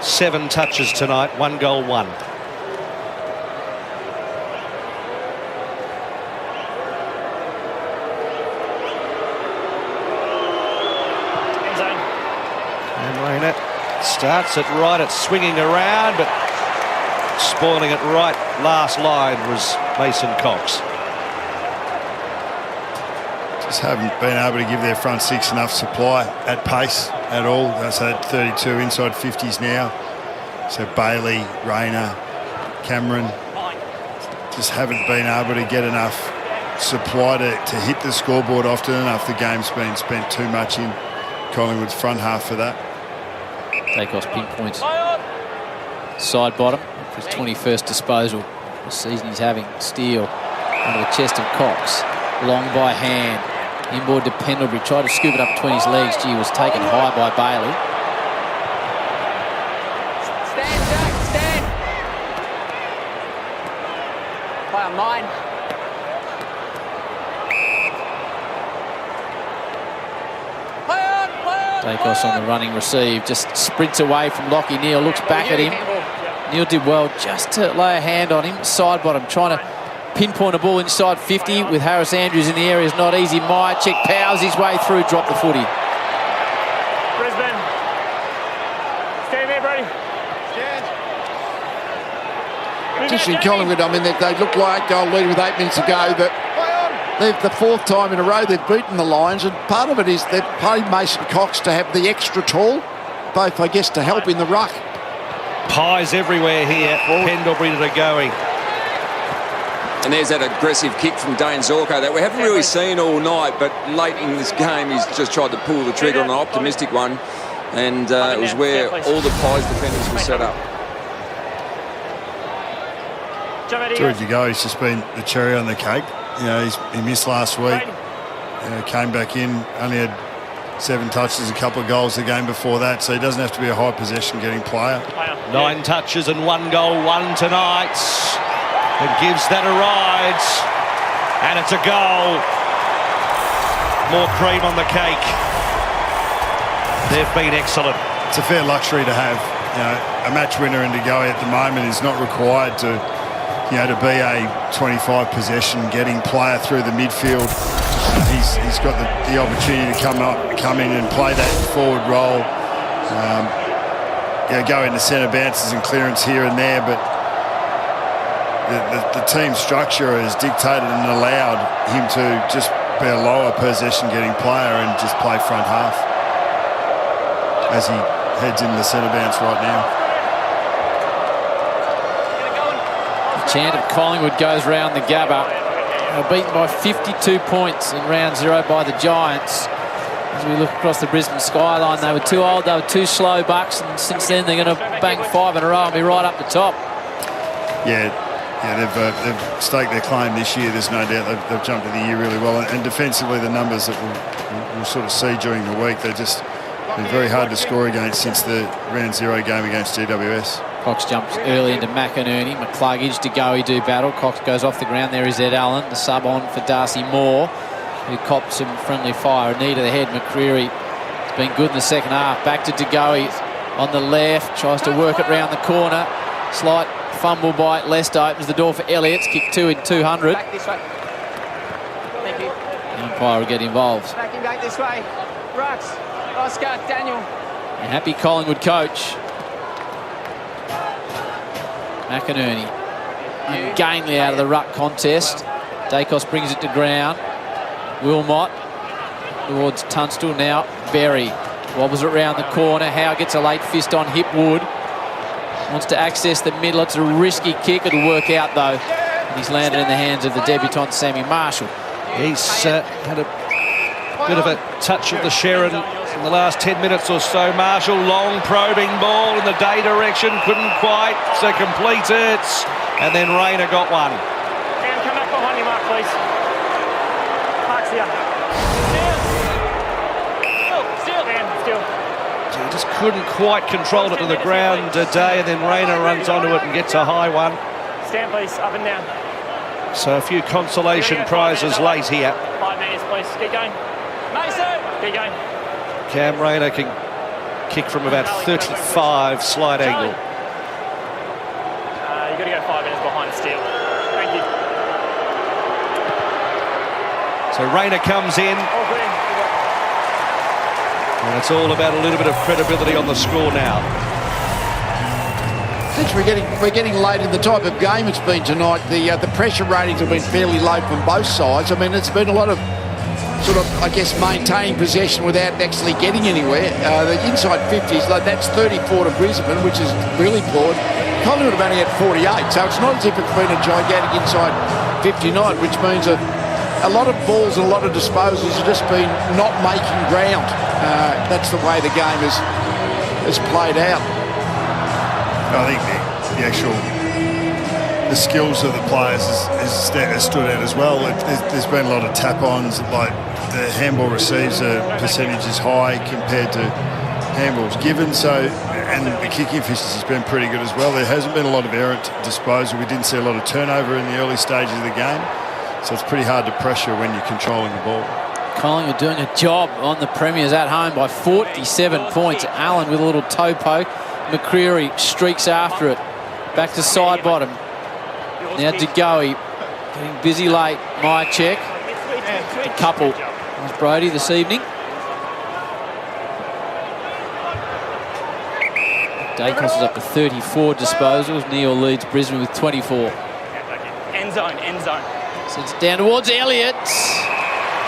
7 touches tonight, 1 goal, 1. End zone. And Rayner starts it right, it's swinging around, but spoiling it right last line was Mason Cox. Just haven't been able to give their front six enough supply at pace at all. That's had 32 inside 50s now. So Bailey, Rayner, Cameron just haven't been able to get enough supply to hit the scoreboard often enough. The game's been spent too much in Collingwood's front half for that. Dacos pinpoints side bottom for his 21st disposal. The season he's having. Steele under the chest of Cox. Long by hand. Inboard to Pendlebury. Tried to scoop it up between his legs. Gee, was taken high by Bailey. Stand, Jack, stand. Play on mine. Dacos on the running receive. Just sprints away from Lockie. Neal looks back at him. Neal did well just to lay a hand on him. Side bottom, trying to pinpoint a ball inside 50 with Harris Andrews in the area is not easy. Myercheck powers his way through, drop the footy. Brisbane. Stand there, Brady. Stand. Just in Collingwood, I mean, they look like 8-goal lead with 8 minutes to go, but they've the 4th time in a row they've beaten the Lions, and part of it is they've paid Mason Cox to have the extra tall, both, I guess, to help in the ruck. Pies everywhere here. Pendlebury to Goey. And there's that aggressive kick from Dane Zorko that we haven't really seen all night, but late in this game he's just tried to pull the trigger on an optimistic one, and it was where all the Pies defenders were set up. George Goey's just been the cherry on the cake. You know, he missed last week. Came back in, only had 7 touches, a couple of goals the game before that, so he doesn't have to be a high possession getting player. 9 touches and 1 goal, 1 tonight. It gives that a ride, and it's a goal. More cream on the cake. They've been excellent. It's a fair luxury to have. You know, a match winner in Goey at the moment is not required to, you know, to be a 25 possession getting player through the midfield. He's got the opportunity to come in and play that forward role. Go into centre bounces and clearance here and there, but the team structure has dictated and allowed him to just be a lower possession getting player and just play front half as he heads into the centre bounce right now. The chant of Collingwood goes round the Gabba. They were beaten by 52 points in round 0 by the Giants. As we look across the Brisbane skyline, they were too old, they were too slow bucks, and since then they're going to bang 5 in a row and be right up the top. Yeah, they've staked their claim this year. There's no doubt they've jumped into the year really well. And defensively, the numbers that we'll sort of see during the week, they're just been very hard to score against since the round 0 game against GWS. Cox jumps early into McInerney. McCluggage to Goey do battle. Cox goes off the ground. There is Ed Allen, the sub on for Darcy Moore, who cops some friendly fire. A knee to the head. McCreary has been good in the second half. Back to Goey on the left. Tries to work it round the corner. Slight fumble by Leicester. Opens the door for Elliott's. Kick 2 in 200. Back this way. Thank you. The umpire will get involved. Back this way. Rux, Oscar, Daniel. A happy Collingwood coach. McInerney ungainly out of the ruck contest. Dacos brings it to ground. Wilmot towards Tunstall now. Berry wobbles it round the corner. Howe gets a late fist on Hipwood. Wants to access the middle. It's a risky kick. It'll work out though. And he's landed in the hands of the debutant Sammy Marshall. He's had a bit of a touch of the Sherrin in the last 10 minutes or so. Marshall, long probing ball in the day direction, couldn't quite, so complete it. And then Rayner got one. Dan, come back behind you, Mark, please. Mark's here. Still. Dan, still. just couldn't quite control it to the ground today, and then Rayner runs onto it and gets a high one. Stand, please. Up and down. So a few consolation prizes late here. 5 metres, please. Keep going. Mason! Keep going. Cam Rayner can kick from about 35 slight angle. You've got to go 5 metres behind Steele. Thank you. So Rayner comes in. All good. And it's all about a little bit of credibility on the score now. Since we're getting late in the type of game it's been tonight, the pressure ratings have been fairly low from both sides. I mean, it's been a lot of sort of, I guess, maintaining possession without actually getting anywhere. The inside 50s, like that's 34 to Brisbane, which is really poor. Collingwood have only had 48, so it's not as if it's been a gigantic inside 59, which means a lot of balls and a lot of disposals have just been not making ground. That's the way the game is played out. I think the skills of the players has stood out as well. There's been a lot of tap-ons, like the handball receives percentage is high compared to handballs given. So, and the kicking efficiency has been pretty good as well. There hasn't been a lot of errant disposal. We didn't see a lot of turnover in the early stages of the game. So it's pretty hard to pressure when you're controlling the ball. Collingwood doing a job on the Premiers at home by 47 points. Allen with a little toe poke. McCreary streaks after it. Back to side bottom. Now to Goey. Getting busy late. Myercheck. The couple. There's Brody this evening. Dacos is up to 34 disposals. Neil leads Brisbane with 24. End zone, end zone. Sends it down towards Elliott. It's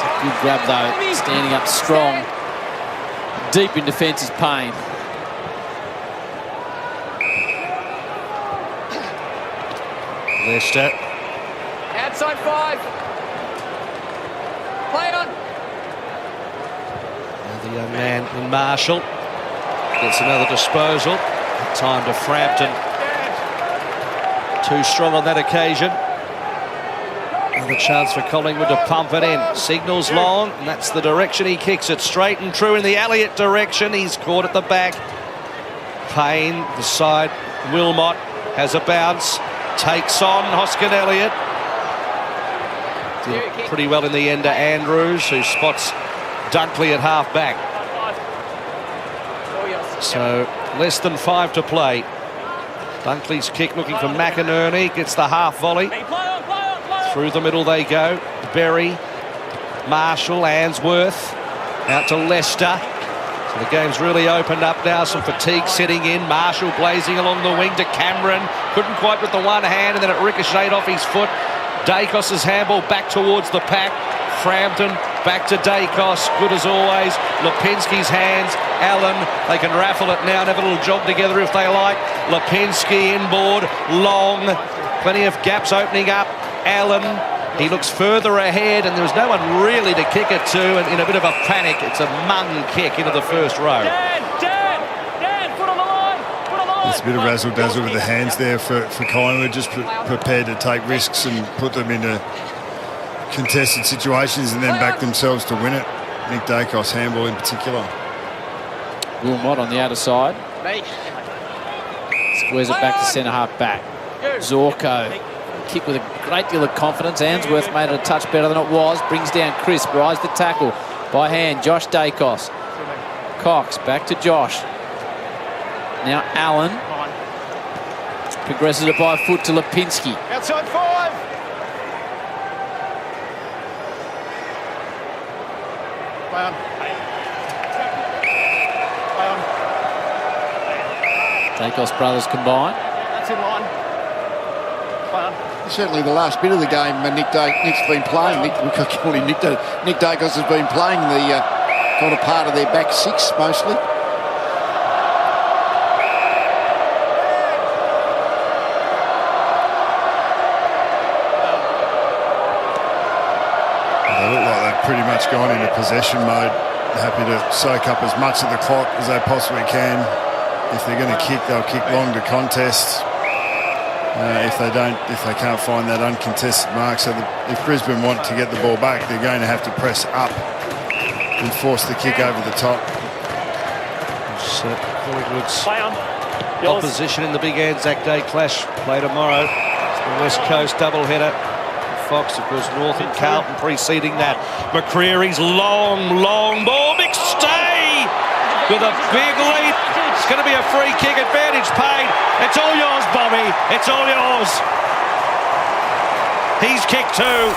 a good grab though. Standing up strong. Deep in defence is Payne. Leicester. Outside 5. Play on. The young man in Marshall gets another disposal. Time to Frampton. Too strong on that occasion. Another chance for Collingwood to pump it in. Signals long, and that's the direction he kicks it. Straight and true in the Elliott direction. He's caught at the back. Payne, the side. Wilmot has a bounce. Takes on Hoskin Elliott. Did pretty well in the end to Andrews, who spots Dunkley at half back. So less than 5 to play. Dunkley's kick looking for McInerney. Gets the half volley. Through the middle they go. Berry, Marshall, Answorth. Out to Leicester. So the game's really opened up now. Some fatigue setting in. Marshall blazing along the wing to Cameron. Couldn't quite with the one hand, and then it ricocheted off his foot. Dacos' handball back towards the pack. Frampton back to Dacos. Good as always. Lipinski's hands. Allen. They can raffle it now and have a little jog together if they like. Lipinski inboard. Long. Plenty of gaps opening up. Allen. He looks further ahead, and there was no one really to kick it to, and in a bit of a panic, it's a mung kick into the first row. Dan, foot on the line, foot on the line. There's a bit of razzle-dazzle with the hands there for Collingwood, just prepared to take risks and put them into contested situations and then back themselves to win it. Nick Dacos handball in particular. Wilmot on the outer side. Squares it back to centre half back. Zorko. Kick with a great deal of confidence. Answorth made it a touch better than it was. Brings down Chris. Rise the tackle by hand. Josh Dacos. Cox back to Josh. Now Allen. Progresses it by foot to Lipinski. Outside 5. Play on. Play on. Dacos brothers combine. That's in line. Play on. Certainly the last bit of the game, Nick's been playing. Nick Dacos has been playing the kind of part of their back six mostly. They look like they've pretty much gone into possession mode. Happy to soak up as much of the clock as they possibly can. If they're going to kick, they'll kick long to contest. If they can't find that uncontested mark. So if Brisbane want to get the ball back, they're going to have to press up and force the kick over the top. Collingwood's Play on. opposition in the big Anzac Day clash play tomorrow. It's the West Coast doubleheader. Fox, of course, North and Carlton preceding that. McCreary's long ball. McStay with a big lead. It's going to be a free kick, advantage paid. It's all yours, Bobby. It's all yours. He's kicked two.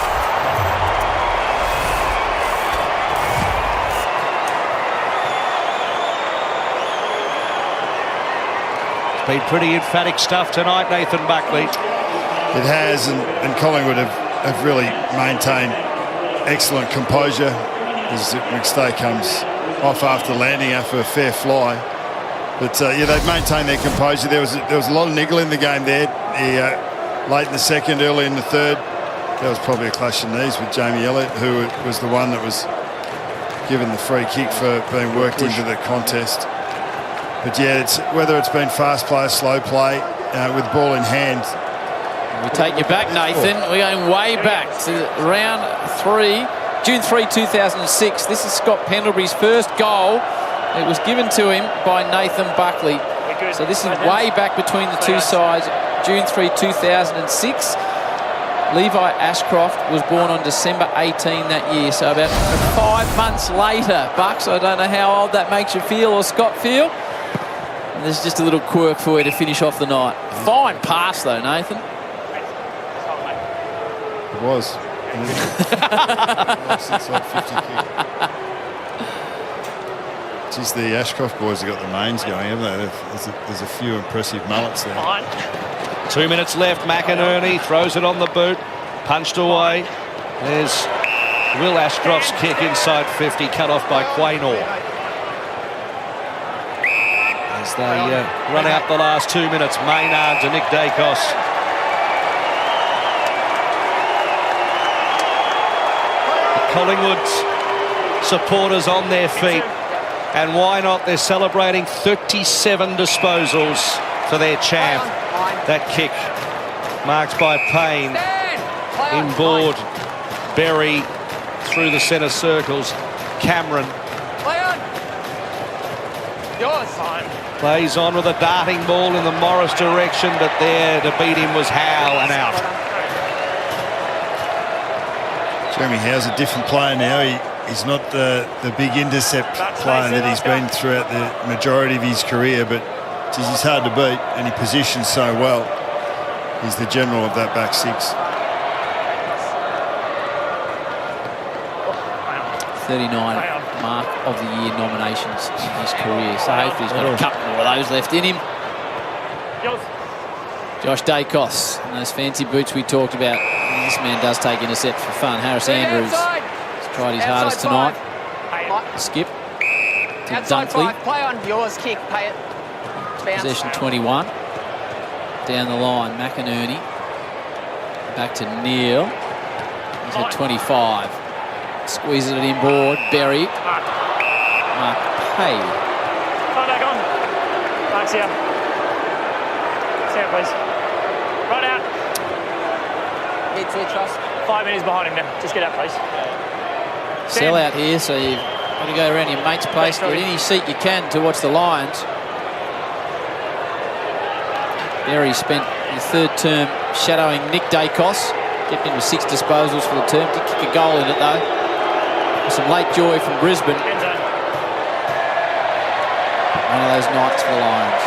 It's been pretty emphatic stuff tonight, Nathan Buckley. It has, and Collingwood have really maintained excellent composure as McStay comes off after landing after a fair fly. But yeah, they've maintained their composure. There was a lot of niggle in the game there. Late in the second, early in the third. That was probably a clash of knees with Jamie Elliott, who was the one that was given the free kick for being worked into the contest. But yeah, whether it's been fast play or slow play, with ball in hand. We take you back, Nathan. We're going way back to round 3, June 3, 2006. This is Scott Pendlebury's first goal. It was given to him by Nathan Buckley. So this is way back between the two sides. June 3, 2006. Levi Ashcroft was born on December 18 that year. So about 5 months later, Bucks. I don't know how old that makes you feel or Scott feel. And there's just a little quirk for you to finish off the night. Fine pass though, Nathan. It was. Inside 50 kick. Geez, the Ashcroft boys have got the mains going, haven't they? There's a few impressive mullets there. 2 minutes left. McInerney throws it on the boot. Punched away. There's Will Ashcroft's kick inside 50, cut off by Quaynor. As they run out the last 2 minutes, Maynard to Nick Dacos. Collingwood's supporters on their feet, and why not? They're celebrating 37 disposals for their champ. That kick marked by Payne, inboard, Berry through the centre circles, Cameron plays on with a darting ball in the Morris direction, but there to beat him was Howe and out. Jeremy Howe's a different player now. He's not the big intercept player that he's been throughout the majority of his career, but geez, he's hard to beat and he positions so well. He's the general of that back six. 39 mark of the year nominations in his career, so hopefully he's got a couple more of those left in him. Josh Dacos and those fancy boots we talked about. This man does take intercept for fun. Harris Andrews has tried his hardest tonight. Skip to Dunkley. Play on yours, kick, pay it. Possession 21. Down the line, McInerney. Back to Neil. He's at 25. Squeezes it inboard. Berry. Mark Pay. Come back on. Mark's here. Stay out, please. Right out. Trust. 5 minutes behind him now. Just get out, please. Sell out here, so you've got to go around your mate's place, get any seat you can to watch the Lions. Berry spent his third term shadowing Nick Dacos. Kept him with 6 disposals for the term. Did kick a goal in it though. With some late joy from Brisbane. One of those nights for the Lions.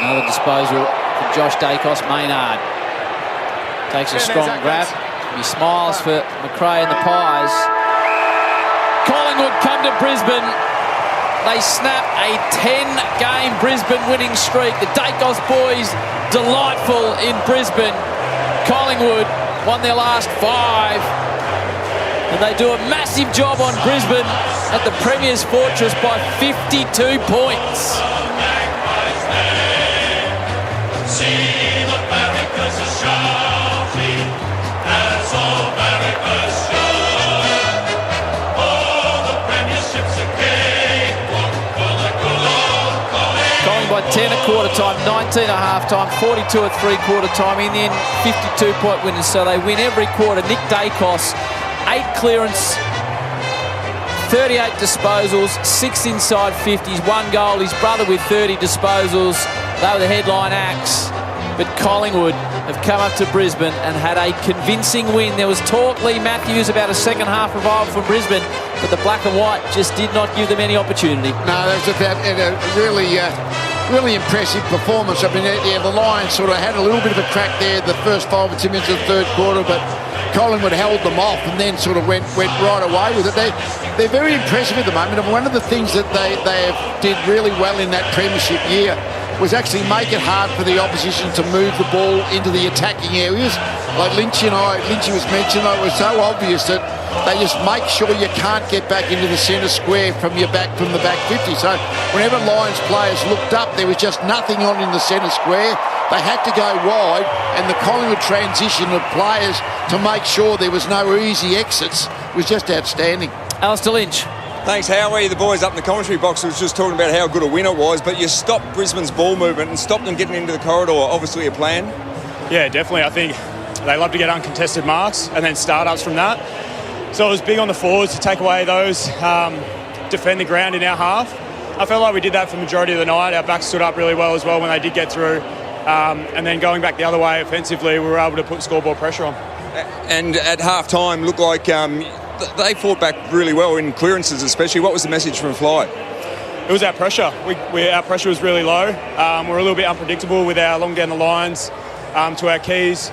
Another disposal for Josh Dacos. Maynard takes a strong grab. He smiles for McRae and the Pies. Collingwood come to Brisbane. They snap a 10-game Brisbane winning streak. The Dacos boys delightful in Brisbane. Collingwood won their last 5. And they do a massive job on Brisbane at the Premier's Fortress by 52 points. 10 at quarter time, 19 at half time, 42 at three-quarter time, in the end 52-point winners. So they win every quarter. Nick Dacos, 8 clearance, 38 disposals, 6 inside 50s, 1 goal. His brother with 30 disposals. They were the headline acts. But Collingwood have come up to Brisbane and had a convincing win. There was talk, Lee Matthews, about a second half revival from Brisbane, but the black and white just did not give them any opportunity. No, that was a really impressive performance. I mean, the Lions sort of had a little bit of a crack there the first 5 or 10 minutes of the third quarter, but Collingwood held them off and then sort of went right away with it. They're very impressive at the moment, and one of the things that they did really well in that premiership year was actually make it hard for the opposition to move the ball into the attacking areas. Like Lynchy was mentioned, it was so obvious that they just make sure you can't get back into the centre square from the back 50. So whenever Lions players looked up, there was just nothing on in the centre square. They had to go wide, and the Collingwood transition of players to make sure there was no easy exits was just outstanding. Alistair Lynch. Thanks, Howie. The boys up in the commentary box was just talking about how good a win it was, but you stopped Brisbane's ball movement and stopped them getting into the corridor. Obviously a plan. Yeah, definitely. I think they love to get uncontested marks and then start-ups from that. So it was big on the forwards to take away those, defend the ground in our half. I felt like we did that for the majority of the night. Our backs stood up really well as well when they did get through. And then going back the other way offensively, we were able to put scoreboard pressure on. And at half-time, looked like they fought back really well in clearances especially. What was the message from Fly? It was our pressure. Our pressure was really low. We're a little bit unpredictable with our long down the lines to our keys.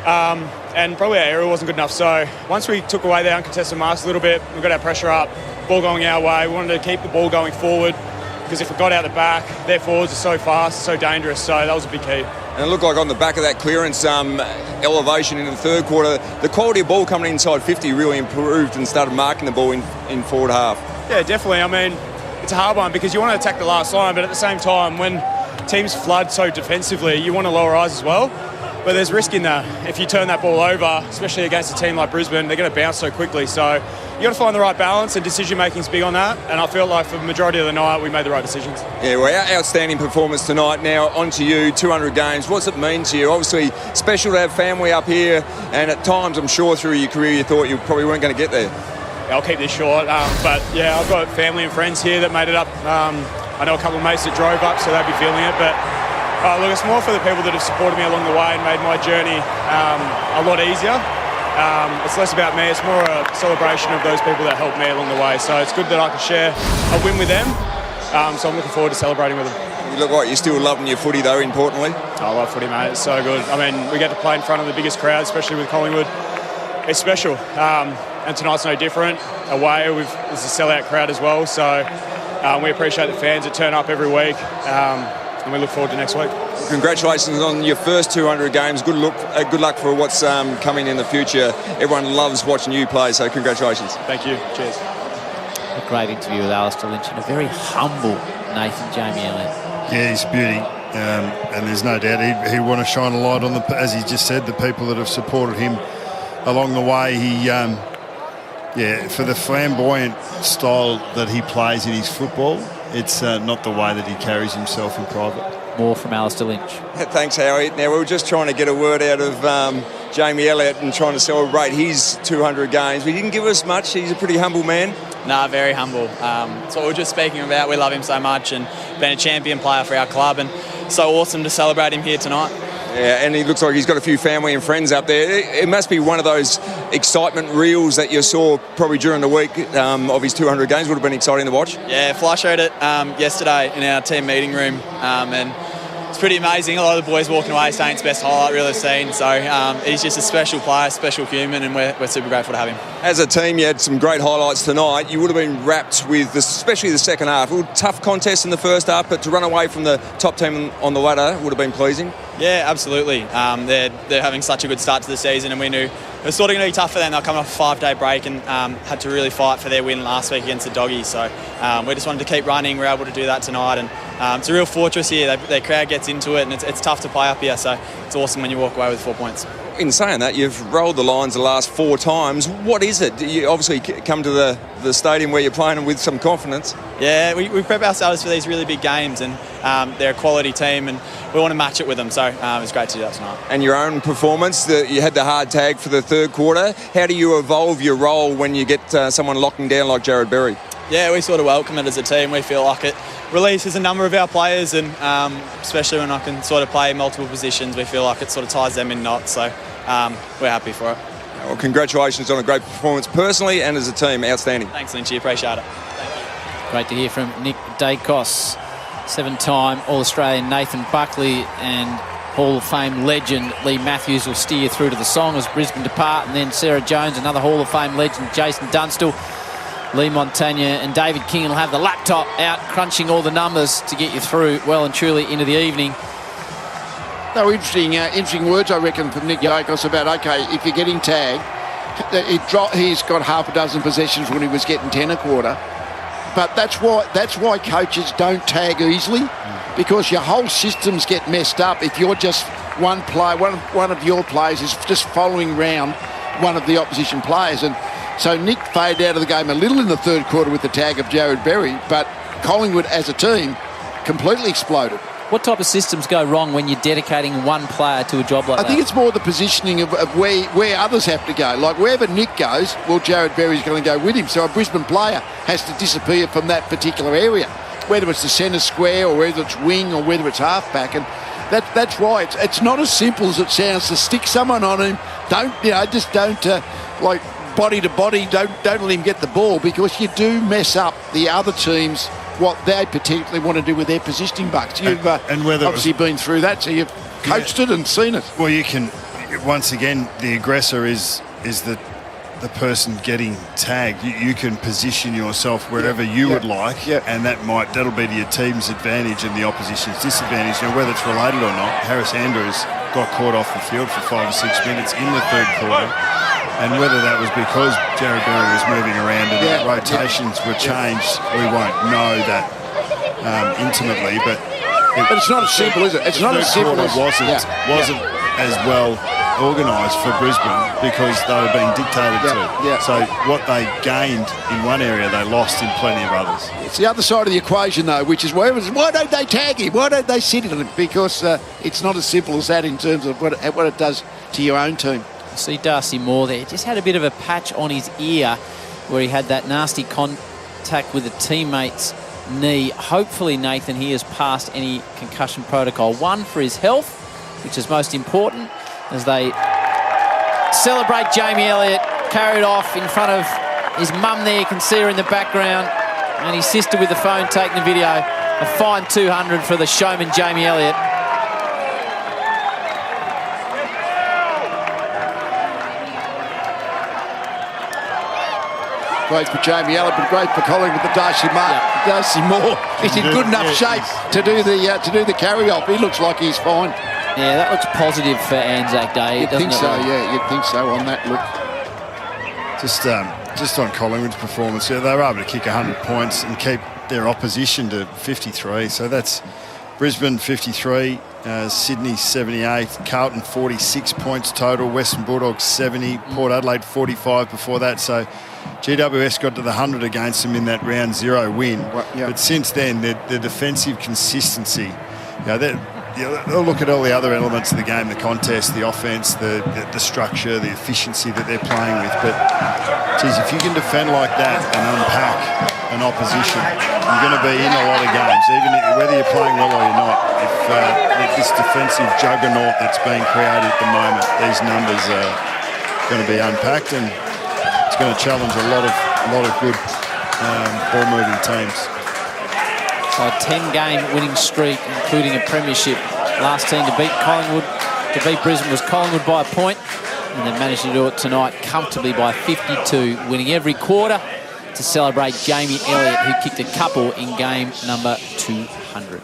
And probably our area wasn't good enough. So once we took away the uncontested marks a little bit, we got our pressure up, ball going our way. We wanted to keep the ball going forward because if we got out the back, their forwards are so fast, so dangerous. So that was a big key. And it looked like on the back of that clearance elevation in the third quarter, the quality of ball coming inside 50 really improved and started marking the ball in forward half. Yeah, definitely. I mean, it's a hard one because you want to attack the last line, but at the same time, when teams flood so defensively, you want to lower eyes as well. But there's risk in that. If you turn that ball over, especially against a team like Brisbane, they're going to bounce so quickly. So you got to find the right balance, and decision-making is big on that. And I feel like for the majority of the night, we made the right decisions. Yeah, well, outstanding performance tonight. Now, on to you, 200 games. What's it mean to you? Obviously, special to have family up here, and at times, I'm sure, through your career, you thought you probably weren't going to get there. Yeah, I'll keep this short. But, yeah, I've got family and friends here that made it up. I know a couple of mates that drove up, so they'd be feeling it. But, look, it's more for the people that have supported me along the way and made my journey a lot easier. It's less about me, it's more a celebration of those people that helped me along the way. So it's good that I can share a win with them. So I'm looking forward to celebrating with them. You look like you're still loving your footy though, importantly. I love footy, mate. It's so good. I mean, we get to play in front of the biggest crowd, especially with Collingwood. It's special. And tonight's no different. Away, there's a sellout crowd as well. So we appreciate the fans that turn up every week. And we look forward to next week. Congratulations on your first 200 games. Good luck for what's coming in the future. Everyone loves watching you play, so congratulations. Thank you. Cheers. A great interview with Alistair Lynch and a very humble Nathan Jamie Elliott. Yeah, he's a beauty. And there's no doubt he'd want to shine a light on, as he just said, the people that have supported him along the way. For the flamboyant style that he plays in his football, it's not the way that he carries himself in private. More from Alistair Lynch. Thanks, Howie. Now, we were just trying to get a word out of Jamie Elliott and trying to celebrate his 200 games. He didn't give us much. He's a pretty humble man. Nah, very humble. That's what we were just speaking about. We love him so much and been a champion player for our club, and so awesome to celebrate him here tonight. Yeah, and he looks like he's got a few family and friends up there. It must be one of those excitement reels that you saw probably during the week of his 200 games. Would have been exciting to watch. Yeah, Fly showed it yesterday in our team meeting room, and it's pretty amazing. A lot of the boys walking away saying it's best highlight reel they've seen. So he's just a special player, special human, and we're super grateful to have him. As a team, you had some great highlights tonight. You would have been wrapped with, especially the second half. A tough contest in the first half, but to run away from the top team on the ladder would have been pleasing. Yeah, absolutely. They're having such a good start to the season, and we knew it was sort of going to be tough for them. They're coming off a 5-day break and had to really fight for their win last week against the Doggies. So we just wanted to keep running. We were able to do that tonight, and it's a real fortress here. Their crowd gets into it, and it's tough to play up here. So it's awesome when you walk away with 4 points. In saying that, you've rolled the lines the last 4 times. What is it? You obviously come to the stadium where you're playing with some confidence. Yeah, we prep ourselves for these really big games, and they're a quality team, and we want to match it with them. So it was great to do that tonight. And your own performance, you had the hard tag for the third quarter. How do you evolve your role when you get someone locking down like Jared Berry? Yeah, we sort of welcome it as a team. We feel like it releases a number of our players, and especially when I can sort of play multiple positions, we feel like it sort of ties them in knots. So we're happy for it. Well, congratulations on a great performance personally and as a team. Outstanding. Thanks, Lynchy. Appreciate it. Great to hear from Nick Dacos, 7-time All-Australian Nathan Buckley, and Hall of Fame legend Lee Matthews will steer you through to the song as Brisbane depart, and then Sarah Jones, another Hall of Fame legend, Jason Dunstall, Lee Montagna and David King will have the laptop out crunching all the numbers to get you through well and truly into the evening. No, interesting words, I reckon, from Nick Dacos about, OK, if you're getting tagged, he's got half a dozen possessions when he was getting 10 a quarter. But that's why coaches don't tag easily, because your whole systems get messed up if you're just one of your players is just following round one of the opposition players. And so Nick faded out of the game a little in the third quarter with the tag of Jared Berry, but Collingwood as a team completely exploded. What type of systems go wrong when you're dedicating one player to a job like that? I think it's more the positioning of where others have to go. Like wherever Nick goes, well, Jared Berry's going to go with him. So a Brisbane player has to disappear from that particular area, whether it's the centre square or whether it's wing or whether it's halfback. And that's why it's not as simple as it sounds to stick someone on him. Don't like body to body. Don't let him get the ball, because you do mess up the other teams what they particularly want to do with their positioning bucks. You've and whether obviously been through that, so you've coached it and seen it. Well, you can, once again, the aggressor is the person getting tagged. You can position yourself wherever you would like, and that'll be to your team's advantage and the opposition's disadvantage. Now, whether it's related or not, Harris Andrews got caught off the field for 5 or 6 minutes in the third quarter. And whether that was because Jared Berry was moving around and the rotations were changed, we won't know that intimately. But it's not as simple, is it? It's not as simple as wasn't as well organised for Brisbane because they were being dictated to. So what they gained in one area, they lost in plenty of others. It's the other side of the equation, though, which is why don't they tag him? Why don't they sit him? Because it's not as simple as that in terms of what it does to your own team. See Darcy Moore there, just had a bit of a patch on his ear where he had that nasty contact with a teammate's knee. Hopefully, Nathan, he has passed any concussion protocol. One, for his health, which is most important, as they celebrate Jamie Elliott, carried off in front of his mum there. You can see her in the background, and his sister with the phone taking the video. A fine $200 for the showman, Jamie Elliott. Great for Jamie Elliott, but great for Collingwood with the Darcy Moore. He's in good enough shape to do the carry-off. He looks like he's fine. Yeah, that looks positive for Anzac Day. You'd think so, you'd think so on that look. Just on Collingwood's performance, they were able to kick 100 points and keep their opposition to 53. So that's Brisbane 53, Sydney 78, Carlton 46 points total, Western Bulldogs 70, Port Adelaide 45 before that. So GWS got to the 100 against them in that round 0 win. But since then, the defensive consistency, they'll look at all the other elements of the game, the contest, the offence, the structure, the efficiency that they're playing with. But, geez, if you can defend like that and unpack an opposition, you're going to be in a lot of games, even whether you're playing well or you're not. If this defensive juggernaut that's being created at the moment, these numbers are going to be unpacked, and it's going to challenge a lot of good ball-moving teams. So a 10-game winning streak, including a premiership. Last team to beat Brisbane was Collingwood by a point, and they managed to do it tonight comfortably by 52, winning every quarter to celebrate Jamie Elliott, who kicked a couple in game number 200.